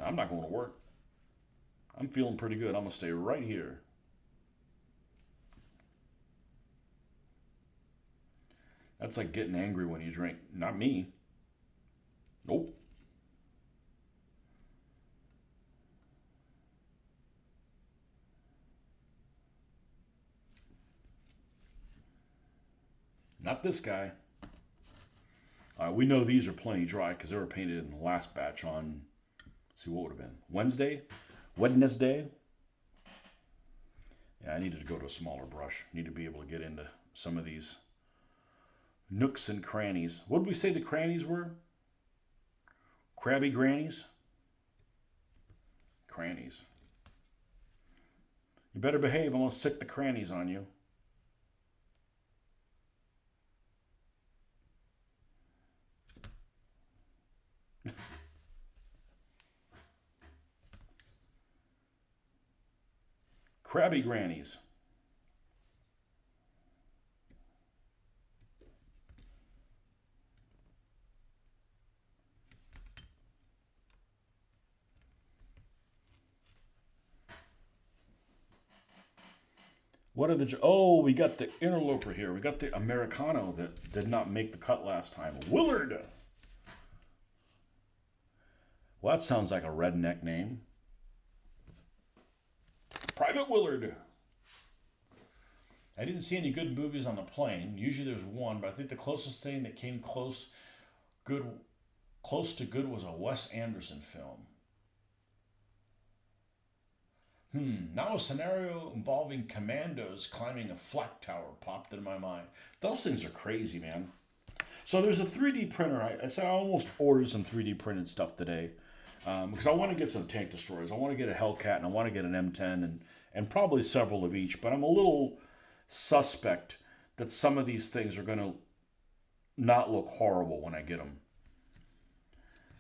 I'm not going to work. I'm feeling pretty good. I'm going to stay right here. That's like getting angry when you drink. Not me. Nope. Not this guy. We know these are plenty dry because they were painted in the last batch on, let's see, what would have been? Wednesday? Yeah, I needed to go to a smaller brush. Need to be able to get into some of these nooks and crannies. What did we say the crannies were? Crabby grannies? Crannies. You better behave. I'm going to sick the crannies on you. Crabby grannies. What are the... Oh, we got the interloper here. We got the Americano that did not make the cut last time. Willard. Well, that sounds like a redneck name. Private Willard. I didn't see any good movies on the plane. Usually there's one, but I think the closest thing that came close to good was a Wes Anderson film. Now a scenario involving commandos climbing a flak tower popped into my mind. Those things are crazy, man. So there's a 3D printer. I almost ordered some 3D printed stuff today because I want to get some tank destroyers. I want to get a Hellcat and I want to get an M10 and probably several of each. But I'm a little suspect that some of these things are going to not look horrible when I get them.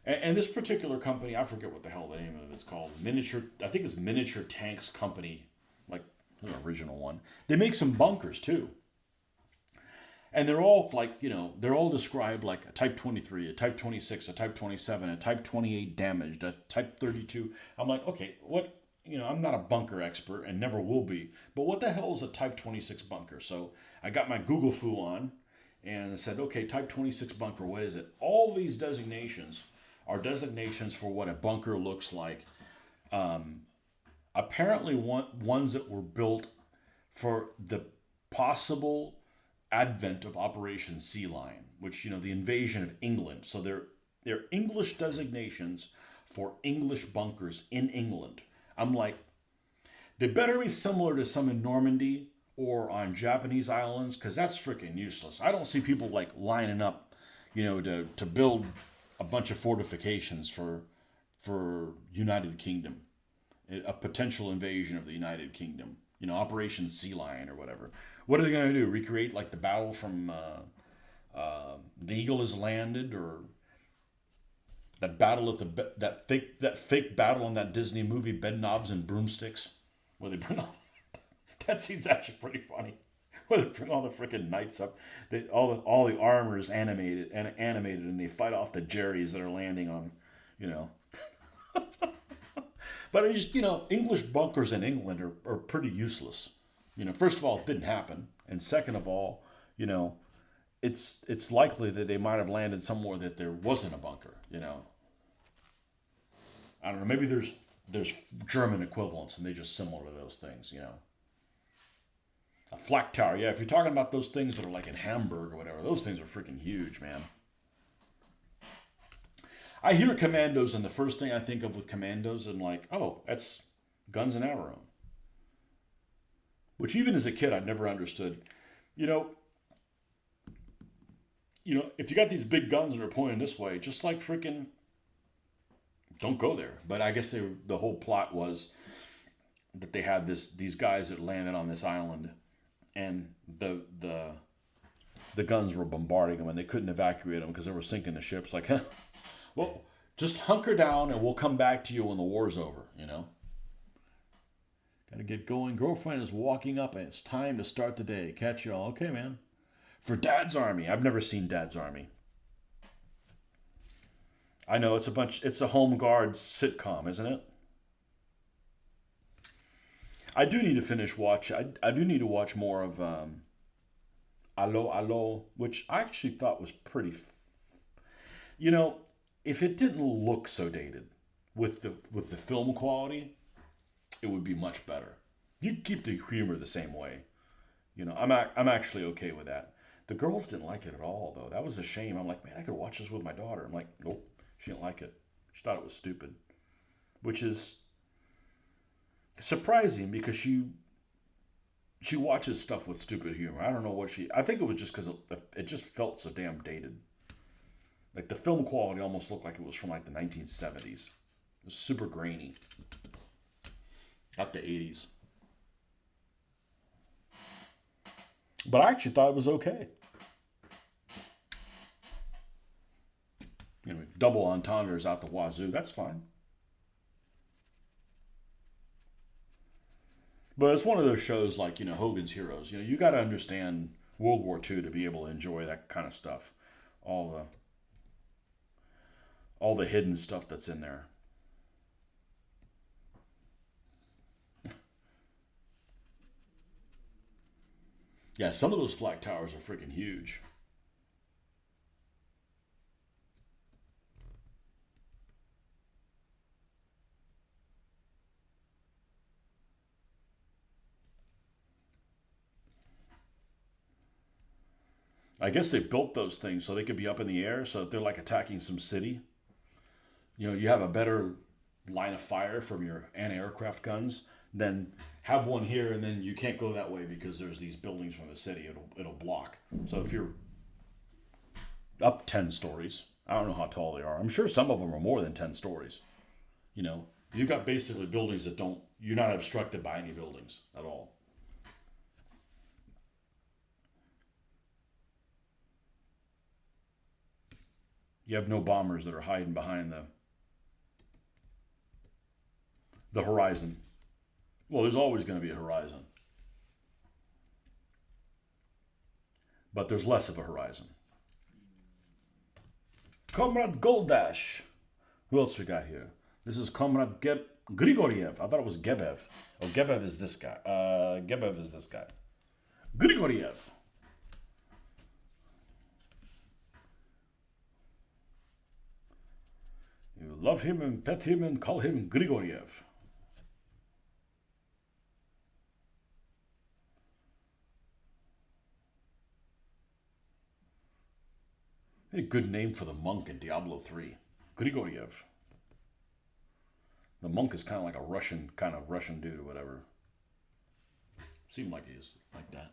And this particular company, I forget what the hell the name of it is called. I think it's Miniature Tanks Company, like the original one. They make some bunkers too. And they're all like, they're all described like a Type 23, a Type 26, a Type 27, a Type 28 damaged, a Type 32. I'm like, okay, what, I'm not a bunker expert and never will be, but what the hell is a Type 26 bunker? So I got my Google foo on and said, okay, Type 26 bunker, what is it? All these designations are designations for what a bunker looks like. Apparently ones that were built for the possible advent of Operation Sea Lion, which, the invasion of England. So they're English designations for English bunkers in England. I'm like, they better be similar to some in Normandy or on Japanese islands, because that's freaking useless. I don't see people like lining up, to build a bunch of fortifications for United Kingdom, a potential invasion of the United Kingdom. Operation Sea Lion or whatever. What are they going to do? Recreate like the battle from The Eagle Has Landed, or that battle at that fake battle in that Disney movie Bed Knobs and Broomsticks, where they bring all that scene's actually pretty funny. Where they bring all the freaking knights up, all the armor is animated, and they fight off the Jerrys that are landing on, But I just, English bunkers in England are pretty useless. First of all, it didn't happen, and second of all, it's likely that they might have landed somewhere that there wasn't a bunker. I don't know. Maybe there's German equivalents, and they're just similar to those things. A flak tower, yeah. If you're talking about those things that are like in Hamburg or whatever, those things are freaking huge, man. I hear commandos, and the first thing I think of with commandos, and like, oh, that's guns and arrow. Which even as a kid, I'd never understood. If you got these big guns and they're pointing this way, just like freaking, don't go there. But I guess the whole plot was that they had these guys that landed on this island, and the guns were bombarding them, and they couldn't evacuate them because they were sinking the ships. Like, well, just hunker down, and we'll come back to you when the war's over. Got to get going. Girlfriend is walking up, and it's time to start the day. Catch y'all. Okay, man. For Dad's Army. I've never seen Dad's Army. I know it's a Home Guards sitcom, isn't it? I do need to I do need to watch more of Allo Allo, which I actually thought was pretty. If it didn't look so dated with the film quality, it would be much better. You can keep the humor the same way. I'm actually okay with that. The girls didn't like it at all, though. That was a shame. I'm like, man, I could watch this with my daughter. I'm like, nope, she didn't like it. She thought it was stupid, which is surprising because she watches stuff with stupid humor. I don't know what I think it was just because it just felt so damn dated. Like the film quality almost looked like it was from like the 1970s. It was super grainy. Not the 80s. But I actually thought it was okay. Double entendres out the wazoo. That's fine. But it's one of those shows like, Hogan's Heroes. You got to understand World War II to be able to enjoy that kind of stuff. All the hidden stuff that's in there. Yeah, some of those flat towers are freaking huge. I guess they built those things so they could be up in the air. So if they're like attacking some city, you have a better line of fire from your anti-aircraft guns than have one here and then you can't go that way because there's these buildings from the city. It'll block. So if you're up 10 stories, I don't know how tall they are. I'm sure some of them are more than 10 stories. You've got basically buildings that don't. You're not obstructed by any buildings at all. You have no bombers that are hiding behind the horizon. Well, there's always going to be a horizon, but there's less of a horizon. Comrade Goldash. Who else we got here? This is Comrade Grigoriev. I thought it was Gebev. Oh, Gebev is this guy. Gebev is this guy. Grigoriev. You love him and pet him and call him Grigoriev. A good name for the monk in Diablo 3. Grigoriev. The monk is kind of like a Russian dude or whatever. Seemed like he is like that.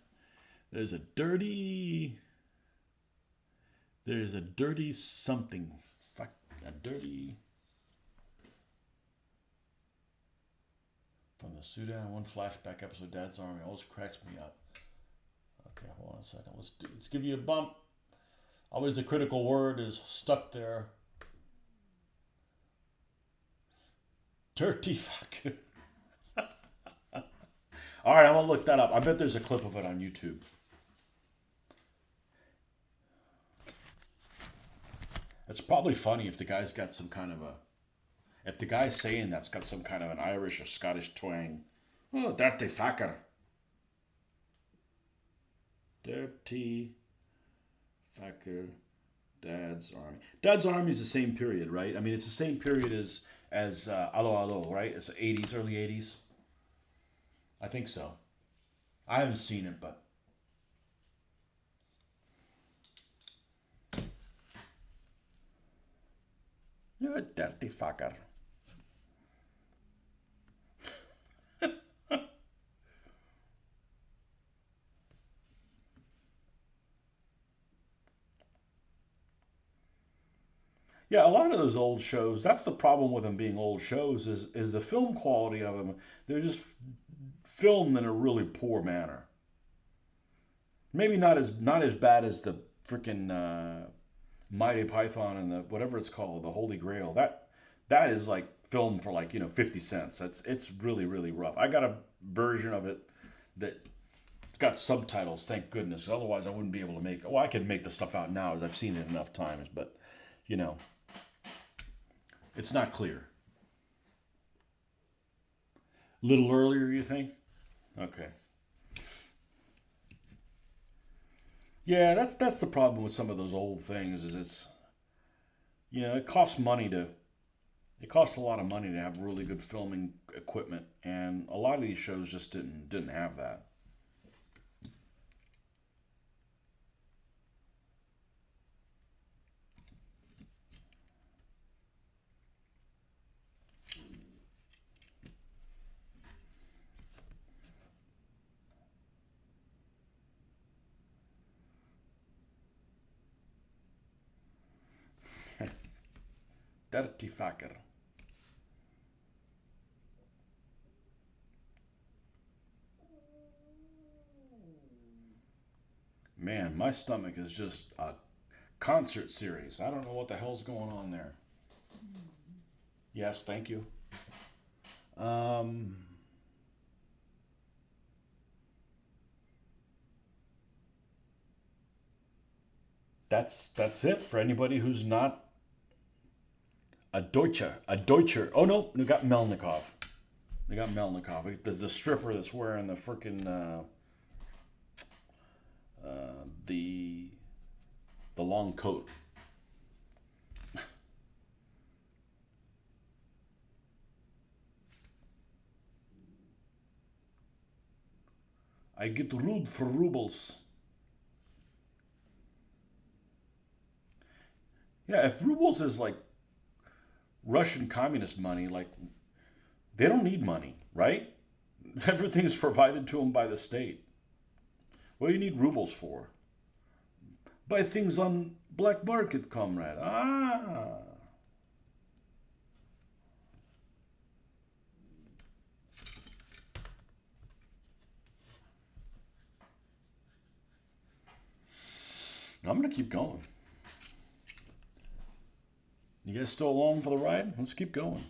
There's a dirty something. Fuck, a dirty. From the Sudan, one flashback episode, Dad's Army always cracks me up. Okay, hold on a second. Let's give you a bump. Always the critical word is stuck there. Dirty fucker. All right, I'm going to look that up. I bet there's a clip of it on YouTube. It's probably funny if the guy's got some kind of a... If the guy's saying that's got some kind of an Irish or Scottish twang. Oh, dirty fucker. Dirty fucker. Dad's Army. Dad's Army is the same period, right? I mean, it's the same period as Allo Allo, right? It's 80s, early 80s. I think so. I haven't seen it, but... You're a dirty fucker. Yeah, a lot of those old shows, that's the problem with them being old shows, is the film quality of them. They're just filmed in a really poor manner. Maybe not as bad as the freaking Mighty Python and the whatever it's called, the Holy Grail. That is like filmed for 50 cents. It's really really rough. I got a version of it that got subtitles. Thank goodness. Otherwise, I wouldn't be able to make. Well, I can make the stuff out now as I've seen it enough times, but it's not clear. A little earlier, you think? Okay. Yeah, that's the problem with some of those old things. It costs money to. It costs a lot of money to have really good filming equipment, and a lot of these shows just didn't have that. Dirty fucker. Man, my stomach is just a concert series. I don't know what the hell's going on there. Yes, thank you. That's it for anybody who's not a Deutscher. Oh no, they got Melnikov. There's a stripper that's wearing the freaking the long coat. I get rude for rubles. Yeah, if rubles is like Russian communist money, like they don't need money, right? Everything is provided to them by the state. What do you need rubles for? Buy things on black market, comrade. Ah. I'm going to keep going. You guys still along for the ride? Let's keep going.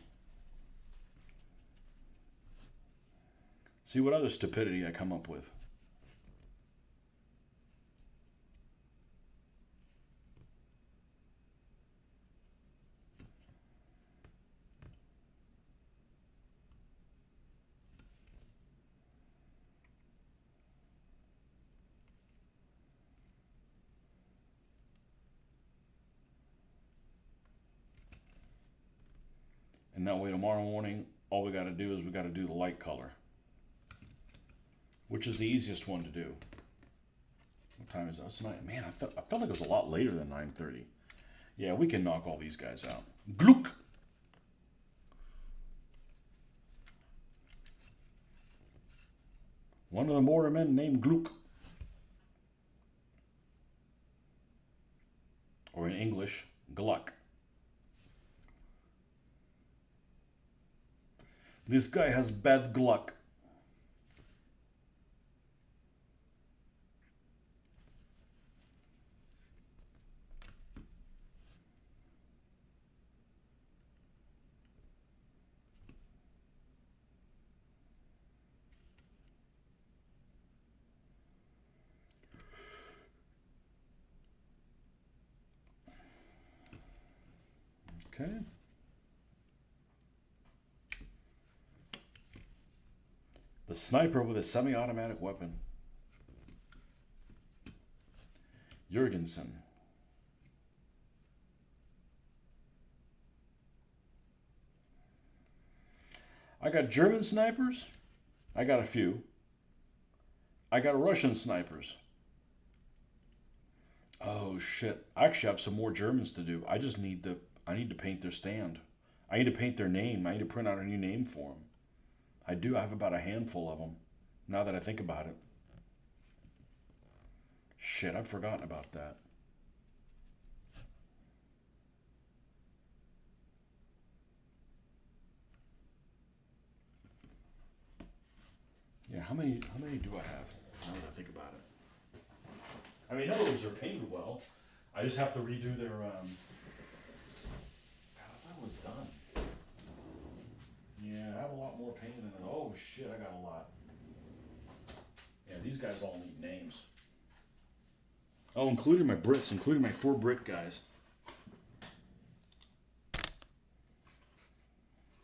See what other stupidity I come up with. And that way tomorrow morning, all we got to do is we got to do the light color, which is the easiest one to do. What time is that? It's 9. Man, I felt like it was a lot later than 9:30. Yeah, we can knock all these guys out. Gluck! One of the mortarmen named Gluck. Or in English, Gluck. This guy has bad Gluck. Okay. The sniper with a semi-automatic weapon. Jurgensen. I got German snipers. I got a few. I got Russian snipers. Oh shit. I actually have some more Germans to do. I need to paint their stand. I need to paint their name. I need to print out a new name for them. I do. I have about a handful of them, now that I think about it. Shit, I've forgotten about that. Yeah, how many do I have, now that I think about it? I mean, others are painted well. I just have to redo their, God, I thought it was done. Yeah, I have a lot more painted than, oh shit, I got a lot. Yeah, these guys all need names. Oh, including my Brits, including my 4 Brit guys.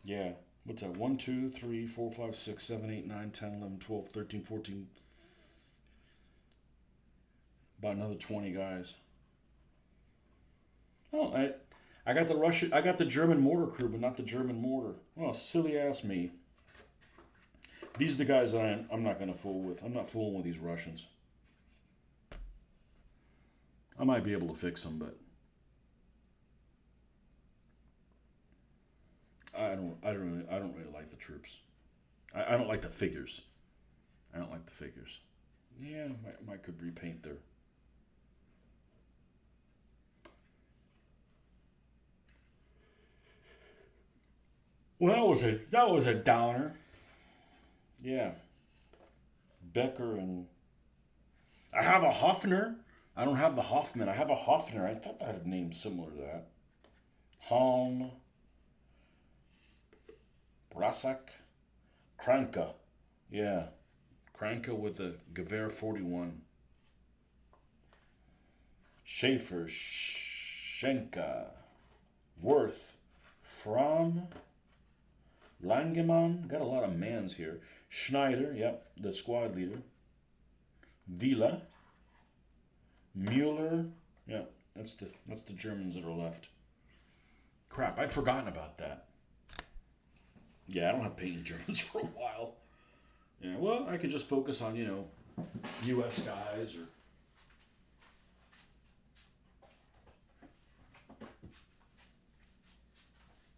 Yeah, what's that? 1, 2, 3, 4, 5, 6, 7, 8, 9, 10, 11, 12, 13, 14. About another 20 guys. Oh, I got the German mortar crew, but not the German mortar. Oh, silly ass me. These are the guys that I'm not gonna fool with. I'm not fooling with these Russians. I might be able to fix them, but I don't really like the troops. I don't like the figures. I don't like the figures. Yeah, might could repaint their. Well, that was a downer. Yeah, Becker and I have a Hoffner. I don't have the Hoffman. I have a Hoffner. I thought that had a name similar to that. Halm, Brasak, Kranka. Yeah, Kranka with the Gewehr 41. Schaefer, Schenka, Worth, Fromm, Langemann. Got a lot of mans here. Schneider, yep, the squad leader. Vila, Mueller. Yeah, that's the Germans that are left. Crap, I'd forgotten about that. Yeah, I don't have painted Germans for a while. Yeah, well, I could just focus on, U.S. guys or.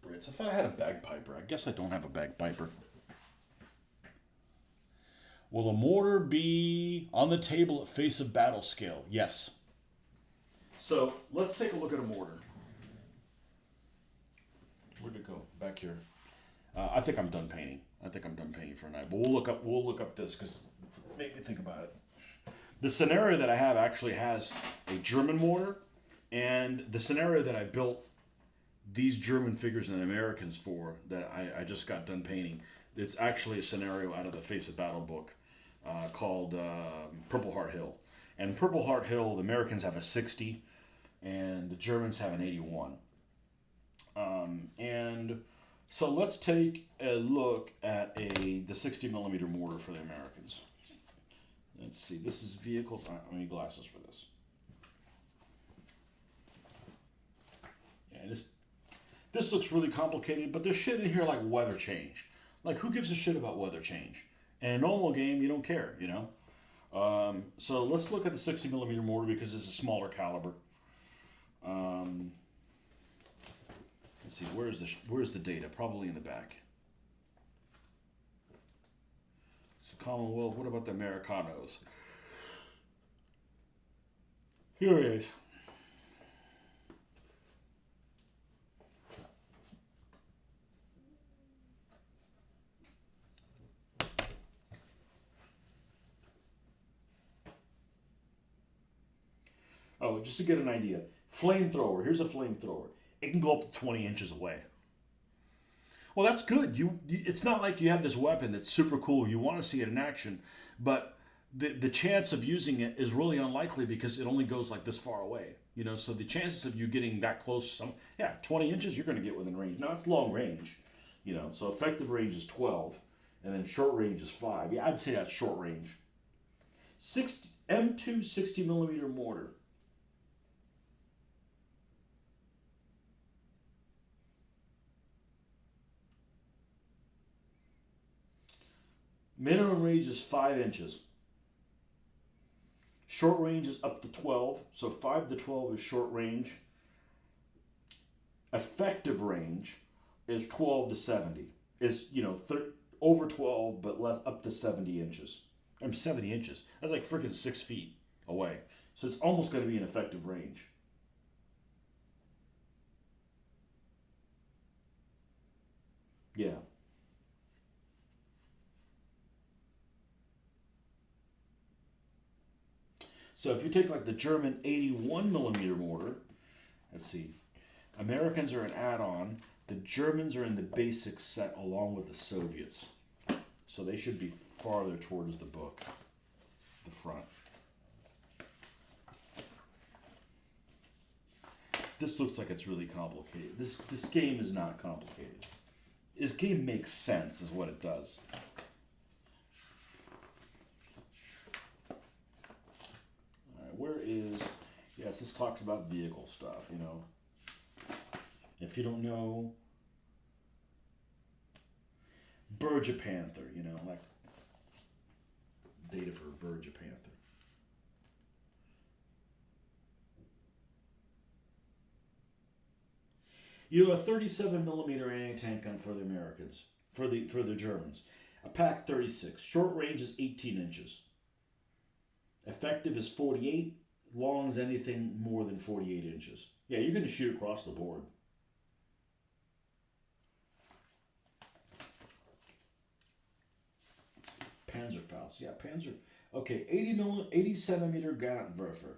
Brits. I thought I had a bagpiper. I guess I don't have a bagpiper. Will a mortar be on the table at face of battle scale? Yes. So let's take a look at a mortar. Where'd it go? Back here. I think I'm done painting. I think I'm done painting for a night. But we'll look up this because make me think about it. The scenario that I have actually has a German mortar, and the scenario that I built these German figures and Americans for that I just got done painting. It's actually a scenario out of the Face of Battle book called Purple Heart Hill. And Purple Heart Hill, the Americans have a 60, and the Germans have an 81. And so let's take a look at the 60 millimeter mortar for the Americans. Let's see. This is vehicles. I need glasses for this. Yeah, this looks really complicated, but there's shit in here like weather change. Like, who gives a shit about weather change? In a normal game, you don't care, So let's look at the 60 millimeter mortar because it's a smaller caliber. Let's see, where's the data? Probably in the back. It's Commonwealth. What about the Americanos? Here it is. Oh, just to get an idea. Flamethrower. Here's a flamethrower. It can go up to 20 inches away. Well, that's good. It's not like you have this weapon that's super cool. You want to see it in action, but the chance of using it is really unlikely because it only goes like this far away. So the chances of you getting that close, 20 inches, you're going to get within range. Now, it's long range, so effective range is 12, and then short range is 5. Yeah, I'd say that's short range. M2 60 millimeter mortar. Minimum range is 5 inches. Short range is up to 12, so 5 to 12 is short range. Effective range is 12 to 70. Is over 12, but less up to 70 inches. 70 inches. That's like freaking 6 feet away. So it's almost going to be an effective range. Yeah. So if you take like the German 81 millimeter mortar, let's see, Americans are an add-on. The Germans are in the basic set along with the Soviets. So they should be farther towards the book, the front. This looks like it's really complicated. This game is not complicated. This game makes sense is what it does. Where is, yes, this talks about vehicle stuff, If you don't know, Panther, like data for Panther. A 37 millimeter anti-tank gun for the Americans, for the Germans. A PaK 36. Short range is 18 inches. Effective is 48, long as anything more than 48 inches. Yeah, you're going to shoot across the board. Panzerfaust. Yeah, Panzer. Okay, 87 meter Granatwerfer.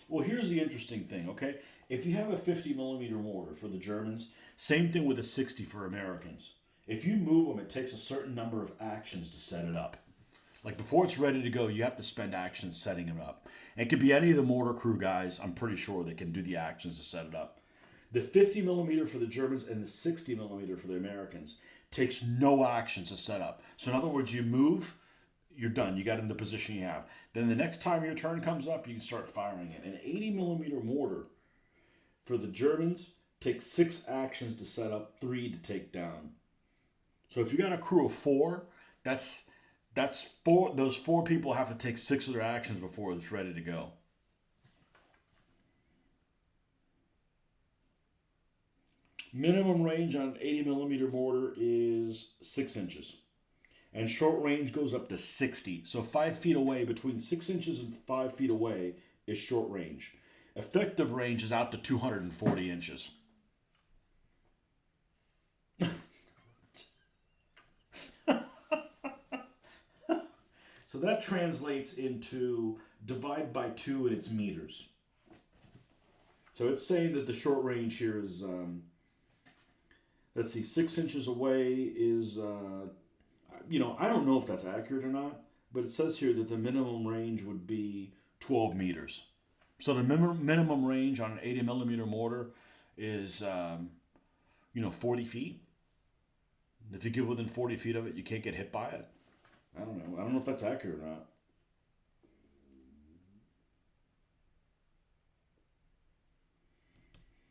Well, here's the interesting thing, okay? If you have a 50 millimeter mortar for the Germans, same thing with a 60 for Americans. If you move them, it takes a certain number of actions to set it up. Like before it's ready to go, you have to spend actions setting it up. And it could be any of the mortar crew guys, I'm pretty sure they can do the actions to set it up. The 50 millimeter for the Germans and the 60 millimeter for the Americans takes no actions to set up. So in other words, you move, you're done. You got in the position you have. Then the next time your turn comes up, you can start firing it. An 80 millimeter mortar for the Germans takes 6 actions to set up, 3 to take down. So if you got a crew of 4, that's four. Those 4 people have to take 6 of their actions before it's ready to go. Minimum range on an 80 millimeter mortar is 6 inches. And short range goes up to 60. So 5 feet away, between 6 inches and 5 feet away, is short range. Effective range is out to 240 inches. So that translates into divide by 2 and its meters. So it's saying that the short range here is, let's see, 6 inches away is, I don't know if that's accurate or not, but it says here that the minimum range would be 12 meters. So the minimum range on an 80 millimeter mortar is, 40 feet. If you get within 40 feet of it, you can't get hit by it. I don't know. I don't know if that's accurate or not.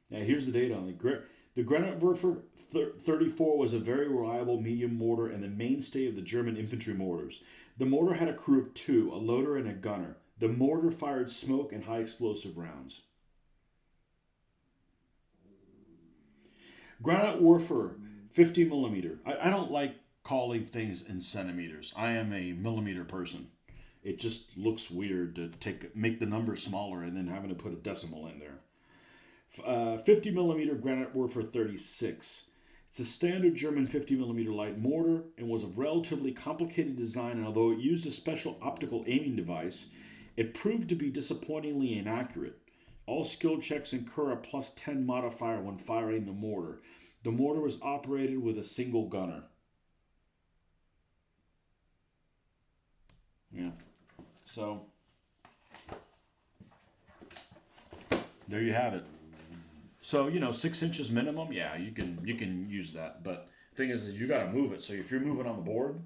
Now here's the data on the Granatwerfer 34 was a very reliable medium mortar and the mainstay of the German infantry mortars. The mortar had a crew of 2, a loader and a gunner. The mortar fired smoke and high explosive rounds. Granatwerfer 50 millimeter. I don't like calling things in centimeters. I am a millimeter person. It just looks weird to make the number smaller and then having to put a decimal in there. 50 millimeter Granatwerfer 36. It's a standard German 50 millimeter light mortar and was of relatively complicated design, and although it used a special optical aiming device, it proved to be disappointingly inaccurate. All skill checks incur a plus 10 modifier when firing the mortar. The mortar was operated with a single gunner. Yeah. So, there you have it. So, 6 inches minimum, yeah, you can use that. But the thing is you got to move it. So if you're moving on the board,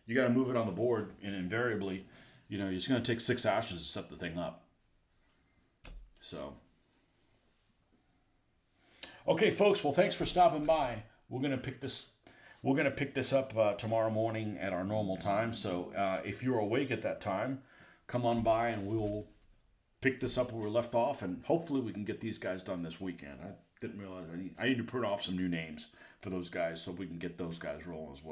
you got to move it on the board, and invariably, it's going to take 6 actions to set the thing up. So, okay, folks. Well, thanks for stopping by. We're gonna pick this up tomorrow morning at our normal time. So if you're awake at that time, come on by and we'll pick this up where we left off, and hopefully we can get these guys done this weekend. I didn't realize I need to print off some new names for those guys so we can get those guys rolling as well.